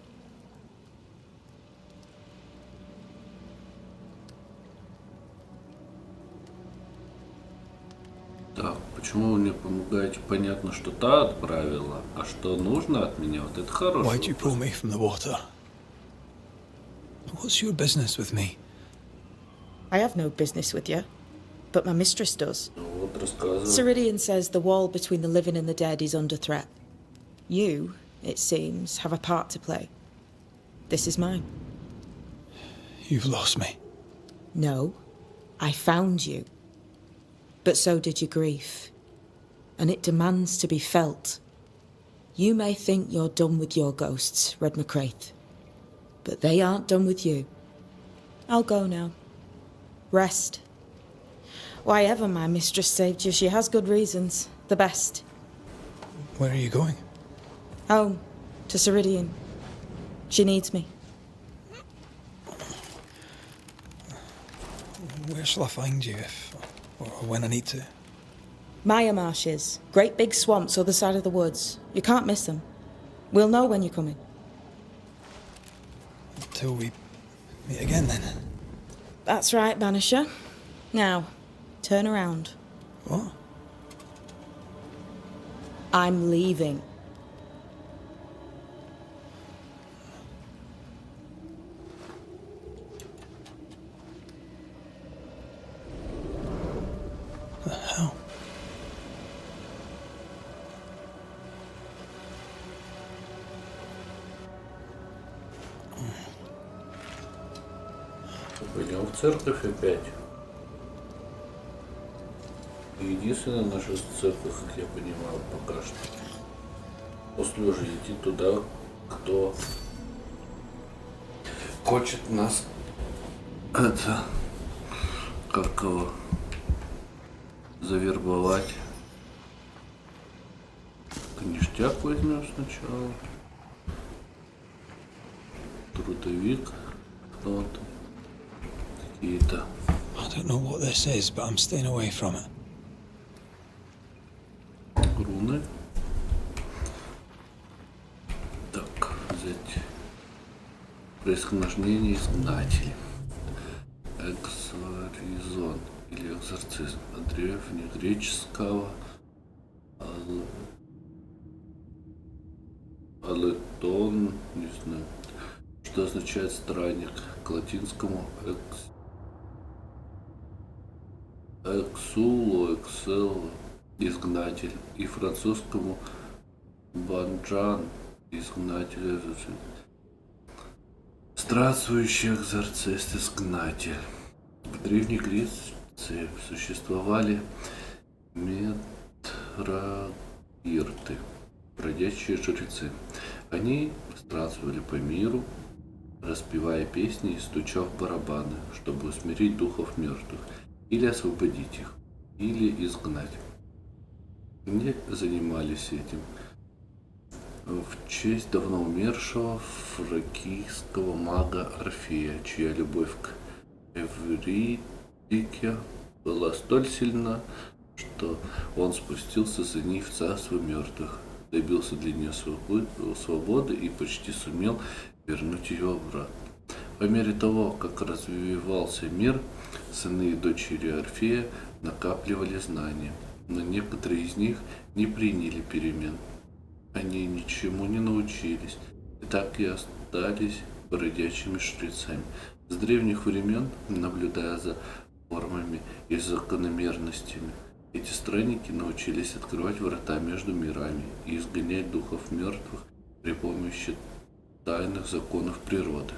Так, почему вы мне помогаете? Понятно, что та отправила, а что нужно от меня? Вот это хорошо. Why'd you pull me from the water? What's your business with me? I have no business with you, but my mistress does. Вот рассказывай. Ceridian says the wall between the living and the dead is under threat. You, it seems, have a part to play. This is mine. You've lost me. No, I found you. But so did your grief. And it demands to be felt. You may think you're done with your ghosts, Red McCraith. But they aren't done with you. I'll go now. Rest. Why ever my mistress saved you, she has good reasons. The best. Where are you going? Home. To Ceridian. She needs me. Where shall I find you if, or when I need to? Maya marshes. Great big swamps other side of the woods. You can't miss them. We'll know when you're coming. Until we meet again, then. That's right, Banisher. Now, turn around. What? I'm leaving. The hell? Пойдем в церковь опять. Единственная наша сцепка, как я понимаю, пока что. После уже идти туда, кто хочет нас это как его завербовать. Ништяк возьмем сначала. Трудовик. Кто он там? Какие-то. I don't know what this is, but I'm staying away from it. Руны. Так, взять происхождение изгнателей. Эксоризон или экзорцизм от древнегреческого алетон, не знаю, что означает странник, к латинскому эксуло, эксело, изгнатель, и французскому банджан, изгнатель, странствующий экзорцист, изгнатель. В Древней Греции существовали метрогирты, бродячие жрецы. Они странствовали по миру, распевая песни и стуча в барабаны, чтобы усмирить духов мертвых, или освободить их, или изгнать. Они занимались этим в честь давно умершего фракийского мага Орфея, чья любовь к Эвридике была столь сильна, что он спустился за ней в царство мертвых, добился для нее свободы и почти сумел вернуть ее обратно. По мере того, как развивался мир, сыны и дочери Орфея накапливали знания, но некоторые из них не приняли перемен. Они ничему не научились и так и остались бродячими жрецами. С древних времен, наблюдая за формами и закономерностями, эти странники научились открывать врата между мирами и изгонять духов мертвых при помощи тайных законов природы.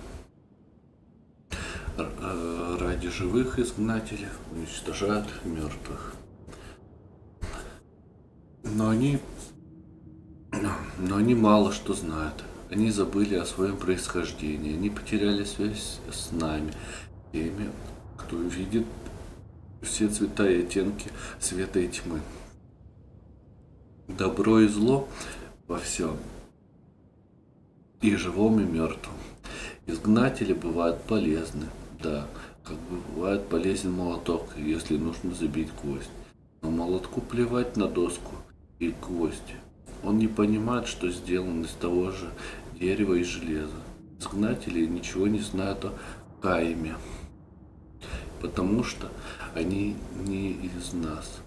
Ради живых изгнатели уничтожают мертвых. Но они мало что знают. Они забыли о своем происхождении. Они потеряли связь с нами, теми, кто видит все цвета и оттенки света и тьмы. Добро и зло во всем, и живом, и мертвом. Изгнатели бывают полезны, да, как бывает полезен молоток, если нужно забить гвоздь. Но молотку плевать на доску и гвозди. Он не понимает, что сделан из того же дерева и железа. Изгнатели ничего не знают о Каиме, потому что они не из нас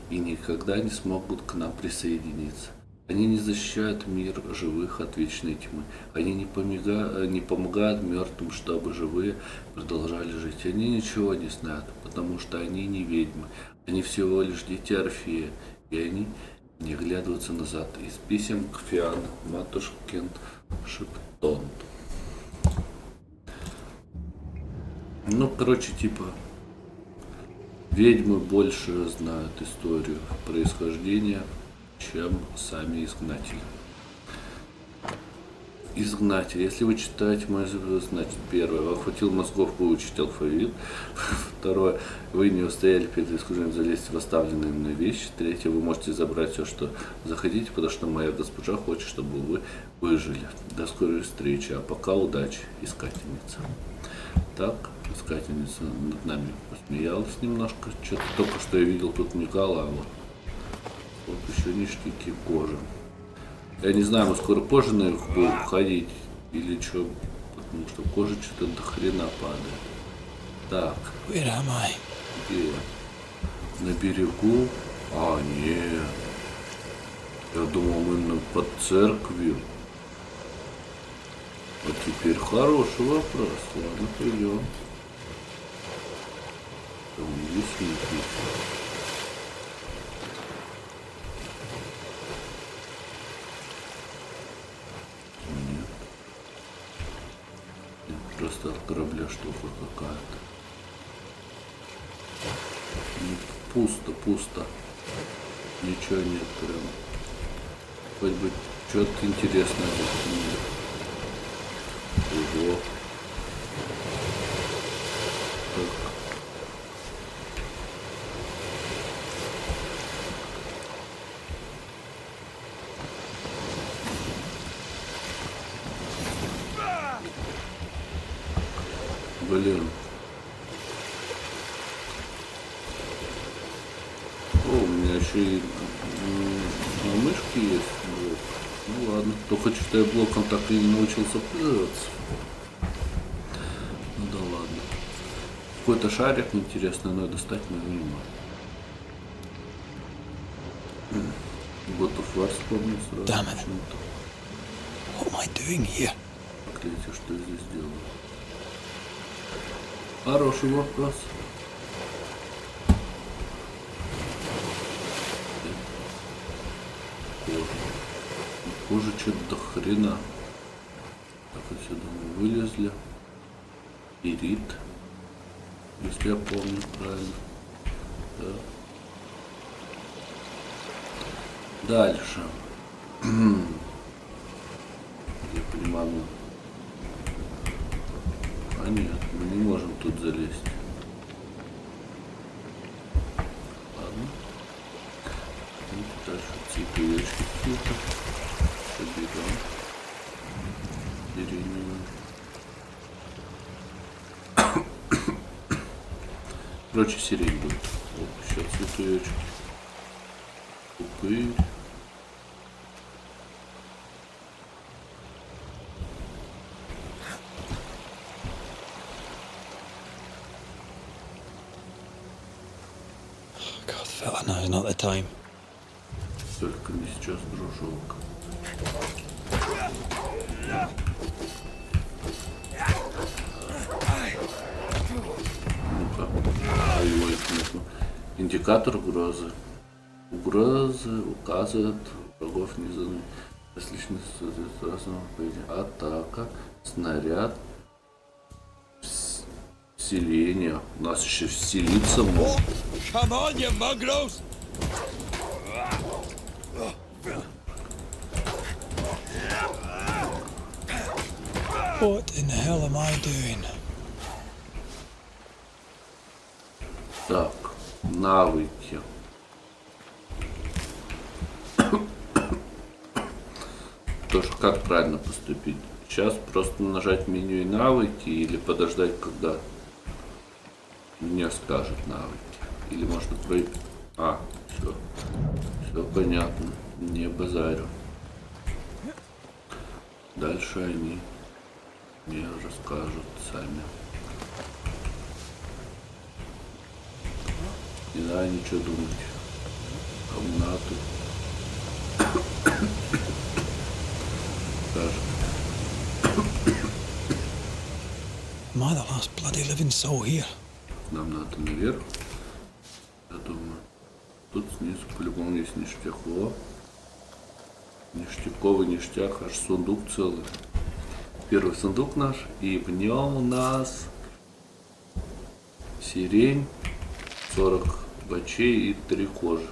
и никогда не смогут к нам присоединиться. Они не защищают мир живых от вечной тьмы. Они не помогают мертвым, чтобы живые продолжали жить. Они ничего не знают, потому что они не ведьмы. Они всего лишь дети Орфея, и они не оглядываются назад. Из писем к Фиан, матушкин Шептон. Ну, короче, типа, ведьмы больше знают историю происхождения, чем сами изгнатели. Изгнатель. Если вы читаете мой язык, значит, первое, вам хватило мозгов выучить алфавит. Второе, вы не устояли перед искушением залезть в оставленные мной вещи. Третье, вы можете забрать все, что захотите, потому что моя госпожа хочет, чтобы вы выжили. До скорой встречи, а пока удачи, искательница. Так, искательница над нами посмеялась немножко. Что-то только что я видел тут Никола, а вот еще ништяки, кожа. Я не знаю, мы скоро позже на них будем ходить или что, потому что кожа что-то до хрена падает. Так. Where am I? Где? На берегу? А, нет. Я думал, мы под церковью. А теперь хороший вопрос. Ладно, пойдем. Там есть написано. Просто от корабля штука какая-то. пусто, пусто. Ничего нет прям. Хоть бы что-то интересное нет. Ого. Так. Блин. О, у меня еще и на мышке есть блок. Ну ладно, кто хочет, что я блоком так и не научился пользоваться. Ну да ладно. Какой-то шарик интересный, надо достать, но не могу. God of War вспомнил сразу. Damn it. What am I doing here? Проклятие, что я здесь делаю? Хороший вопрос. Похоже, что-то до хрена. Так, отсюда мы вылезли. Ирит. Если я помню правильно. Да. Дальше. Я понимаю. А нет, мы не можем тут залезть. Ладно. Дальше цветочки какие-то. Соберем. Сиреневые. Короче, сирень будет. Вот, еще цветочки. Упырь. God, fella, now's not the time. Только не сейчас, дружок. Ну-ка. Ой, индикатор угрозы. Угрозы указывают врагов незаданных. Различных разного поведения. Атака, снаряд, вселение. У нас еще вселиться можно. Come on, you mongrels! What in the hell am I doing? Так, навыки. Тоже как правильно поступить? Сейчас просто нажать меню и навыки или подождать, когда мне скажут навыки. Или можно пройти. А, все. Все понятно. Не базарю. Дальше они мне расскажут сами. Не надо ничего думать. Комнату. Am I the last bloody living soul here? Нам надо наверх. Я думаю. Тут снизу по-любому есть ништяково. Ништяковый ништяк. Аж сундук целый. Первый сундук наш. И в нем у нас сирень, 40 бачей и 3 кожи.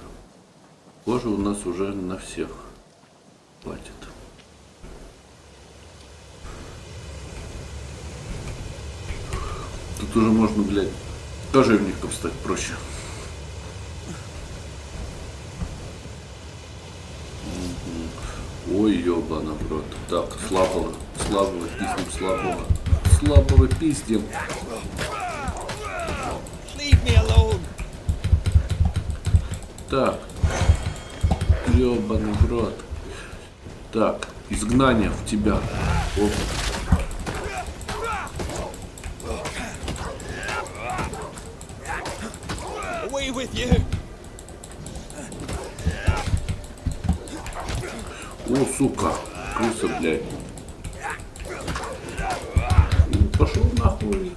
Кожи у нас уже на всех хватит. Тут уже можно, блядь, кожевником стать проще. Ой, ёбана, брат. Так, слабого пиздим, слабого пиздим. Leave me alone. Так, ёбаный в рот. Так, изгнание в тебя. Оп. Away with you. О, сука, крыса, блядь. Пошел нахуй.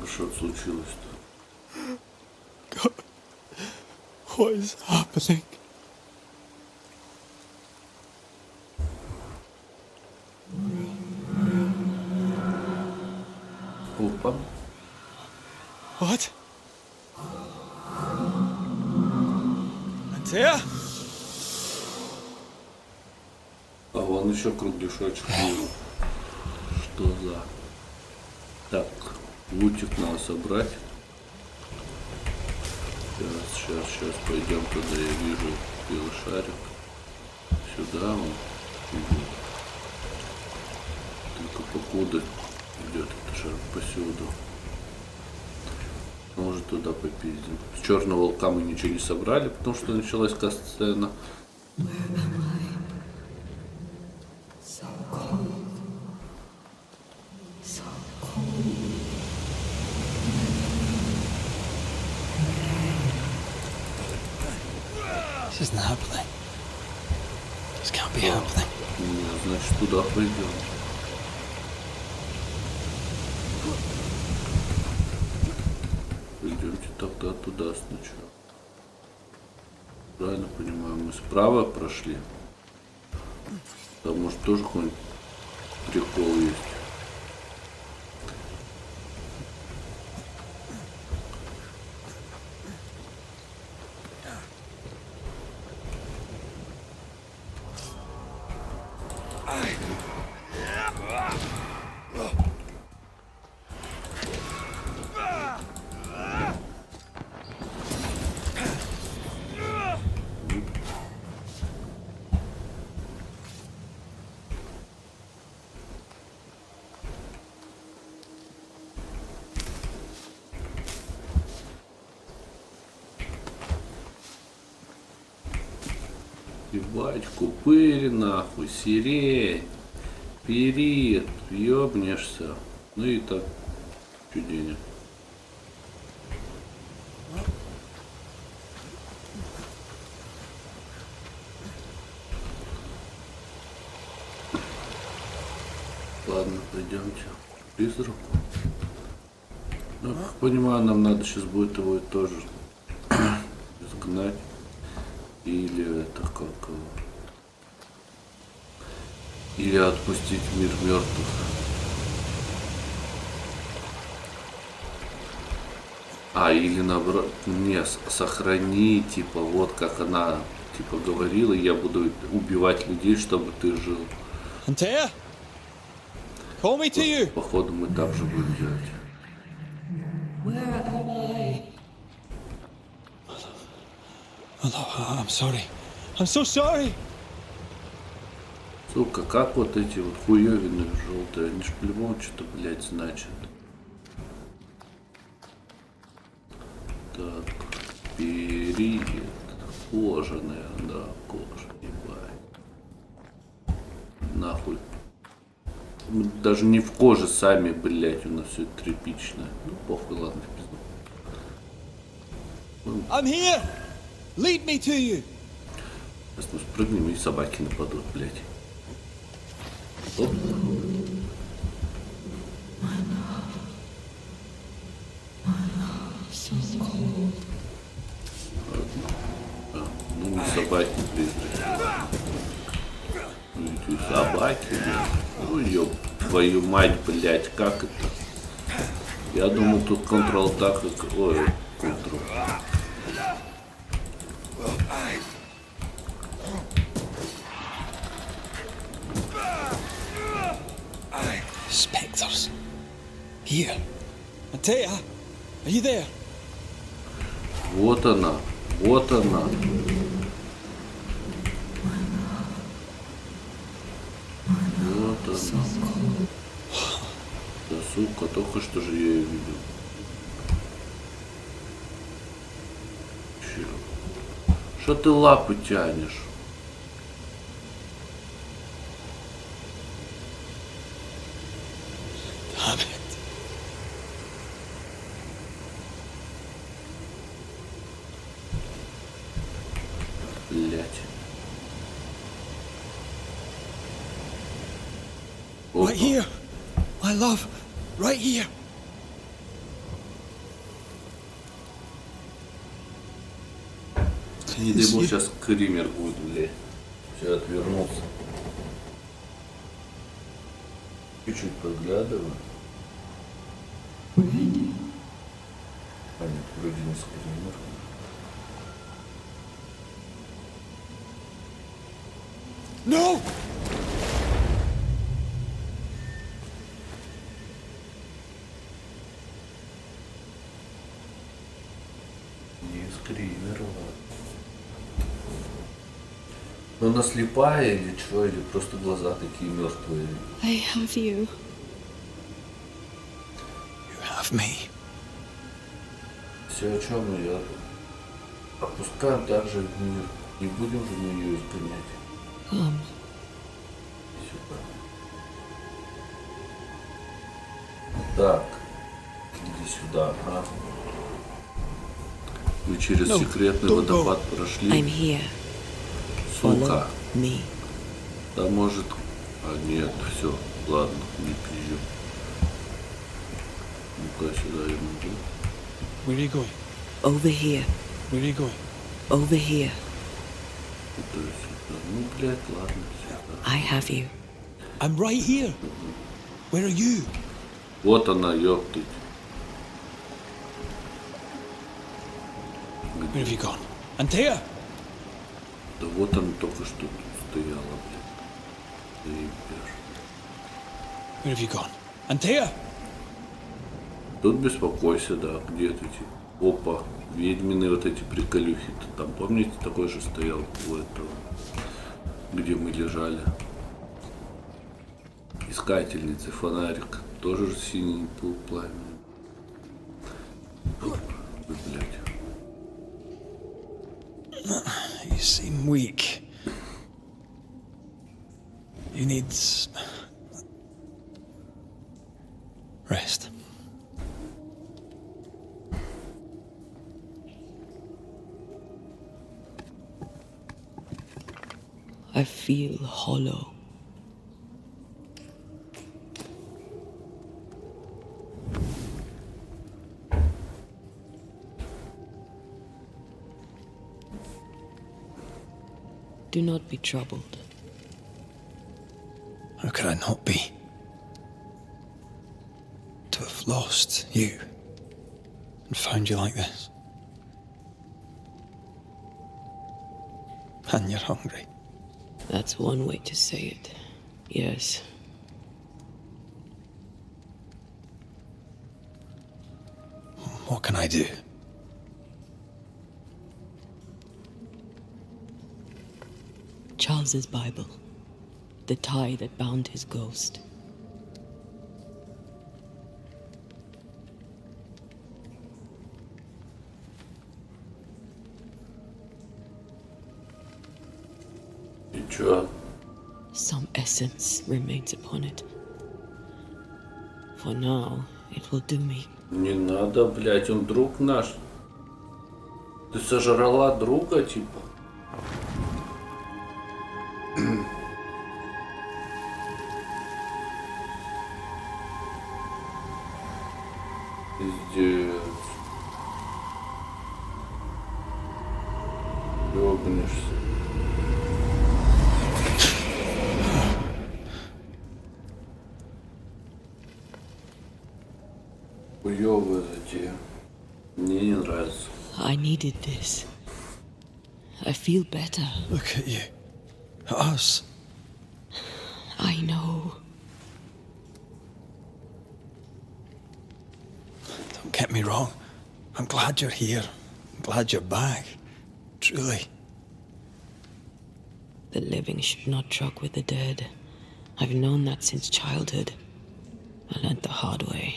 Что случилось-то? What is happening? Опа. What? Антея? А вон еще кругляшочек. Что за... Так, лутик надо собрать. Сейчас пойдем туда, я вижу белый шарик. Сюда он идет. Только покуда идет этот шарик посюда. Может туда попиздим. С черного волка мы ничего не собрали, потому что началась касцена. This isn't happening. This can't be happening. Нет, значит туда пойдем. Пойдемте тогда туда сначала. Правильно понимаю, мы справа прошли. Там может тоже какой-нибудь прикол есть. Ебать, купыри нахуй, сирень, перит, ёбнешься. Ну и так, чуть денег. Ладно, пойдемте к призраку. Ну, как понимаю, нам надо сейчас будет его тоже изгнать. Или это как его? Или отпустить в мир мертвых. А, или наоборот, не, сохрани, типа, вот как она, типа, говорила, я буду убивать людей, чтобы ты жил. Антея? Call me to you. Походу мы так же будем делать. Hello, I'm sorry. I'm so sorry. Сука, как вот эти вот хуёвины желтые, они ж по-любому что-то, блядь, значат. Так, перед. Кожаная, да, кожа, ебать. Нахуй. Мы даже не в коже сами, блядь, у нас все тряпичное. Ну, похуй, ладно, в пизду. I'm here. Lead me to you. Сейчас мы спрыгнем и собаки нападут, блядь. Оп. Ну не собаки, призраки. Ну эти собаки, блядь. Ну ёб твою мать, блядь, как это? Я думал тут контрол-атак, ой, контрол. Spectres. Here. Антея, are you there? Вот она, вот она. Вот она. Да, сука, только что же я ее видел. Че? Что ты лапы тянешь? Damn it. Блять. Right here. My love. Right here. Не дай бог сейчас скример будет, блядь. Все, отвернулся. Чуть-чуть подглядываю. А нет, вроде не скример. No! Не скример, ладно. Но она слепая или что, или просто глаза такие мертвые? I have you. You have me. Все, о чем я опускаем также в мир. Не будем же мы ее изгонять. Come. Сюда. Так. Иди сюда, а. Мы через секретный водопад прошли. I'm here. Сука. Me. Да может... А нет, все, ладно, не пью. Ну-ка сюда я могу. Where are you going? Over here. Where are you going? Over here. Сюда. Ну, блядь, ладно, сюда. I have you. I'm right here. Where are you? Вот она, ёптыть. Where have you gone? Antea! Да вот она только что тут стояла, блядь. Да ебешь. Where have you gone? Antea! Тут беспокойся, да, где ты? Опа, ведьмины вот эти приколюхи-то. Там, помните, такой же стоял у этого, где мы лежали. Искательницы, фонарик. Тоже же синий был пламенный. Вы, блядь. You seem weak. You need rest. I feel hollow. Do not be troubled. How could I not be? To have lost you and found you like this. And you're hungry. That's one way to say it. Yes. What can I do? Charles's Bible. The tie that bound his ghost. И чё? Some essence remains upon it. For now, it will do me. Не надо, блядь, он друг наш. Ты сожрала друга, типа? Пиздец. Ёбнешься. Хуёвая затея. Мне не нравится. I needed this. I feel better. Look at you. At us. I know. Don't get me wrong. I'm glad you're here. I'm glad you're back. Truly. The living should not truck with the dead. I've known that since childhood. I learned the hard way.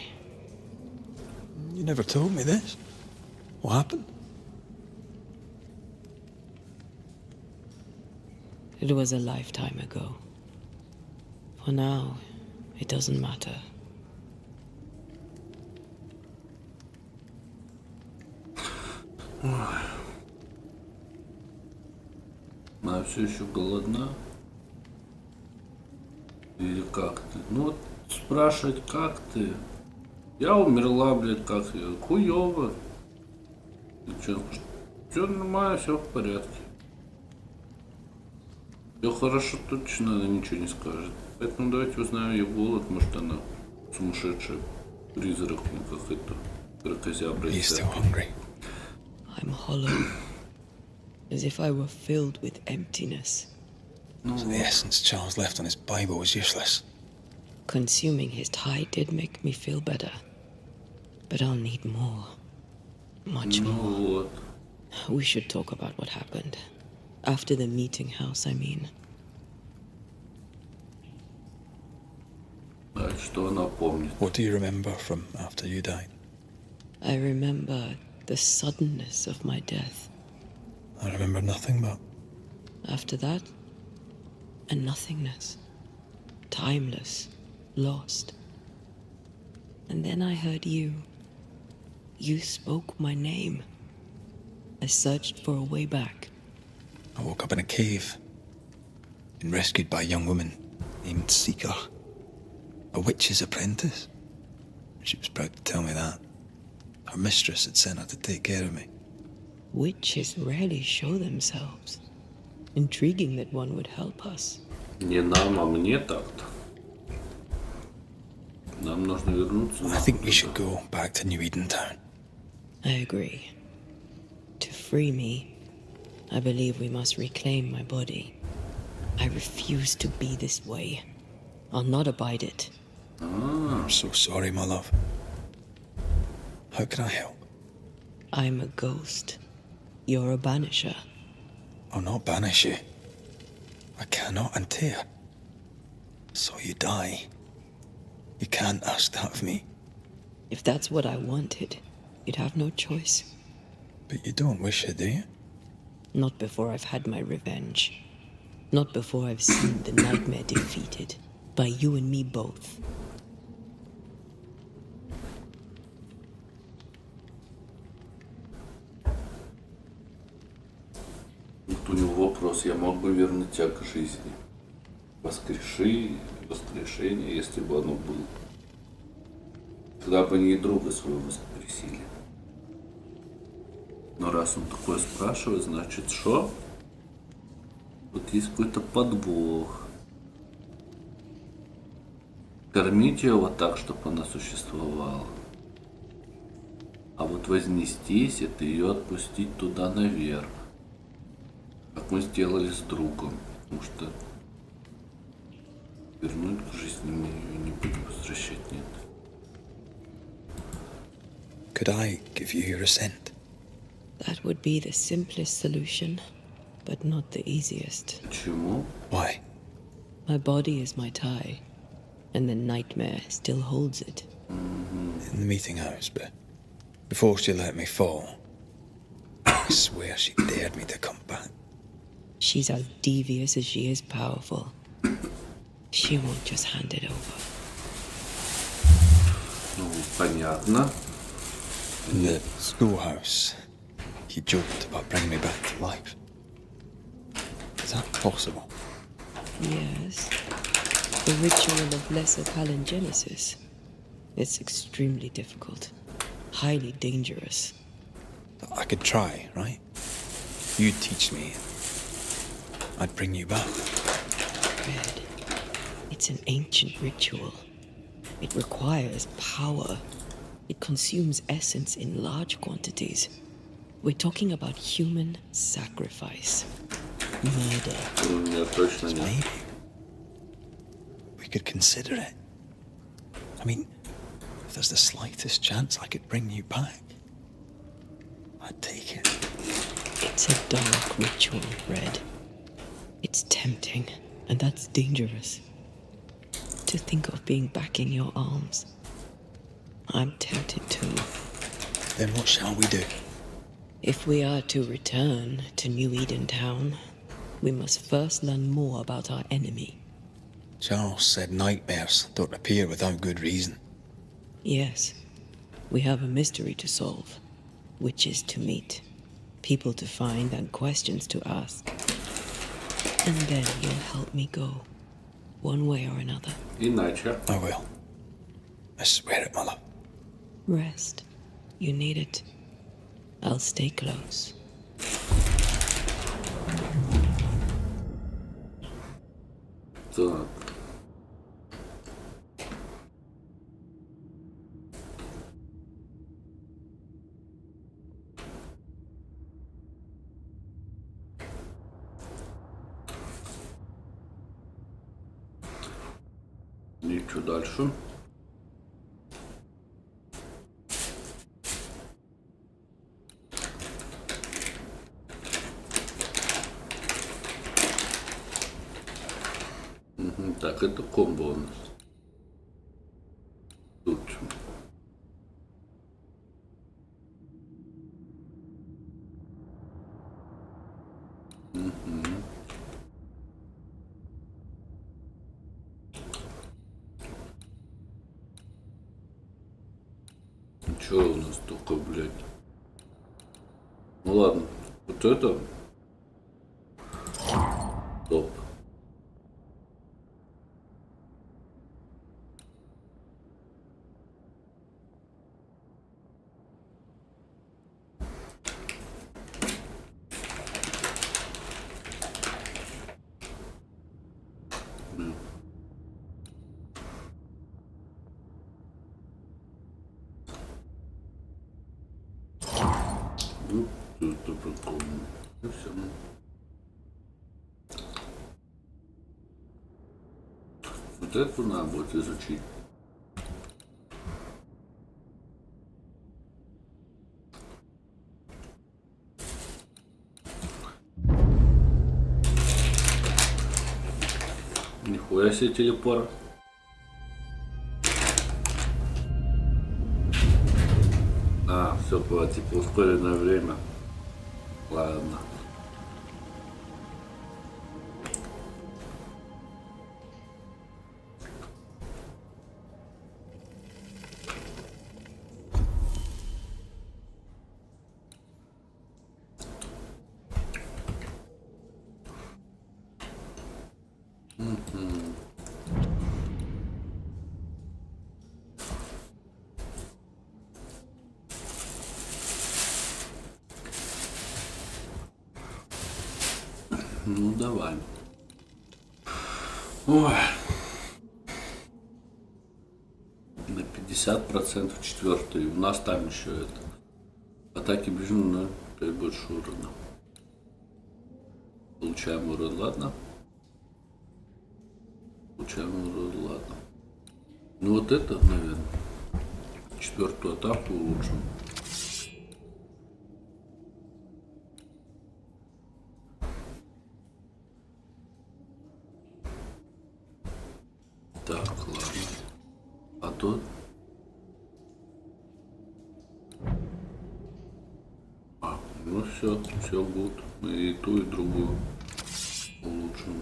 You never told me this. What happened? It was a lifetime ago. For now, it doesn't matter. Она все еще голодна? Или как ты? Ну вот спрашивать, как ты? Я умерла, блядь, как я? Хуёво. Ты чё, Все нормально, все в порядке. Все хорошо, точно она ничего не скажет. Поэтому давайте узнаем ее голод, может она сумасшедшая призрак, ну как это, кракозябра. Are you still hungry? I'm hollow, as if I were filled with emptiness. So the essence Charles left on his Bible was useless. Consuming his tide did make me feel better, but I'll need more. Much more. Вот. We should talk about what happened. After the meeting house, I mean. Что она помнит? What do you remember from after you died? I remember the suddenness of my death. I remember nothing but... After that, a nothingness. Timeless. Lost. And then I heard you. You spoke my name. I searched for a way back. I woke up in a cave. Been rescued by a young woman named Seeker. A witch's apprentice. She was proud to tell me that. Her mistress had sent her to take care of me. Witches rarely show themselves. Intriguing that one would help us. Не нам, а мне так-то. Нам нужно вернуться. I think we should go back to New Eden Town. I agree. To free me, I believe we must reclaim my body. I refuse to be this way. I'll not abide it. I'm so sorry, my love. How can I help? I'm a ghost. You're a banisher. I'll not banish you. I cannot untear. So you die. You can't ask that of me. If that's what I wanted, you'd have no choice. But you don't wish it, do you? Not before I've had my revenge. Not before I've seen the nightmare defeated. By you and me both. Вот у него вопрос, я мог бы вернуть тебя к жизни. Воскрешение, если бы оно было. Тогда бы они и друга своего воскресили. Но раз он такое спрашивает, значит что? Вот есть какой-то подвох. Кормить ее вот так, чтобы она существовала. А вот вознестись, это ее отпустить туда наверх. Как мы сделали с другом. Потому что вернуть к жизни мы ее не будем возвращать, нет. Could I give you your assent? That would be the simplest solution, but not the easiest. Почему? Why? My body is my tie, and the nightmare still holds it. In the meeting house, but before she let me fall, I swear she dared me to come back. She's as devious as she is powerful. She won't just hand it over. Ну, понятно. In the schoolhouse, he joked about bringing me back to life. Is that possible? Yes. The ritual of lesser palingenesis. It's extremely difficult. Highly dangerous. I could try, right? You'd teach me. I'd bring you back. Red. It's an ancient ritual. It requires power. It consumes essence in large quantities. We're talking about human sacrifice. Murder. Maybe we could consider it. I mean, if there's the slightest chance I could bring you back, I'd take it. It's a dark ritual, Red. It's tempting, and that's dangerous. To think of being back in your arms. I'm tempted too. Then what shall we do? If we are to return to New Eden Town, we must first learn more about our enemy. Charles said nightmares don't appear without good reason. Yes, we have a mystery to solve. Witches to meet, people to find, and questions to ask. And then you'll help me go, one way or another. Иначе. I will. I swear it, my love. Rest. You need it. I'll stay close. Так. И что дальше? Так, это комбо у нас. Тут. Чё у нас только, блядь? Ну ладно, вот это топ. Ну, это прикольно. И все. Вот это надо будет изучить. Нихуя себе телепорт. А, все было типа ускоренное время. Ладно. Ну давай. Ой. На 50% четвертый. У нас там еще это. Атаки бежим на 5 больше урона. Получаем урон, ладно? Получаем урон, ладно. Ну вот это, наверное. Четвертую атаку улучшим. Так, ладно. А тут? Ну все будет. Мы и ту, и другую улучшим.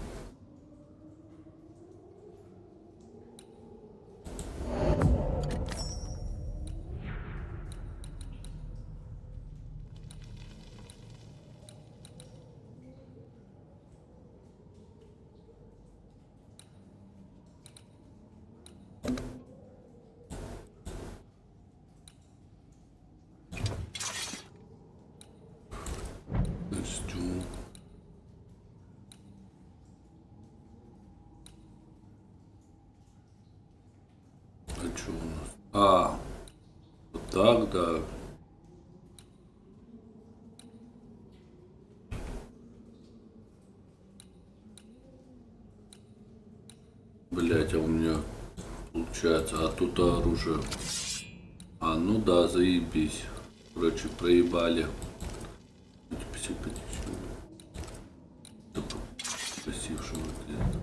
Костюм. А что у нас? А, вот так, да. Блять, а у меня получается, а тут оружие. А, ну да, заебись. Короче, проебали. Красившего ответа.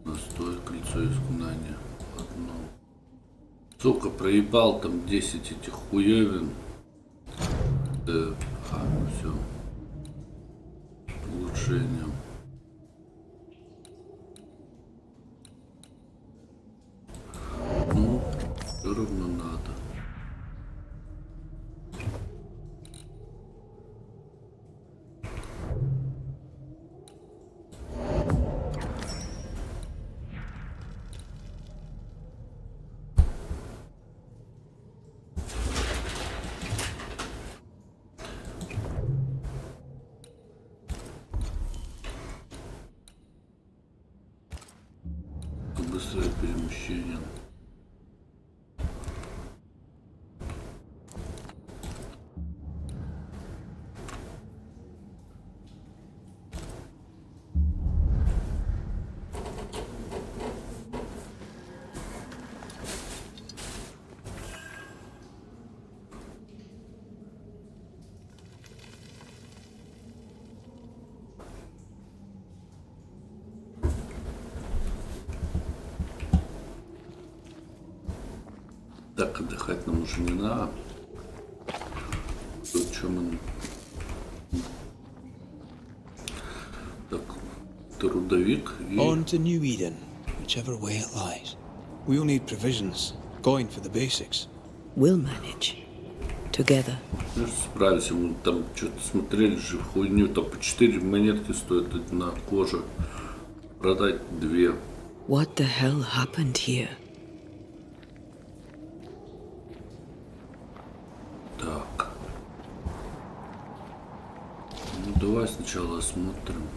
Настой, кольцо изгнания. Одно. Сука, проебал там 10 этих хуевин. Да, все. Улучшение. Ну, все равно надо. быстрое перемещение. Так, отдыхать нам уже не надо. Тут что мы... Так, трудовик и... On to New Eden, whichever way it lies. We'll need provisions, going for the basics. We'll manage. Together. Ну, справимся, мы там что-то смотрели же хуйню, там по 4 монетки стоит одна кожа. Продать 2. What the hell happened here? Так. Ну, давай сначала осмотрим.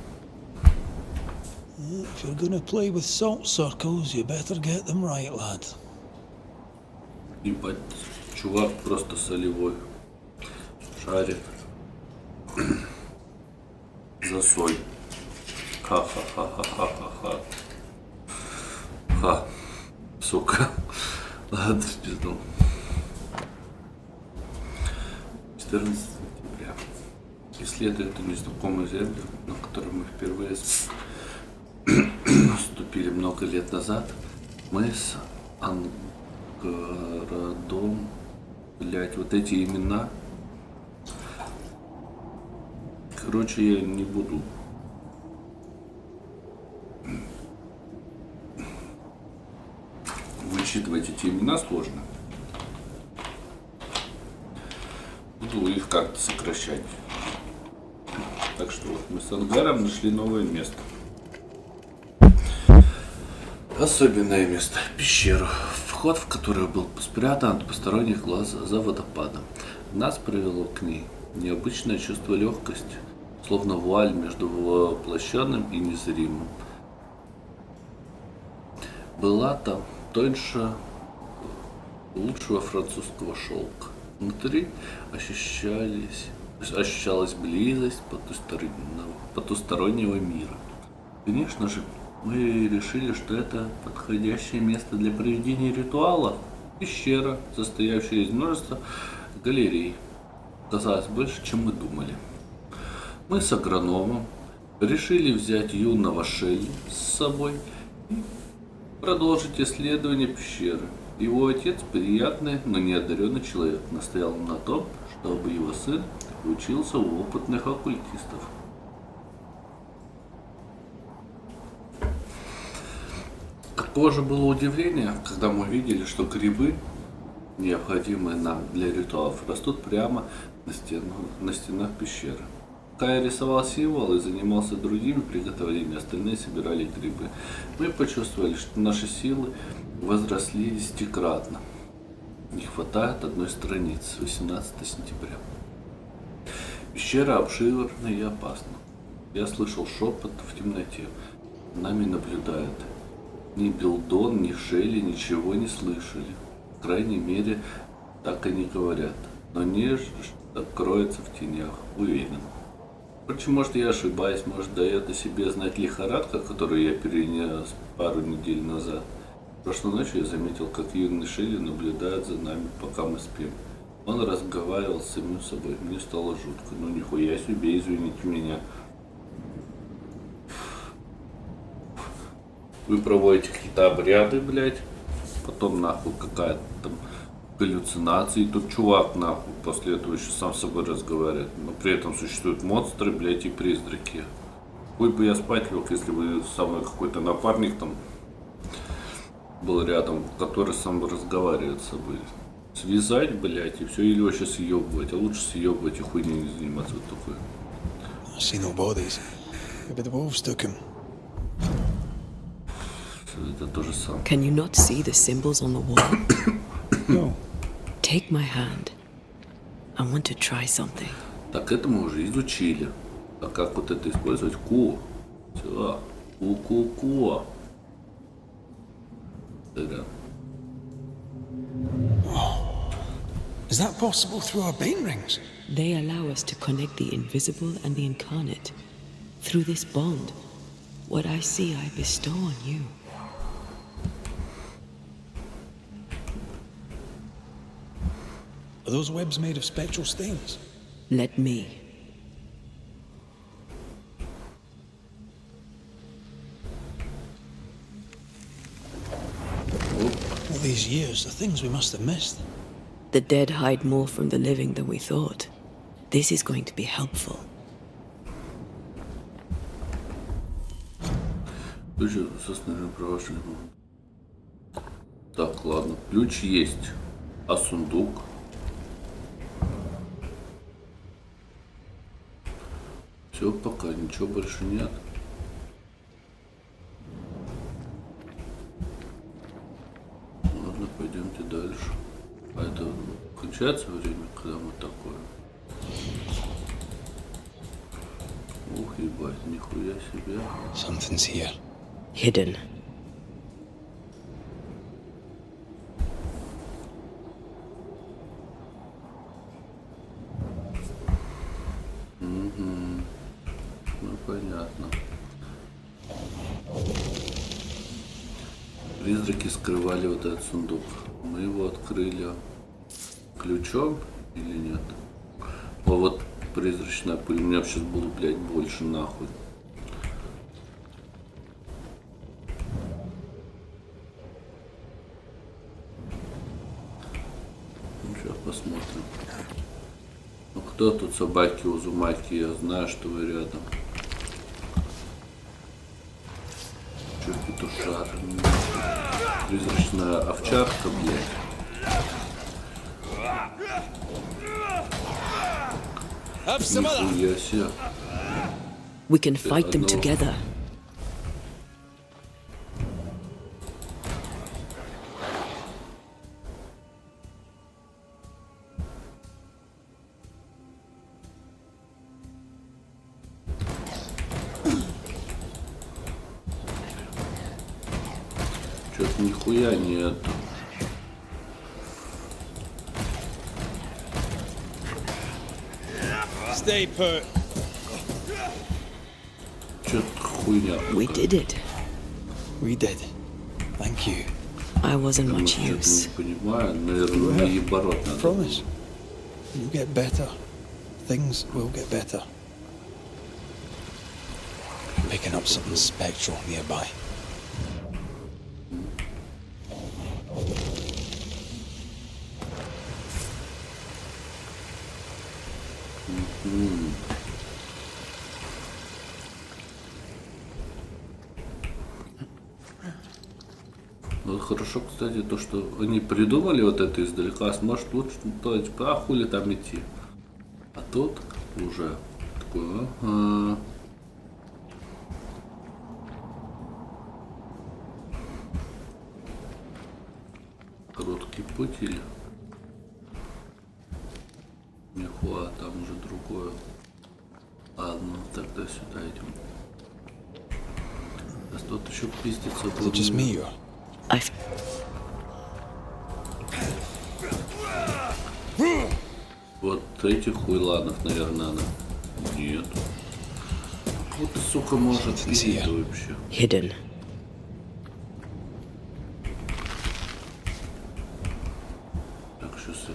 If you're gonna play with salt circles, you better get them right, lad. Ебать, чувак просто солевой. Шарит. За соль. Ха-ха-ха-ха-ха-ха-ха. Ха. Сука. Ладно, пиздал. 14 сентября. Исследуя эту незнакомую землю, на которую мы впервые вступили много лет назад, мы с Ангородом, блять, вот эти имена. Короче, я не буду вычитывать эти имена сложно. Буду их как-то сокращать. Так что вот мы с Ангаром нашли новое место. Особенное место. Пещеру, вход в которую был спрятан от посторонних глаз за водопадом. Нас привело к ней необычное чувство легкости, словно вуаль между воплощенным и незримым. Была там тоньше лучшего французского шелка. Внутри ощущалась близость потустороннего мира. Конечно же, мы решили, что это подходящее место для проведения ритуала. Пещера, состоявшая из множества галерей, казалось больше, чем мы думали. Мы с агрономом решили взять юного Шелли с собой и продолжить исследование пещеры. Его отец, приятный, но неодаренный человек, настоял на том, чтобы его сын учился у опытных оккультистов. Какое же было удивление, когда мы увидели, что грибы, необходимые нам для ритуалов, растут прямо на стенах пещеры. Пока я рисовал символ и занимался другими приготовлениями, остальные собирали грибы. Мы почувствовали, что наши силы возросли 10-кратно. Не хватает одной страницы. 18 сентября. Пещера обширна и опасна. Я слышал шепот в темноте. Нами наблюдают. Ни Билдон, ни Шелли ничего не слышали. По крайней мере, так они говорят. Но нежность кроется в тенях, уверен. Впрочем, может, я ошибаюсь, может, дает о себе знать лихорадка, которую я перенес пару недель назад. Прошлой ночью я заметил, как юный Шелли наблюдает за нами, пока мы спим. Он разговаривал с самим собой. Мне стало жутко. Ну, нихуя себе, извините меня. Вы проводите какие-то обряды, блядь. Потом, нахуй, какая-то там галлюцинации. И тут чувак, нахуй, после этого еще сам с собой разговаривает. Но при этом существуют монстры, блядь, и призраки. Хуй бы я спать лег, если бы со мной какой-то напарник там был рядом, который сам разговаривает с собой. Связать, блядь, и все, или вообще съебывать. А лучше съебывать и хуйней не заниматься. Вот такой. I see no bodies. Maybe the wolves took him. Это то же самое. Can you not see the symbols on the wall? No. Take my hand. I want to try something. Так, это мы уже изучили. А как вот это использовать? Ку. Все. Ку-ку-ку. Is that possible through our bane rings? They allow us to connect the invisible and the incarnate. Through this bond, what I see I bestow on you. Are those webs made of spectral stains? Let me. All these years, the things we must have missed. The dead hide more from the living than we thought. This is going to be helpful. Ключ со снарядом провожали. Так, ладно. Ключ есть. А сундук? Все, пока ничего больше нет. Ладно, пойдемте дальше. А это кончается время, когда мы такое? Ух, ебать, нихуя себе. Something's here. Hidden. Ну, понятно. Призраки скрывали вот этот сундук. Мы его открыли ключом или нет? А вот призрачная пыль. У меня сейчас было, блядь, больше нахуй. Ну, сейчас посмотрим. Ну, кто тут собаки Узумаки? Я знаю, что вы рядом. Чё, петушар? Призрачная овчарка, блядь. Нихуя себе. We can fight them together. Чё-то нихуя нет. Stay put. Чё-то хуйня. We did it. We did. Thank you. I wasn't Я, much может, use. что-то не понимаю, наверное, наоборот надо. Promise. You'll get better. Things will get better. Picking up something spectral nearby. Ну, хорошо, кстати, то, что они придумали вот это издалека, сможет лучше, то типа, а хули там идти. А тут уже такое, ага. Короткий путь или? Нихуя, там уже другое. Ладно, тогда сюда идем. А тут еще пиздится. Is it just me or? Вот этих хуйланов, наверное, надо. Нет. Вот и, сука, может пиздить вообще. Hidden. Так, сейчас я...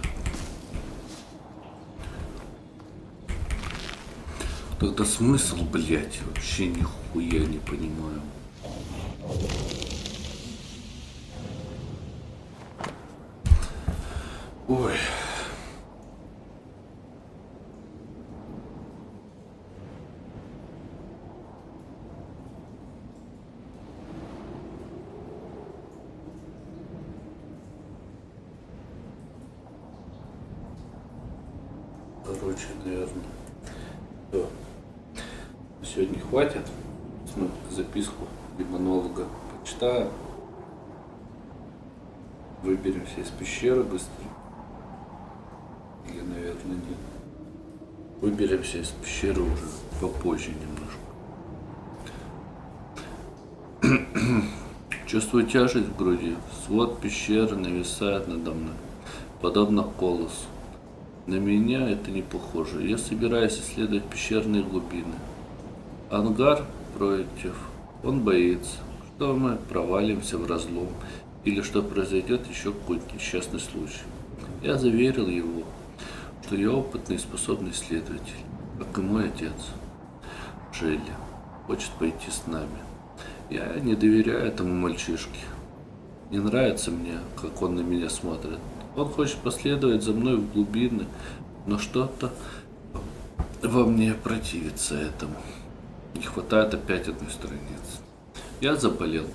Тогда смысл, блядь, вообще нихуя не понимаю. Ой. Короче, наверное, все. Сегодня хватит. Смотрю записку демонолога. Почитаю. Выберемся из пещеры быстро. Или, наверное, нет. Выберемся из пещеры уже попозже немножко. Чувствую тяжесть в груди. Свод пещеры нависает надо мной, подобно колоссу. На меня это не похоже. Я собираюсь исследовать пещерные глубины. Ангар, против, он боится, что мы провалимся в разлом или что произойдет еще какой-то несчастный случай. Я заверил его, что я опытный и способный исследователь, как и мой отец. Желли хочет пойти с нами. Я не доверяю этому мальчишке. Не нравится мне, как он на меня смотрит. Он хочет последовать за мной в глубины, но что-то во мне противится этому. Не хватает опять одной страницы. Я заболел.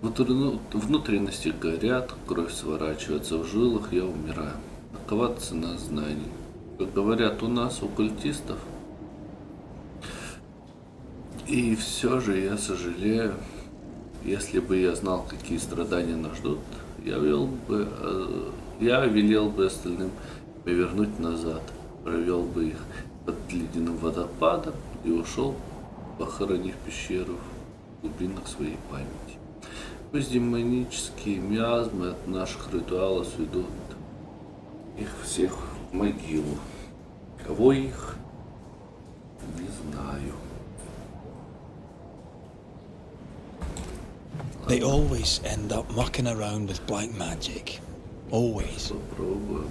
Внутренности горят, кровь сворачивается в жилах, я умираю. Какова цена знаний? Как говорят у нас, у культистов. И все же я сожалею, если бы я знал, какие страдания нас ждут, я велел бы остальным повернуть назад, провел бы их под ледяным водопадом и ушел, похоронив пещеру в глубинах своей памяти. Пусть демонические миазмы от наших ритуалов сведут их всех в могилу. Кого их? Не знаю. They always end up mucking around with black magic. Always. Попробуем.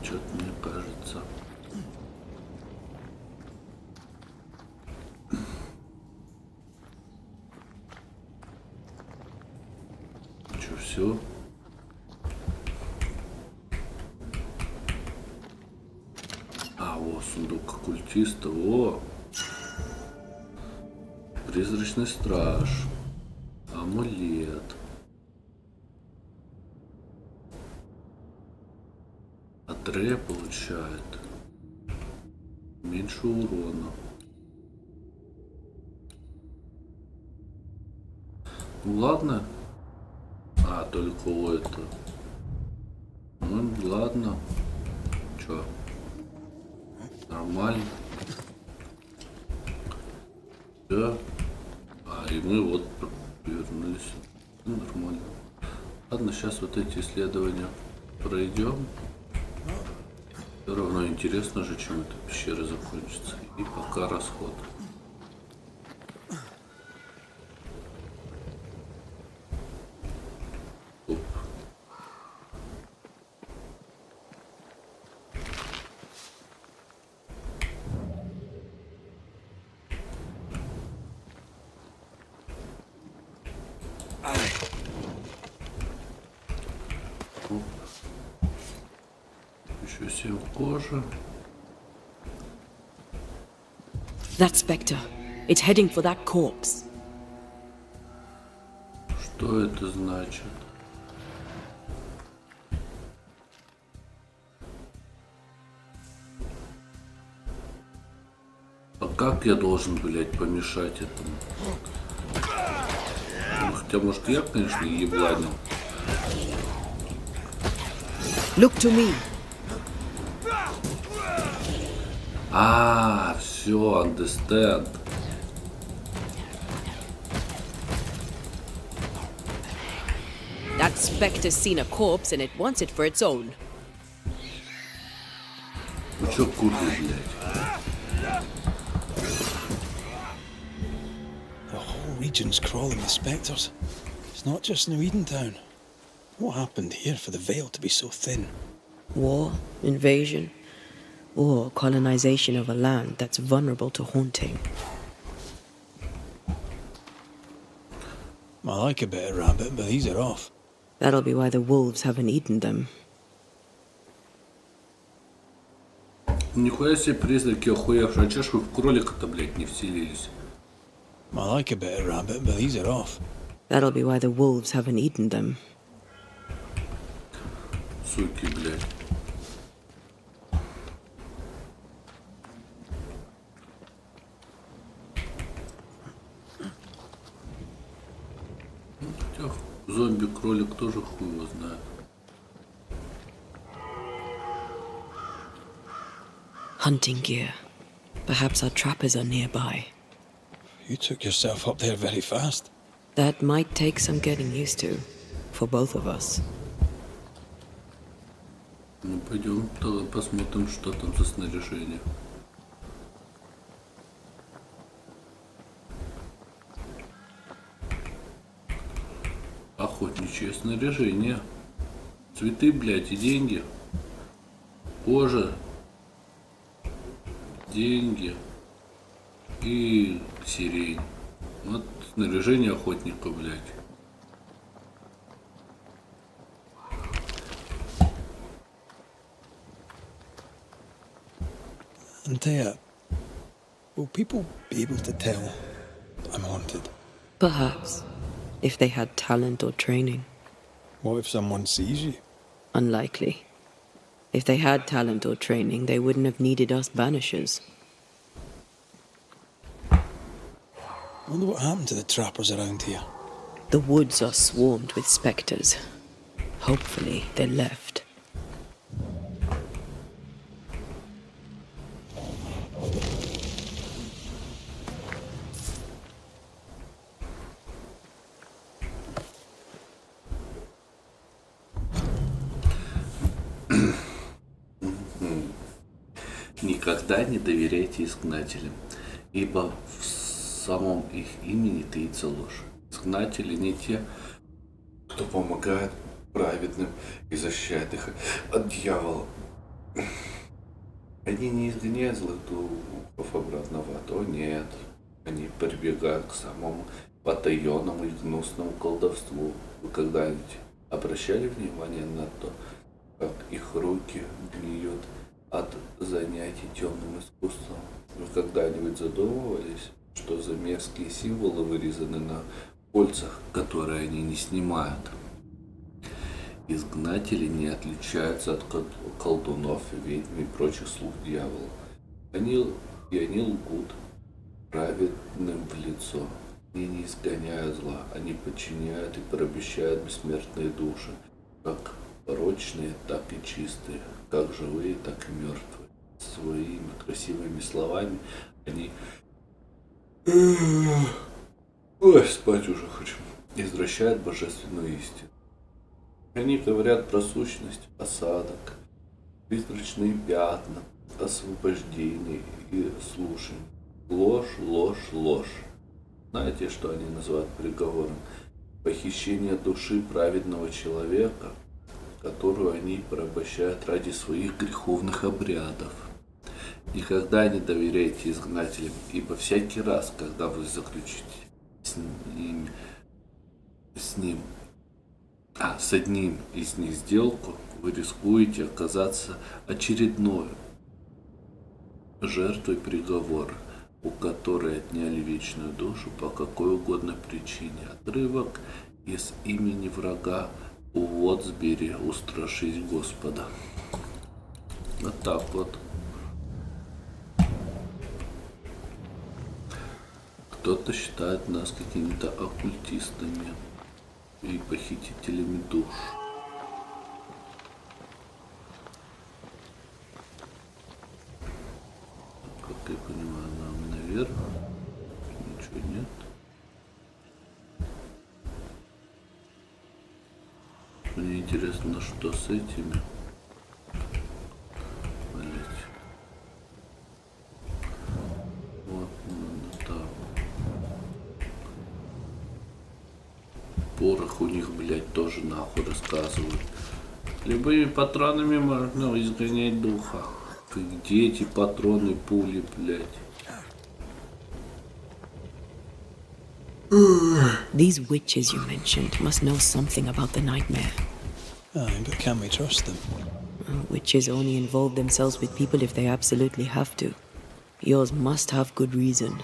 Что-то мне кажется. Что, все? А, вот сундук оккультиста. О! Призрачный страж. Амулет. Атрея получает меньше урона. Ну ладно. А, только у этого. Ну ладно. Чё? Нормально. Да. И мы вот вернулись. Нормально. Ладно, сейчас вот эти исследования пройдем. Все равно интересно же, чем эта пещера закончится. И пока расход. Оп. Еще себе кожа. That spectre. It's heading for that corpse. Что это значит? А как я должен, блядь, помешать этому? Ну, хотя, может, я, конечно, ебланил. Look to me. А, все, understand. That spectre's seen a corpse and it wants it for its own. Ну чё, курви, блядь? The whole region's crawling with spectres. It's not just New Edentown. What happened here for the veil to be so thin? War, invasion, or colonization of a land that's vulnerable to haunting. I like a bit of rabbit, but these are off. That'll be why the wolves haven't eaten them. Нихуя себе призраки охуевшие. А чё ж вы в кролика-то, блядь, не вселились? I like a bit of rabbit, but these are off. That'll be why the wolves haven't eaten them. Суки, блядь. Хотя зомби-кролик тоже хуй его знает. Hunting gear. Perhaps our trappers are nearby. You took yourself up there very fast. That might take some getting used to, for both of us. Ну, пойдем тогда посмотрим, что там за снаряжение. Охотничье снаряжение. Цветы, блядь, и деньги. Кожа. Деньги. И сирень. Вот снаряжение охотника, блядь. Antea, will people be able to tell I'm haunted? Perhaps, if they had talent or training. What if someone sees you? Unlikely. If they had talent or training, they wouldn't have needed us Banishers. I wonder what happened to the trappers around here. The woods are swarmed with spectres. Hopefully, they left. Никогда не доверяйте изгнателям, ибо в самом их имени таится ложь. Изгнатели не те, кто помогает праведным и защищает их от дьявола. Они не изгоняют злых духов обратно в ад, о нет. Они прибегают к самому потаенному и гнусному колдовству. Вы когда-нибудь обращали внимание на то, как их руки гниют от занятий темным искусством? Вы когда-нибудь задумывались, что за мерзкие символы вырезаны на кольцах, которые они не снимают? Изгнатели не отличаются от колдунов, ведьм и прочих слуг дьявола. Они лгут праведным в лицо. Они не изгоняют зла, они подчиняют и порабощают бессмертные души, как порочные, так и чистые, как живые, так и мертвые. Своими красивыми словами они... Ой, спать уже хочу. Извращают божественную истину. Они говорят про сущность, осадок, призрачные пятна, освобождение и слушание. Ложь, ложь, ложь. Знаете, что они называют приговором? Похищение души праведного человека, которую они порабощают ради своих греховных обрядов. Никогда не доверяйте изгнателям, ибо всякий раз, когда вы заключите с одним из них сделку, вы рискуете оказаться очередной жертвой приговора, у которой отняли вечную душу по какой угодно причине. Отрывок из имени врага: «Увод сбери, устрашись Господа». Вот так вот. Кто-то считает нас какими-то оккультистами и похитителями душ. Как я понимаю, нам наверх. Ничего нет. Мне интересно, что с этими. Блять. Вот, так. Порох у них, блять, тоже нахуй рассказывают. Любыми патронами можно изгонять духа. Где эти патроны, пули, блять? These witches you mentioned must know something about the nightmare. Aye, but can we trust them? Witches only involve themselves with people if they absolutely have to. Yours must have good reason.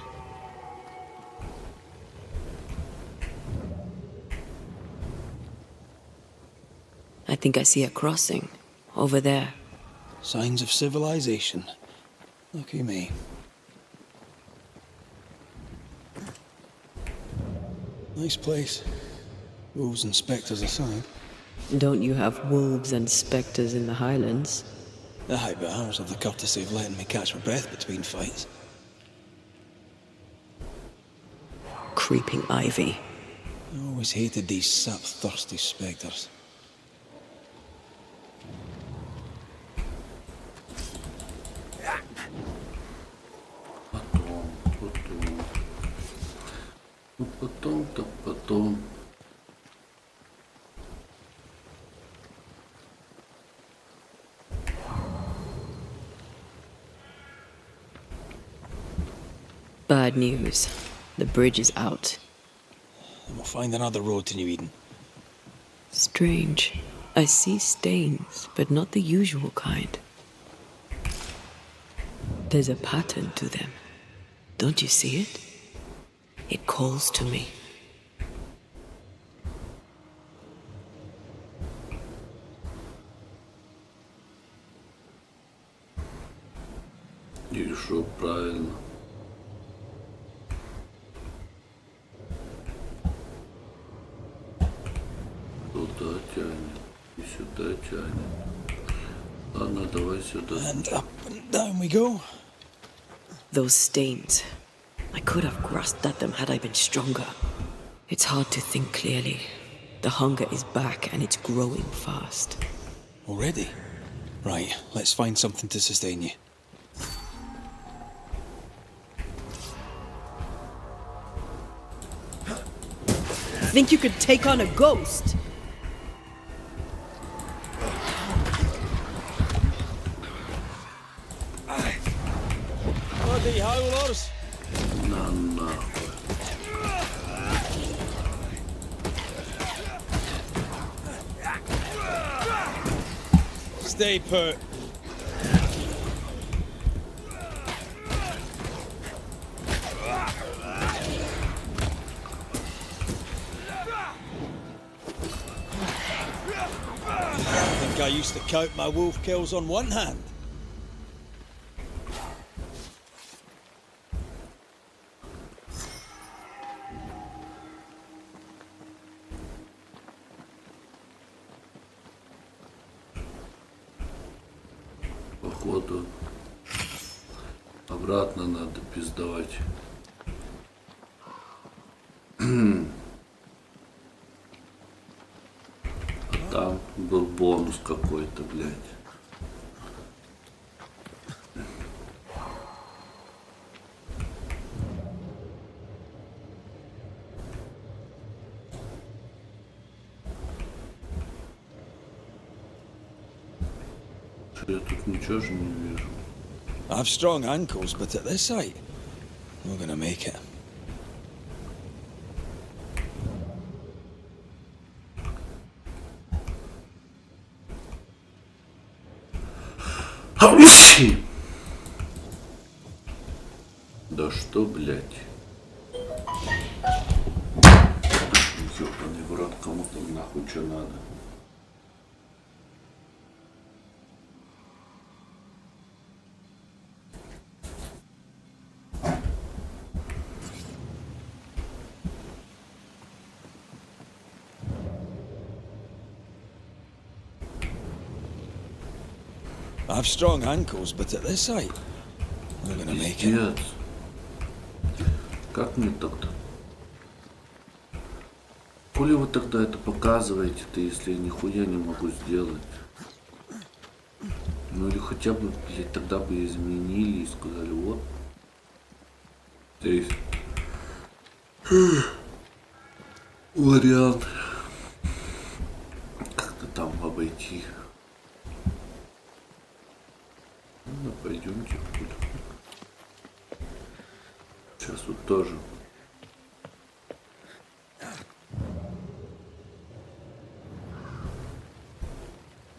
I think I see a crossing. Over there. Signs of civilization. Lucky me. Nice place. Wolves and spectres aside. Don't you have wolves and spectres in the Highlands? Aye, but ours have the courtesy of letting me catch my breath between fights. creeping ivy. I always hated these sap-thirsty spectres. Потом. Bad news. The bridge is out. And we'll find another road to New Eden. Strange. I see stains, but not the usual kind. There's a pattern to them. Don't you see it? It calls to me. И что правильно? Туда тянет, и сюда тянет. Ладно, давай сюда. And up and down we go. Those stains. I could have grasped at them had I been stronger. It's hard to think clearly. The hunger is back and it's growing fast. Already? Right, let's find something to sustain you. Think you could take on a ghost? Bloody howlers! На. Stay put. I think I used to count my wolf kills on one hand. Походу обратно надо пиздовать. А там был бонус какой-то, блядь. Я тут ничего же не вижу. I have strong ankles, but at this height, we're gonna make it. Да что, блядь? Ёбаный в рот, кому-то нахуй что надо. I have strong ankles, but at this height, we're gonna make it. Пиздец. Как мне так-то? Коли вы тогда это показываете-то, если я нихуя не могу сделать? Ну или хотя бы, блядь, тогда бы изменили и сказали, вот. Здесь вариант. Как-то там обойти. Ну, пойдемте. Сейчас вот тоже.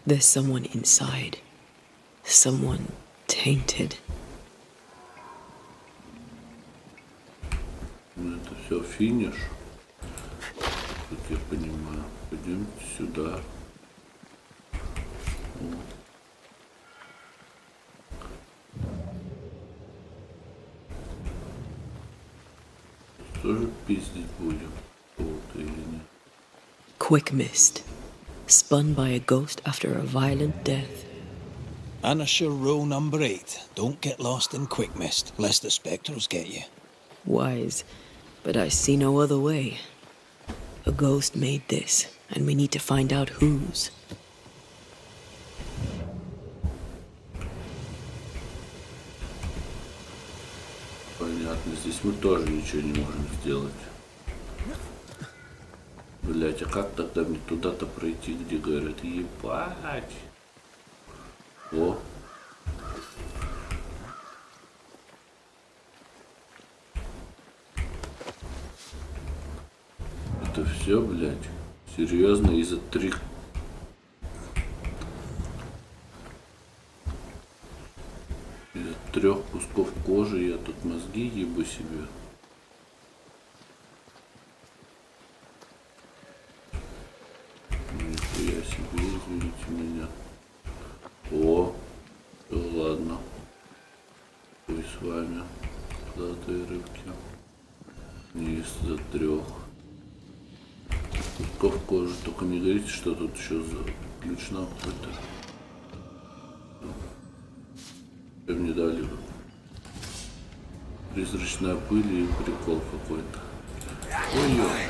There's someone inside. Someone tainted. Ну, это все финиш. Как я понимаю. Пойдемте сюда. Тоже пиздить будем? Кого-то или нет? Quick mist. Spun by a ghost after a violent death. Anisher rule number 8. Don't get lost in quick mist, lest the spectres get you. Wise. But I see no other way. A ghost made this, and we need to find out whose. Понятно, здесь мы тоже ничего не можем сделать. Блять, а как тогда мне туда-то пройти, где говорят, ебать? О. Это все, блядь? Серьезно, из-за трех кусков кожи я тут мозги ебу себе. Нихуя себе, извините меня. О, ладно. Хуй с вами, золотые рыбки. Не из-за трех кусков кожи. Только не говорите, что тут еще за ключ на какой-то. Что мне дали? Призрачная пыль и прикол какой-то. Ой-ой.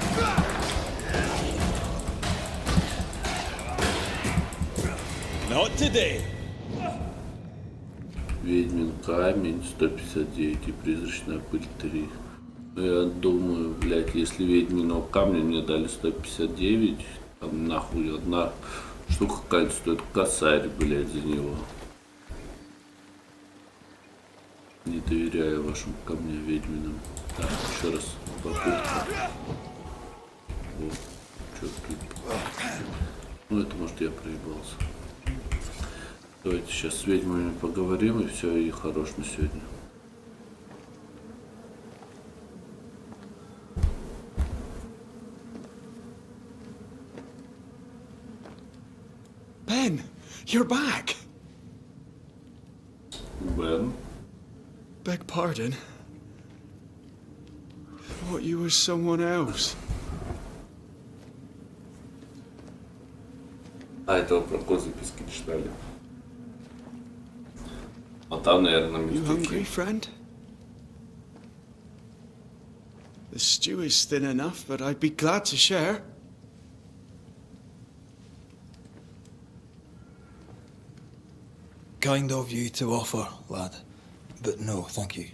Not today. Ведьмин камень 159 и призрачная пыль 3. Ну я думаю, блядь, если ведьминого камня мне дали 159, там нахуй одна штука какая-то стоит косарь, блядь, за него. Не доверяю вашим камням ведьминым. Так, еще раз попытка. О, что тут? Ну это может я проебался. Давайте сейчас с ведьмами поговорим и все, и хорош на сегодня. Ben, you're back. Ben? Beg pardon. Thought you were someone else. А этого про козы пески читали. А там, наверное, You hungry, friend? The stew is thin enough, but I'd be glad to share. Kind of you to offer, lad. But no, thank you.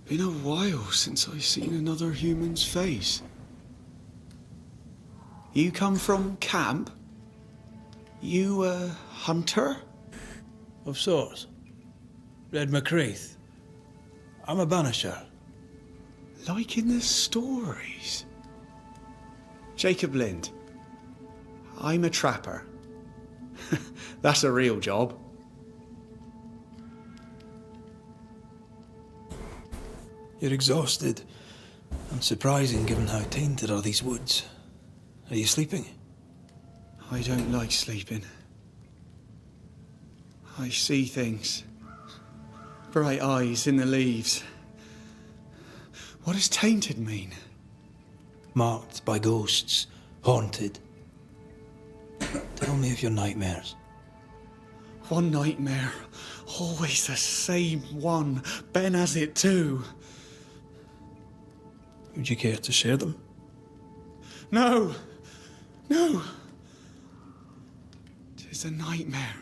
Been a while since I've seen another human's face. You come from camp? You a hunter? Of sorts. Red McCreath. I'm a banisher. Like in the stories. Jacob Lind. I'm a trapper. That's a real job. You're exhausted. Unsurprising given how tainted are these woods. Are you sleeping? I don't like sleeping. I see things. Bright eyes in the leaves. What does tainted mean? Marked by ghosts. Haunted. Tell me of your nightmares. One nightmare. Always the same one. Ben has it too. Would you care to share them? No! No! 'Tis a nightmare.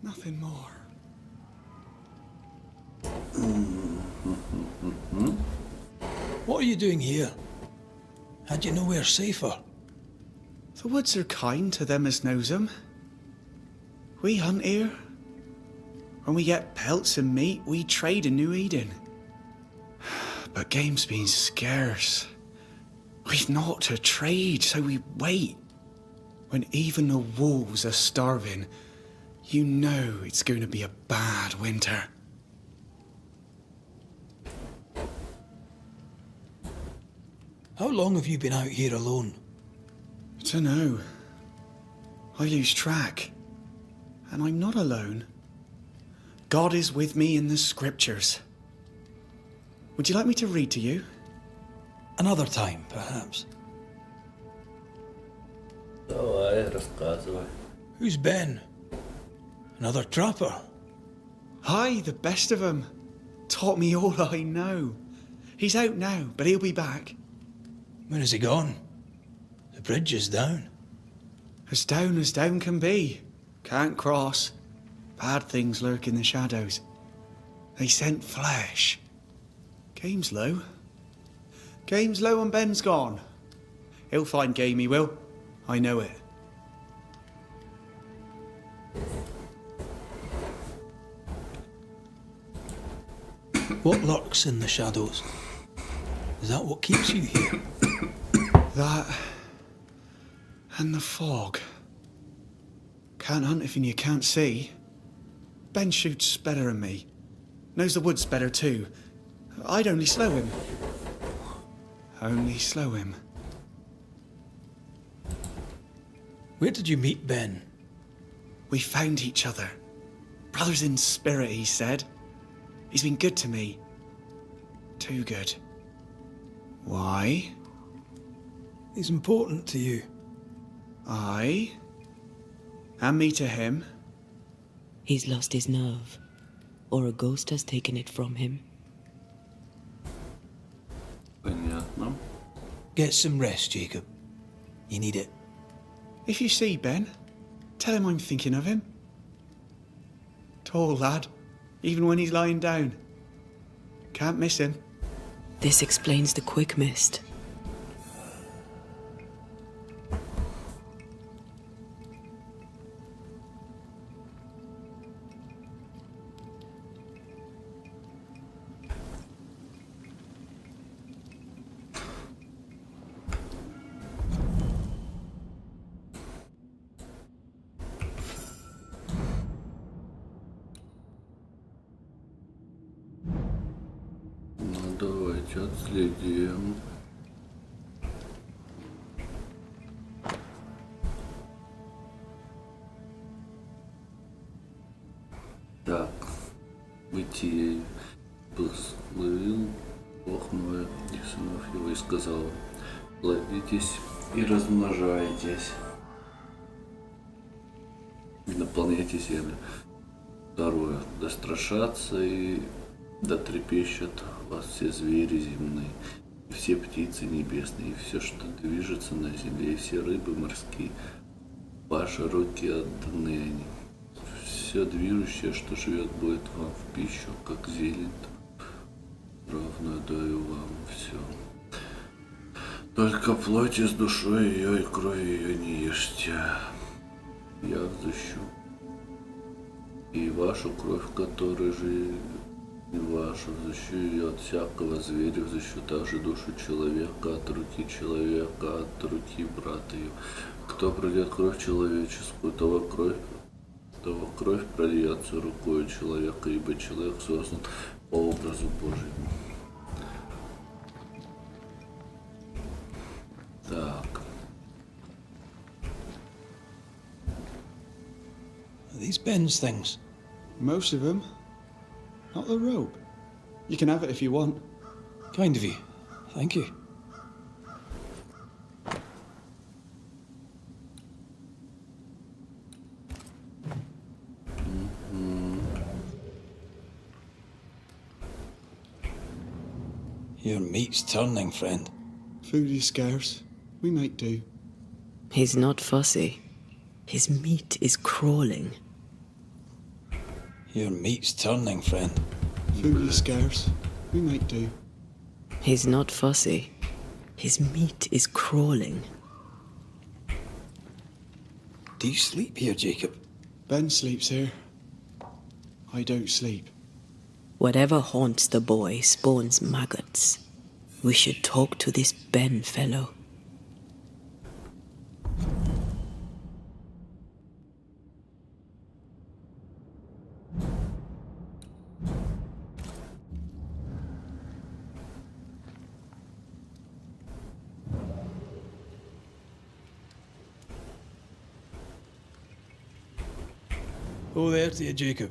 Nothing more. What are you doing here? Had you nowhere safer? The woods are kind to them as knows 'em. We hunt here. When we get pelts and meat, we trade in New Eden. But game's been scarce. We've naught to trade, so we wait. When even the wolves are starving, you know it's going to be a bad winter. How long have you been out here alone? Dunno. I lose track. And I'm not alone. God is with me in the scriptures. Would you like me to read to you? Another time, perhaps. Давай, рассказывай. Who's Ben? Another trapper? Aye, the best of 'em. Taught me all I know. He's out now, but he'll be back. When is he gone? The bridge is down. As down can be. Can't cross. Bad things lurk in the shadows. They scent flesh. Game's low. Game's low and Ben's gone. He'll find game, he will. I know it. What lurks in the shadows? Is that what keeps you here? That and the fog. Can't hunt if you can't see. Ben shoots better than me. Knows the woods better too. I'd only slow him. Only slow him. Where did you meet Ben? We found each other. Brothers in spirit, he said. He's been good to me. Too good. Why? He's important to you. Aye. And me to him. He's lost his nerve, or a ghost has taken it from him. Понятно. Get some rest, Jacob. You need it. If you see Ben, tell him I'm thinking of him. Tall lad, even when he's lying down. Can't miss him. This explains the quick mist. Ну, давайте отследим. Так, бытие послыл Бог мой и сынов его и сказал: плодитесь и размножайтесь, и наполняйте землю. Второе, да страшатся и да трепещут вас все звери земные, и все птицы небесные, и все, что движется на земле, и все рыбы морские, ваши руки отданы они. Все движущее, что живет, будет вам в пищу, как зелень, равную даю вам все. Только плоть с душой ее и кровь ее не ешьте. Я взыщу и вашу кровь, которой же и вашу, взыщу ее от всякого зверя, взыщу также душу человека от руки человека, от руки брата ее. Кто прольет кровь человеческую, того кровь прольется рукой человека, ибо человек создан по образу Божьему. Так. Are these Ben's things? Most of them. Not the robe. You can have it if you want. Kind of you. Thank you. Your meat's turning, friend. Food is scarce. We make do. He's not fussy. His meat is crawling. Your meat's turning, friend. Food is scarce. We make do. He's not fussy. His meat is crawling. Do you sleep here, Jacob? Ben sleeps here. I don't sleep. Whatever haunts the boy spawns maggots. We should talk to this Ben fellow. Oh, there to you, Jacob.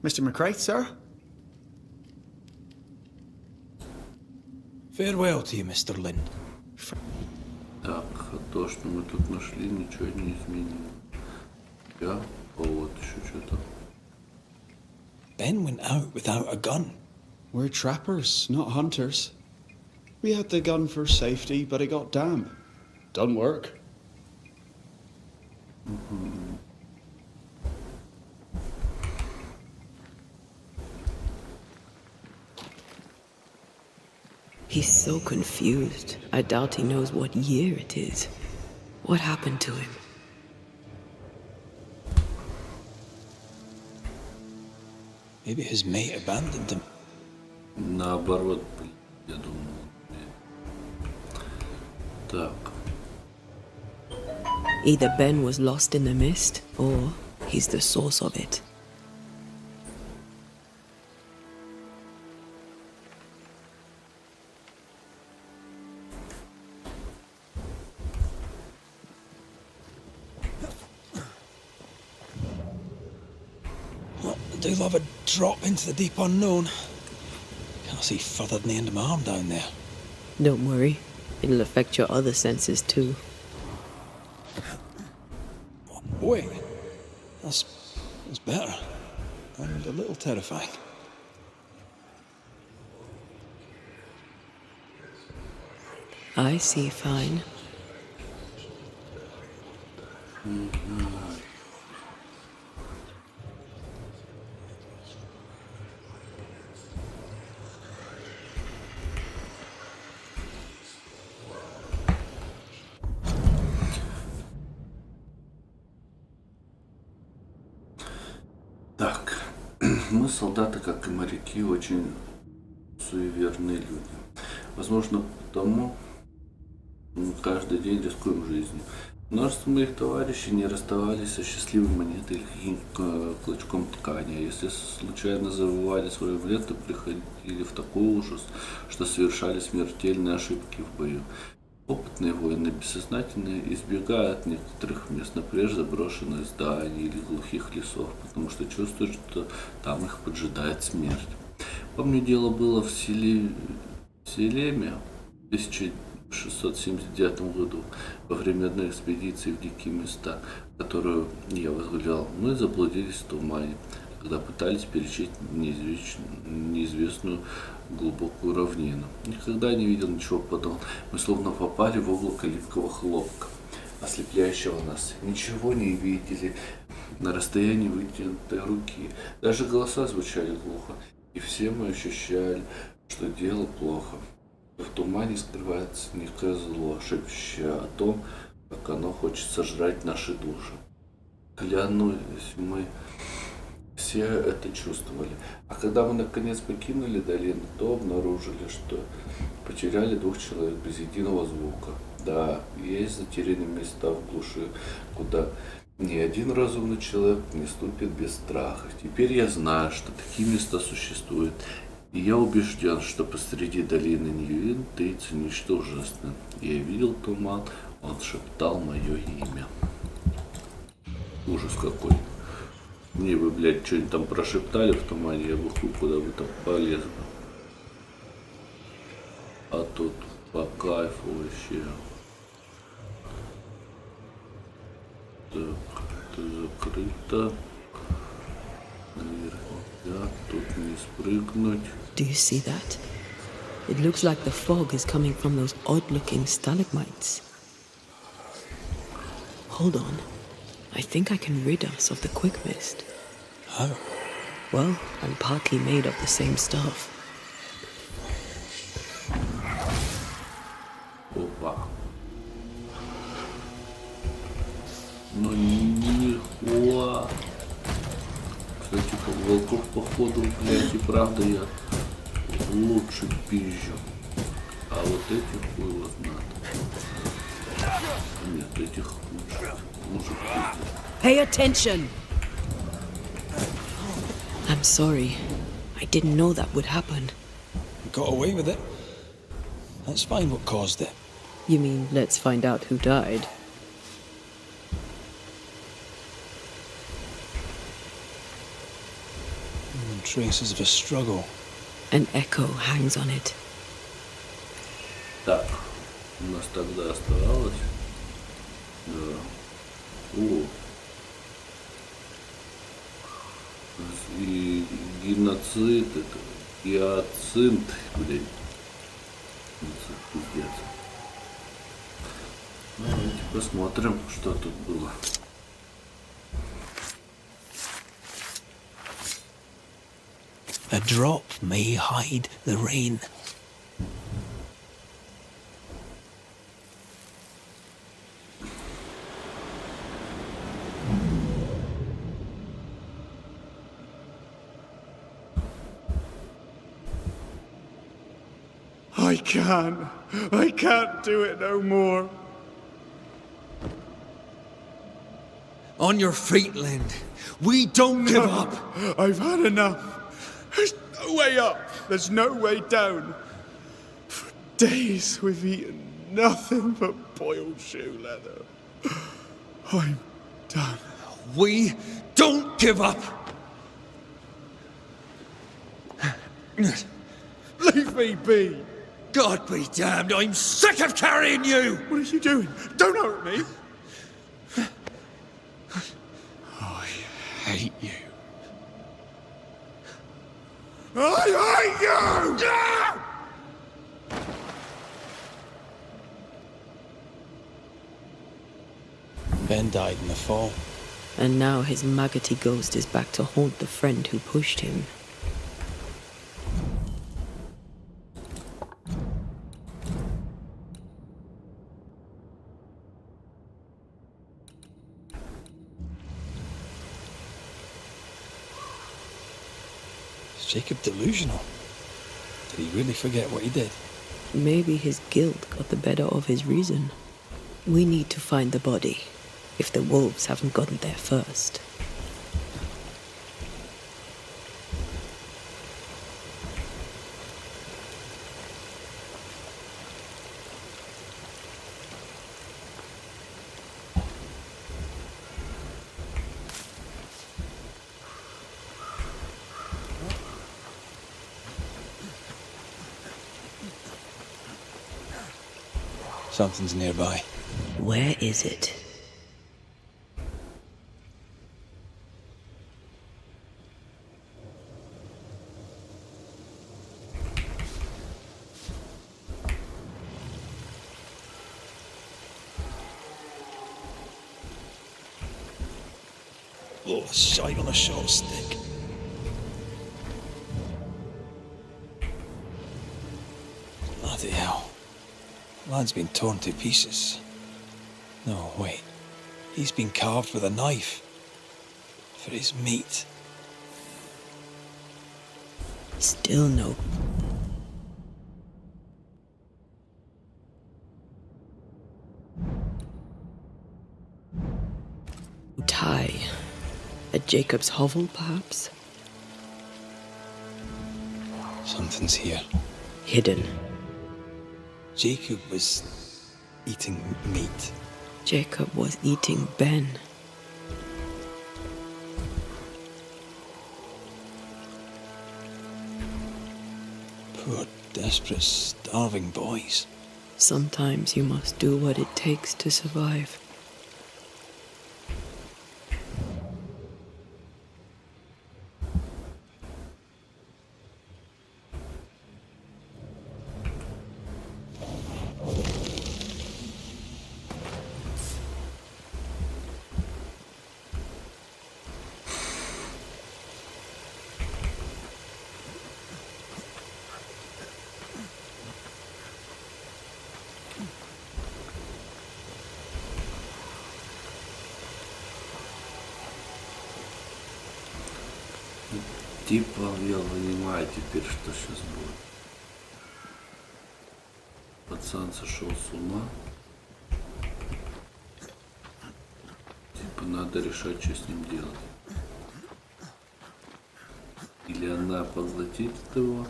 Mr. McCraith, sir? Farewell to you, Mr. Lind. Так, то, что мы тут нашли, ничего не изменило. Я, вот еще что-то. Ben went out without a gun. We're trappers, not hunters. We had the gun for safety, but it got damp. Done work. He's so confused. I doubt he knows what year it is. What happened to him? Maybe his mate abandoned him. Наоборот, я думаю. Так. Either Ben was lost in the mist, or he's the source of it. I do love a drop into the deep unknown. Can't see further than the end of my arm down there. Don't worry, it'll affect your other senses too. Wait, that's better. And a little terrifying. I see fine. Так, мы солдаты, как и моряки, очень суеверные люди. Возможно, потому мы каждый день рискуем жизнью. Множество моих товарищей не расставались со счастливой монетой или каким-то клочком ткани. А если случайно забывали свой амулет, то приходили в такой ужас, что совершали смертельные ошибки в бою. Опытные воины бессознательно избегают некоторых мест, например, заброшенных зданий или глухих лесов, потому что чувствуют, что там их поджидает смерть. Помню, дело было в Селеме в 1679 году, во время одной экспедиции в дикие места, которую я возглавлял. Мы заблудились в тумане, когда пытались пересечь неизвестную глубокую равнину. Никогда не видел ничего подобного. Мы словно попали в облако липкого хлопка, ослепляющего нас. Ничего не видели на расстоянии вытянутой руки. Даже голоса звучали глухо. И все мы ощущали, что дело плохо. В тумане скрывается некое зло, шепчущее о том, как оно хочет сожрать наши души. Клянусь, мы все это чувствовали. А когда мы наконец покинули долину, то обнаружили, что потеряли 2 человек без единого звука. Да, есть затерянные места в глуши, куда ни один разумный человек не ступит без страха. Теперь я знаю, что такие места существуют. И я убежден, что посреди долины Ньюин таится нечто ужасное. Я видел туман, он шептал мое имя. Ужас какой. Мне бы, блядь, что-нибудь там прошептали в тумане, я бы хуй куда бы там полез бы. А тут по кайфу вообще. Так, это закрыто. Наверх нельзя, тут не спрыгнуть. Do you see that? It looks like the fog is coming from those odd-looking stalagmites. Hold on. I think I can rid us of the quick mist. How? Well, I'm partly made of the same stuff. Опа. Ну нихуя. Кстати, волков походу, блядь, и правда я лучше пизжу. А вот этих хуй вот надо. Нет, этих лучше. Pay attention! I'm sorry. I didn't know that would happen. Got away with it. Let's find what caused it. You mean, let's find out who died? Traces of a struggle. An echo hangs on it. Так, у нас тогда оставалось. Да. О. И геноцид, это гиацинт, блядь. Пиздец. Ну, давайте посмотрим, что тут было. A drop may hide the rain. I can't do it no more. On your feet, Lind. We don't give up. I've had enough. There's no way up. There's no way down. For days we've eaten nothing but boiled shoe leather. I'm done. We don't give up. Leave me be. God be damned, I'm sick of carrying you! What are you doing? Don't hurt me. I hate you. I hate you! Ben died in the fall. And now his maggoty ghost is back to haunt the friend who pushed him. Is Jacob delusional? Did he really forget what he did? Maybe his guilt got the better of his reason. We need to find the body, if the wolves haven't gotten there first. Something's nearby. Where is it? Oh, a shite on a short stick. Bloody hell. Lad's been torn to pieces. No, wait. He's been carved with a knife. For his meat. Still no. Tie. At Jacob's hovel, perhaps? Something's here. Hidden. Jacob was eating meat. Jacob was eating Ben. Poor, desperate, starving boys. Sometimes you must do what it takes to survive. Типа, я понимаю теперь, что сейчас будет. Пацан сошел с ума. Типа, надо решать, что с ним делать. Или она поглотит его.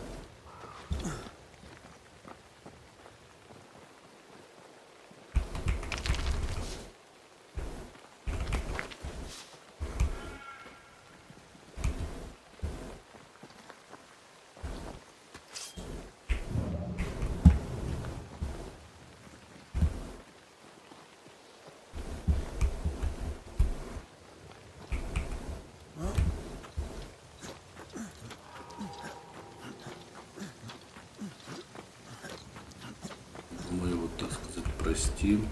Steam.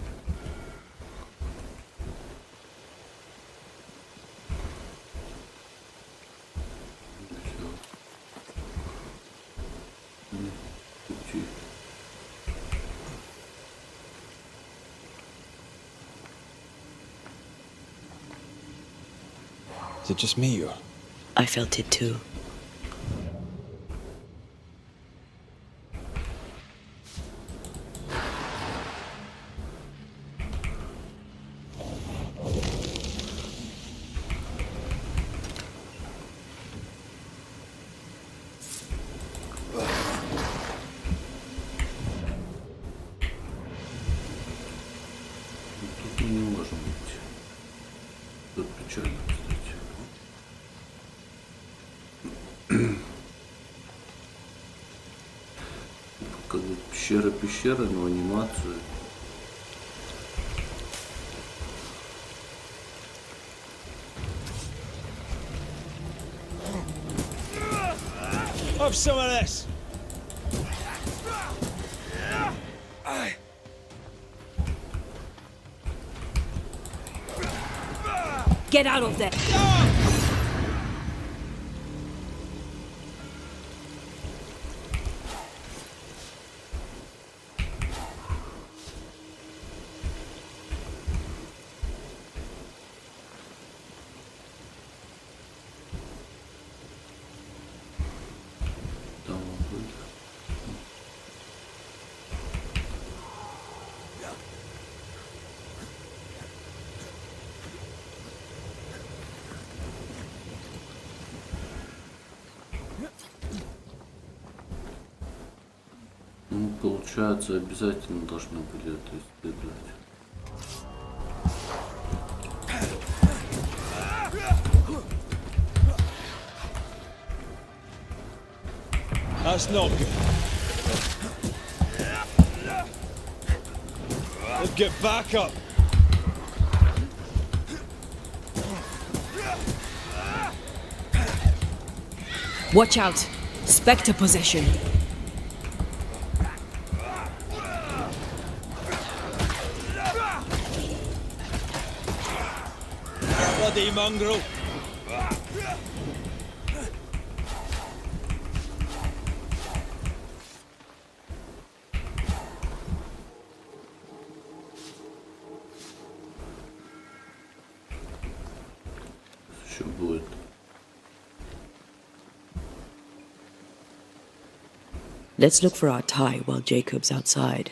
Is it just me or? I felt it too. Тут мы не можем идти. Тут печально, кстати. Как бы пещера, но анимацию. Have some of this. Get out of there! Там он будет. Ну, получается, обязательно должны были это исследовать. That's not good. Let's get back up. Watch out! Spectre possession! Bloody mongrel. Еще будет. Let's look for our tie while Jacob's outside.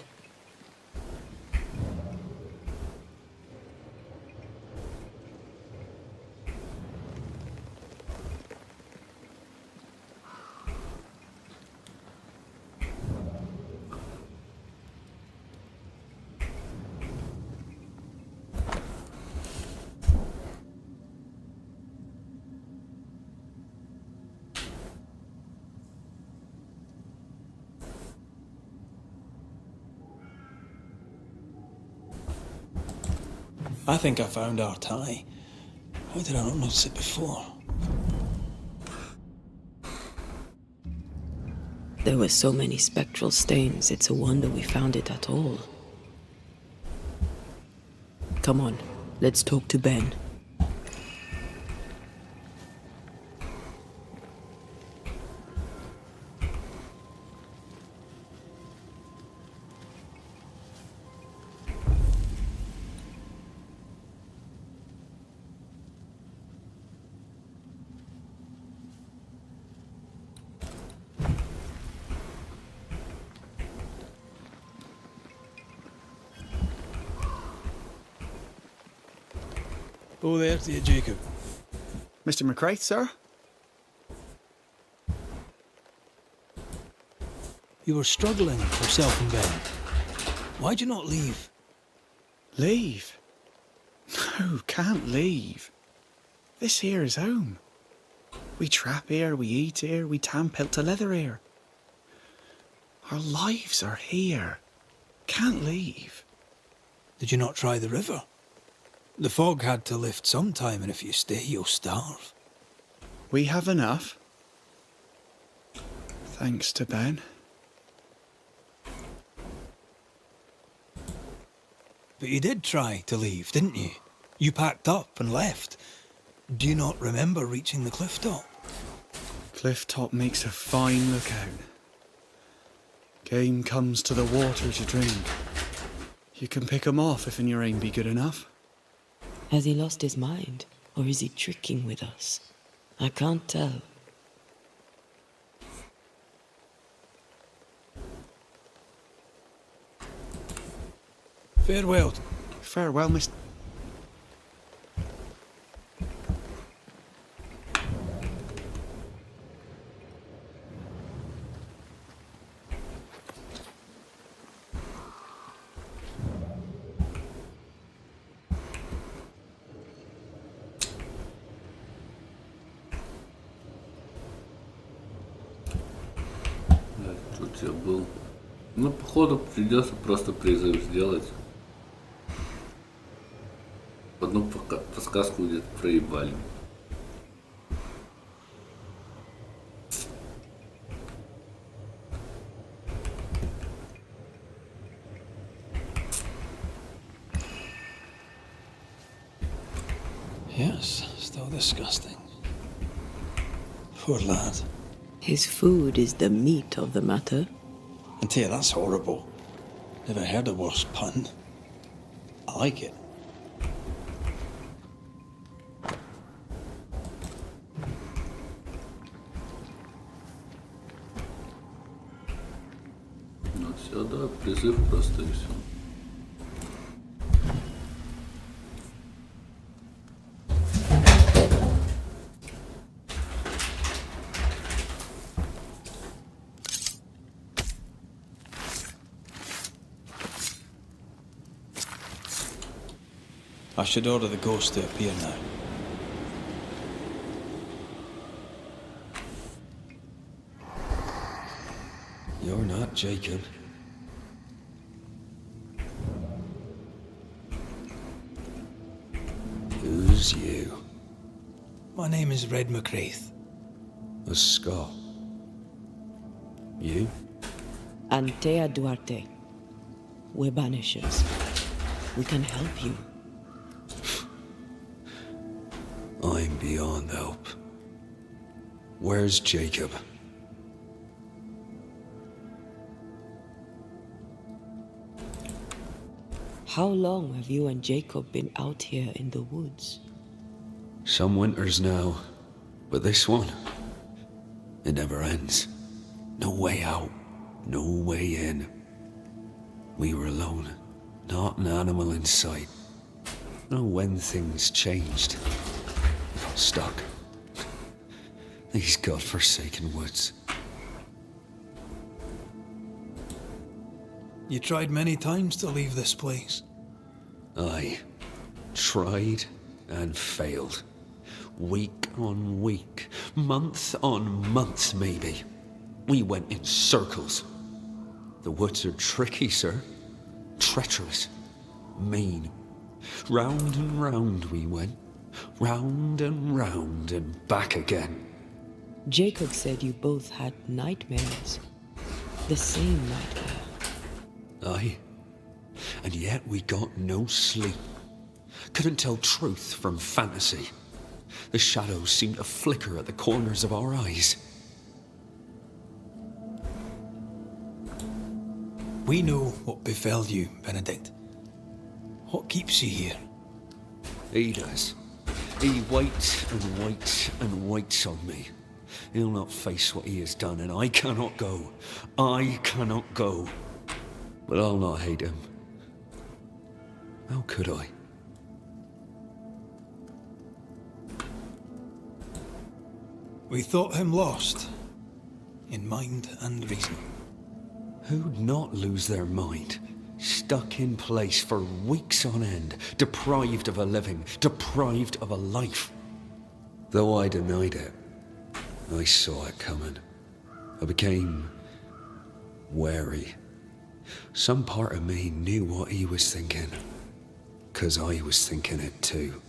I think I found our tie. Why did I not notice it before? There were so many spectral stains, it's a wonder we found it at all. Come on, let's talk to Ben. Oh, there to you, Jacob. Mr. McCraith, sir? You were struggling yourself and Ben. Why'd you not leave? Leave? No, can't leave. This here is home. We trap here, we eat here, we tan pelt to leather here. Our lives are here. Can't leave. Did you not try the river? The fog had to lift sometime, and if you stay, you'll starve. We have enough. Thanks to Ben. But you did try to leave, didn't you? You packed up and left. Do you not remember reaching the cliff top? Cliff top makes a fine lookout. Game comes to the water to drink. You can pick 'em off if your aim be good enough. Has he lost his mind, or is he tricking with us? I can't tell. Farewell. Farewell, Mr. Тут я был. Ну, походу, придется просто призыв сделать. Одну подсказку где-то проебали. Yes, still disgusting. Poor lad. His food is the meat of the matter. And tell you, that's horrible. Never heard a worse pun. I like it. Ну все, да, призыв просто и все. I should order the ghost to appear now. You're not Jacob. Who's you? My name is Red McCraith. A Scot. You? Antea Duarte. We're Banishers. We can help you. I'm beyond help. Where's Jacob? How long have you and Jacob been out here in the woods? Some winters now, but this one, it never ends. No way out, no way in. We were alone, not an animal in sight. I don't know when things changed. We got stuck. These godforsaken woods. You tried many times to leave this place. I tried and failed. Week on week, month on month maybe. We went in circles. The woods are tricky, sir. Treacherous. Mean. Round and round we went. Round and back again. Jacob said you both had nightmares. The same nightmare. Aye. And yet we got no sleep. Couldn't tell truth from fantasy. The shadows seemed to flicker at the corners of our eyes. We know what befell you, Benedict. What keeps you here? He does. He waits and waits and waits on me. He'll not face what he has done, and I cannot go. I cannot go. But I'll not hate him. How could I? We thought him lost, in mind and reason. Who'd not lose their mind? Stuck in place for weeks on end, deprived of a living, deprived of a life. Though I denied it, I saw it coming. I became wary. Some part of me knew what he was thinking, 'cause I was thinking it too.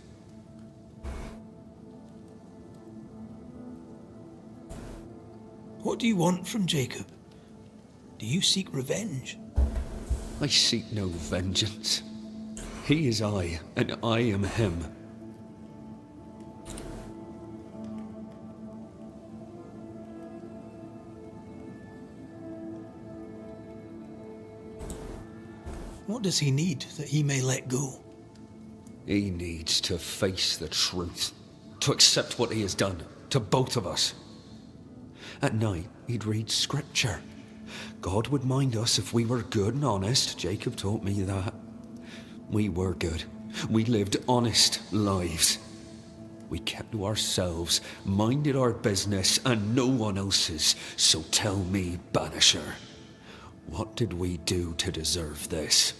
What do you want from Jacob? Do you seek revenge? I seek no vengeance. He is I, and I am him. What does he need that he may let go? He needs to face the truth, to accept what he has done, to both of us. At night, he'd read scripture. God would mind us if we were good and honest. Jacob taught me that. We were good. We lived honest lives. We kept to ourselves, minded our business and no one else's. So tell me, Banisher, what did we do to deserve this?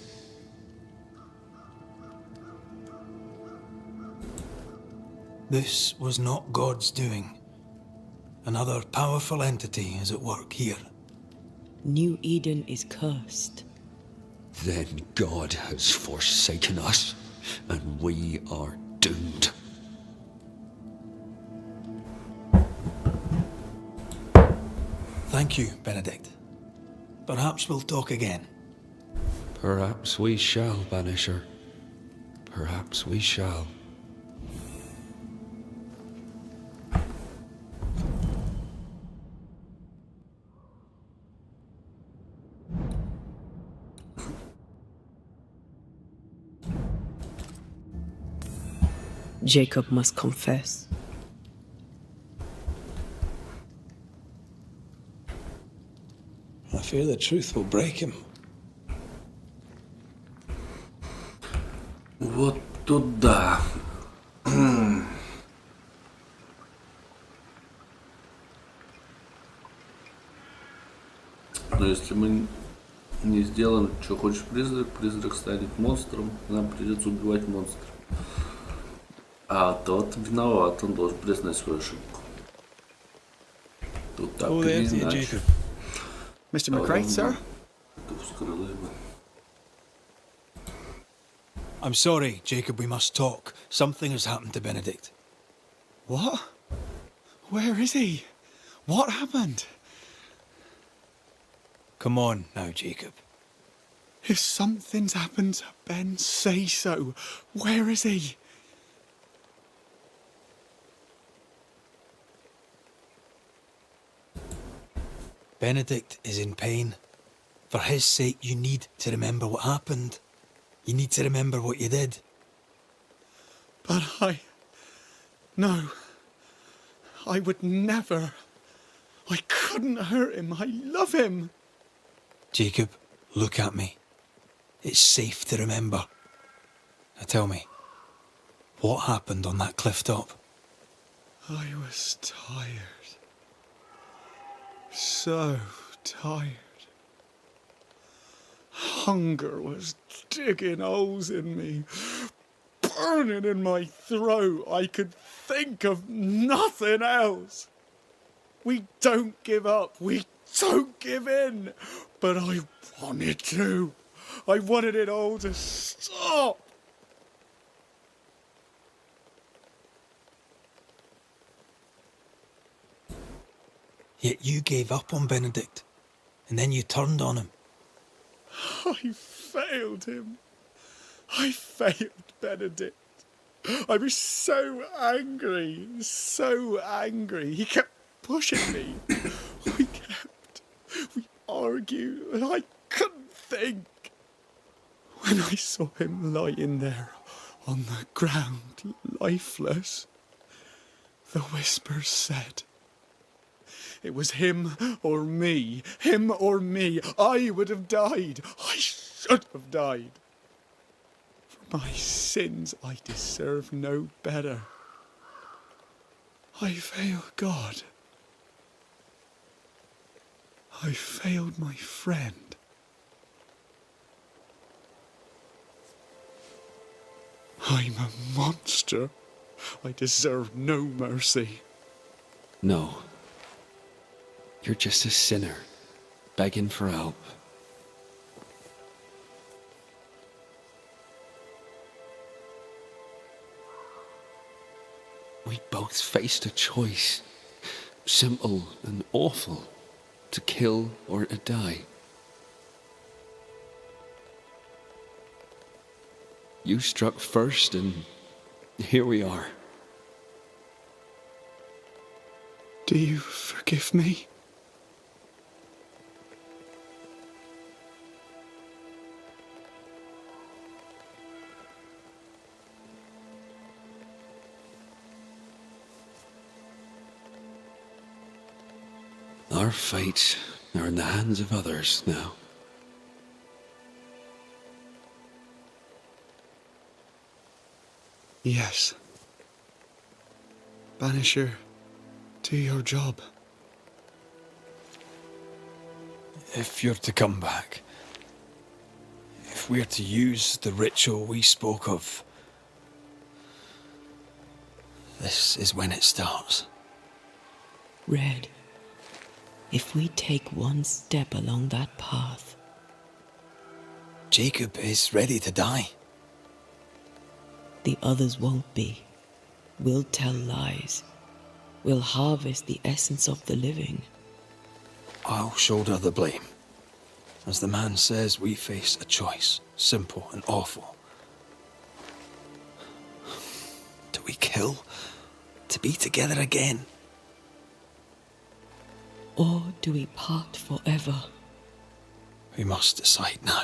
This was not God's doing. Another powerful entity is at work here. New Eden is cursed. Then God has forsaken us, and we are doomed. Thank you, Benedict. Perhaps we'll talk again. Perhaps we shall, Banisher. Perhaps we shall. Jacob must confess. I fear the truth will break him. Вот туда. Но если мы не сделаем, что хочет призрак, призрак станет монстром, нам придется убивать монстра. А тот виноват, он должен признать свою ошибку. Тут так или иначе. Mr. McRae, sir? I'm sorry, Jacob, we must talk. Something has happened to Benedict. What? Where is he? What happened? Come on now, Jacob. If something's happened to Ben, say so. Where is he? Benedict is in pain. For his sake, you need to remember what happened. You need to remember what you did. But No. I would never. I couldn't hurt him. I love him. Jacob, look at me. It's safe to remember. Now tell me, what happened on that cliff top? I was tired. So tired. Hunger was digging holes in me, burning in my throat. I could think of nothing else. We don't give up. We don't give in. But I wanted to. I wanted it all to stop. Yet you gave up on Benedict, and then you turned on him. I failed him. I failed Benedict. I was so angry, so angry. He kept pushing me. We argued, and I couldn't think. When I saw him lying there on the ground, lifeless, the whispers said, it was him or me. Him or me. I would have died. I should have died. For my sins, I deserve no better. I failed God. I failed my friend. I'm a monster. I deserve no mercy. No. You're just a sinner, begging for help. We both faced a choice, simple and awful, to kill or to die. You struck first, and here we are. Do you forgive me? Our fates are in the hands of others now. Yes. Banisher, do your job. If you're to come back, if we're to use the ritual we spoke of, this is when it starts. Red, if we take one step along that path... Jacob is ready to die. The others won't be. We'll tell lies. We'll harvest the essence of the living. I'll shoulder the blame. As the man says, we face a choice, simple and awful. Do we kill to be together again? Or do we part forever? We must decide now.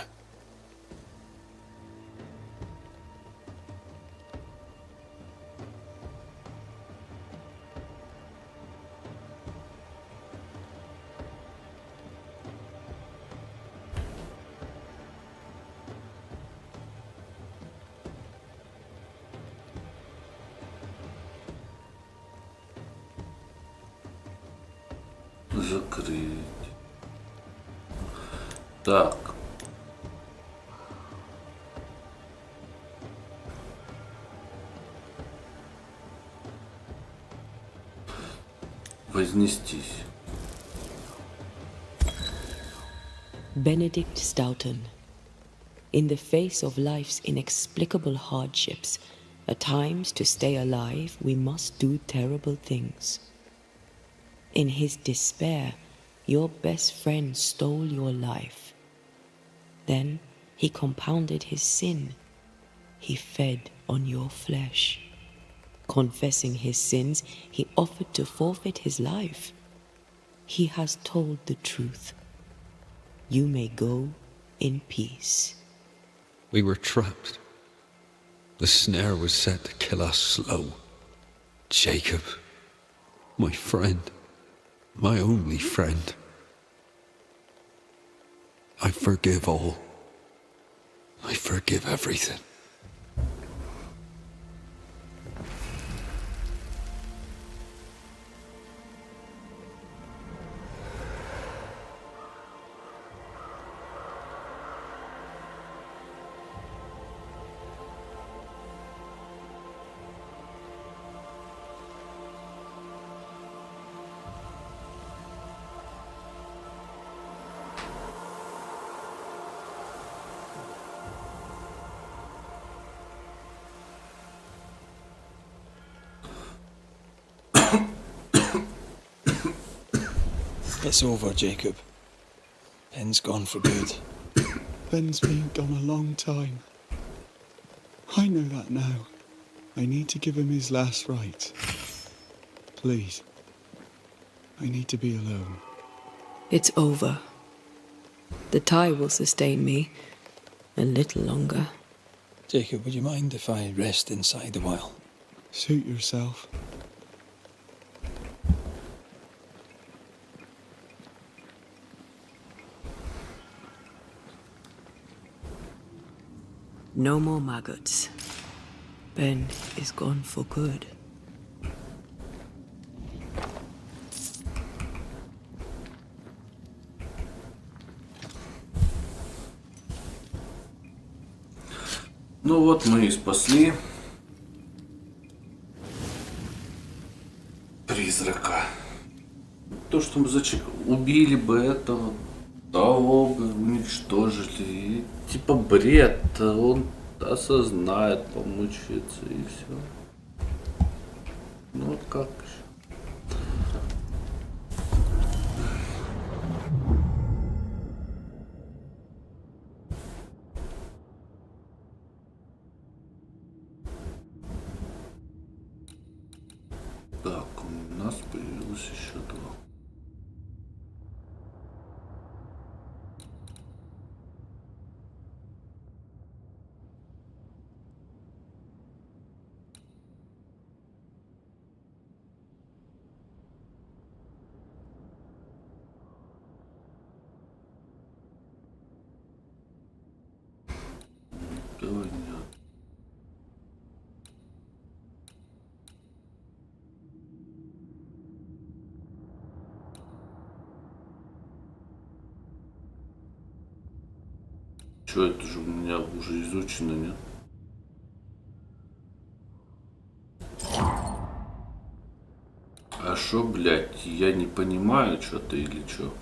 Закрыть. Так. Вознестись. Benedict Stoughton. In the face of life's inexplicable hardships, at times to stay alive, we must do terrible things. In his despair, your best friend stole your life. Then he compounded his sin. He fed on your flesh. Confessing his sins, he offered to forfeit his life. He has told the truth. You may go in peace. We were trapped. The snare was set to kill us slow. Jacob, my friend, my only friend. I forgive all. I forgive everything. It's over, Jacob. Ben's gone for good. Ben's been gone a long time. I know that now. I need to give him his last rites. Please. I need to be alone. It's over. The tie will sustain me a little longer. Jacob, would you mind if I rest inside a while? Suit yourself. No more maggots. Ben is gone for good. Ну вот мы и спасли призрака. То, что мы убили бы этого, того бы уничтожили. И, типа бред, он осознает, помучается и все. Ну вот как еще? Так, у нас появилось еще 2. Давай, нет. Чё, это же у меня уже изучено, нет? А шо, блядь, я не понимаю что-то или чё?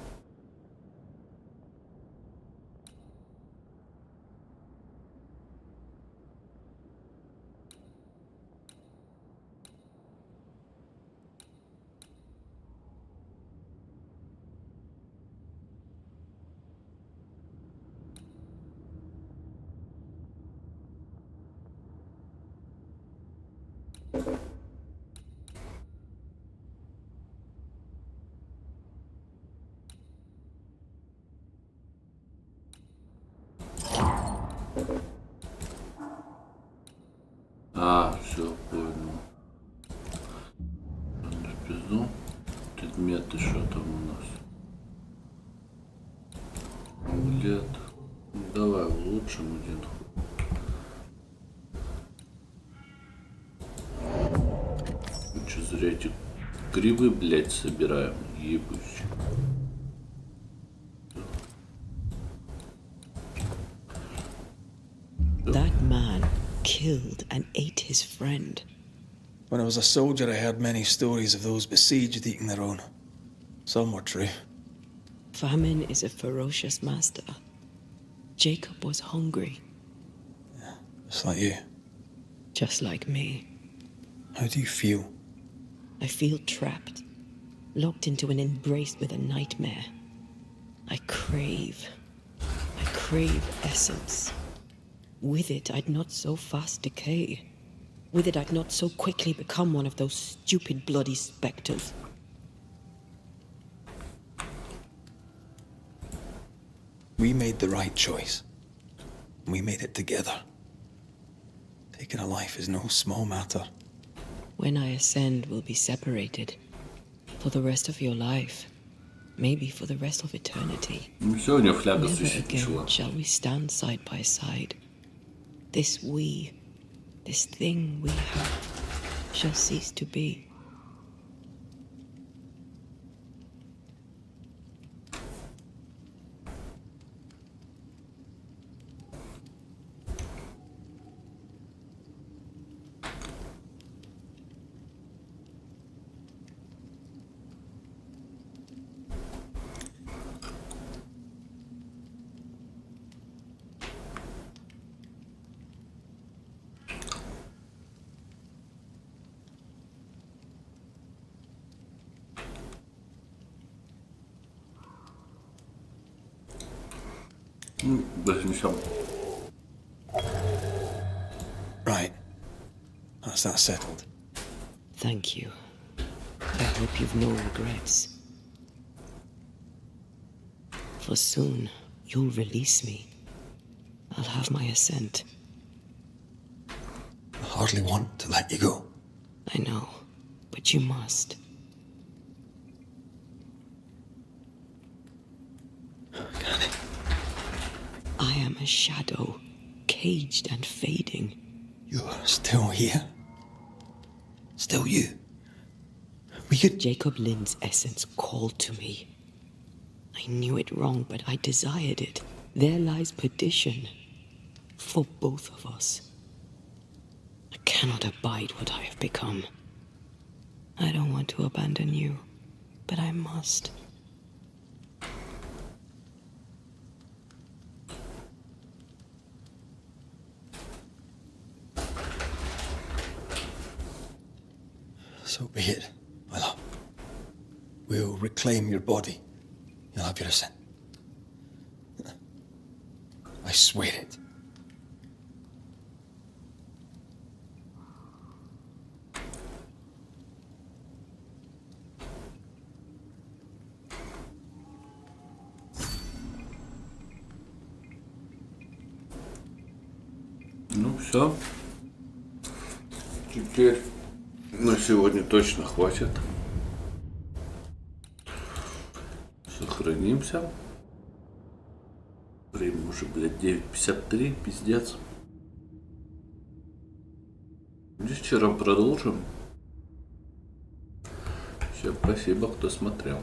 А, все, понял. В пизду. Предметы, что там у нас? Амулет. Ну, давай улучшим один ход. Че зря эти грибы, блядь, собираем, ебучие. That man killed and ate his friend. When I was a soldier, I heard many stories of those besieged eating their own. Some were true. Famine is a ferocious master. Jacob was hungry. Yeah, just like you. Just like me. How do you feel? I feel trapped, locked into an embrace with a nightmare. I crave essence. With it, I'd not so fast decay. With it, I'd not so quickly become one of those stupid bloody spectres. We made the right choice. We made it together. Taking a life is no small matter. When I ascend, we'll be separated. For the rest of your life. Maybe for the rest of eternity. Never again shall we stand side by side. This thing we have, shall cease to be. Right. That's that settled. Thank you. I hope you've no regrets. For soon, you'll release me. I'll have my assent. I hardly want to let you go. I know, but you must. I am a shadow, caged and fading. You're still here? Still you? Jacob Lind's essence called to me. I knew it wrong, but I desired it. There lies perdition. For both of us. I cannot abide what I have become. I don't want to abandon you, but I must. So be it, my love. We'll reclaim your body. You'll have your assent. I swear it. Ну все. Теперь на сегодня точно хватит. Сохранимся. Время уже, блядь, 9:53, пиздец. Вечером продолжим. Всем спасибо, кто смотрел.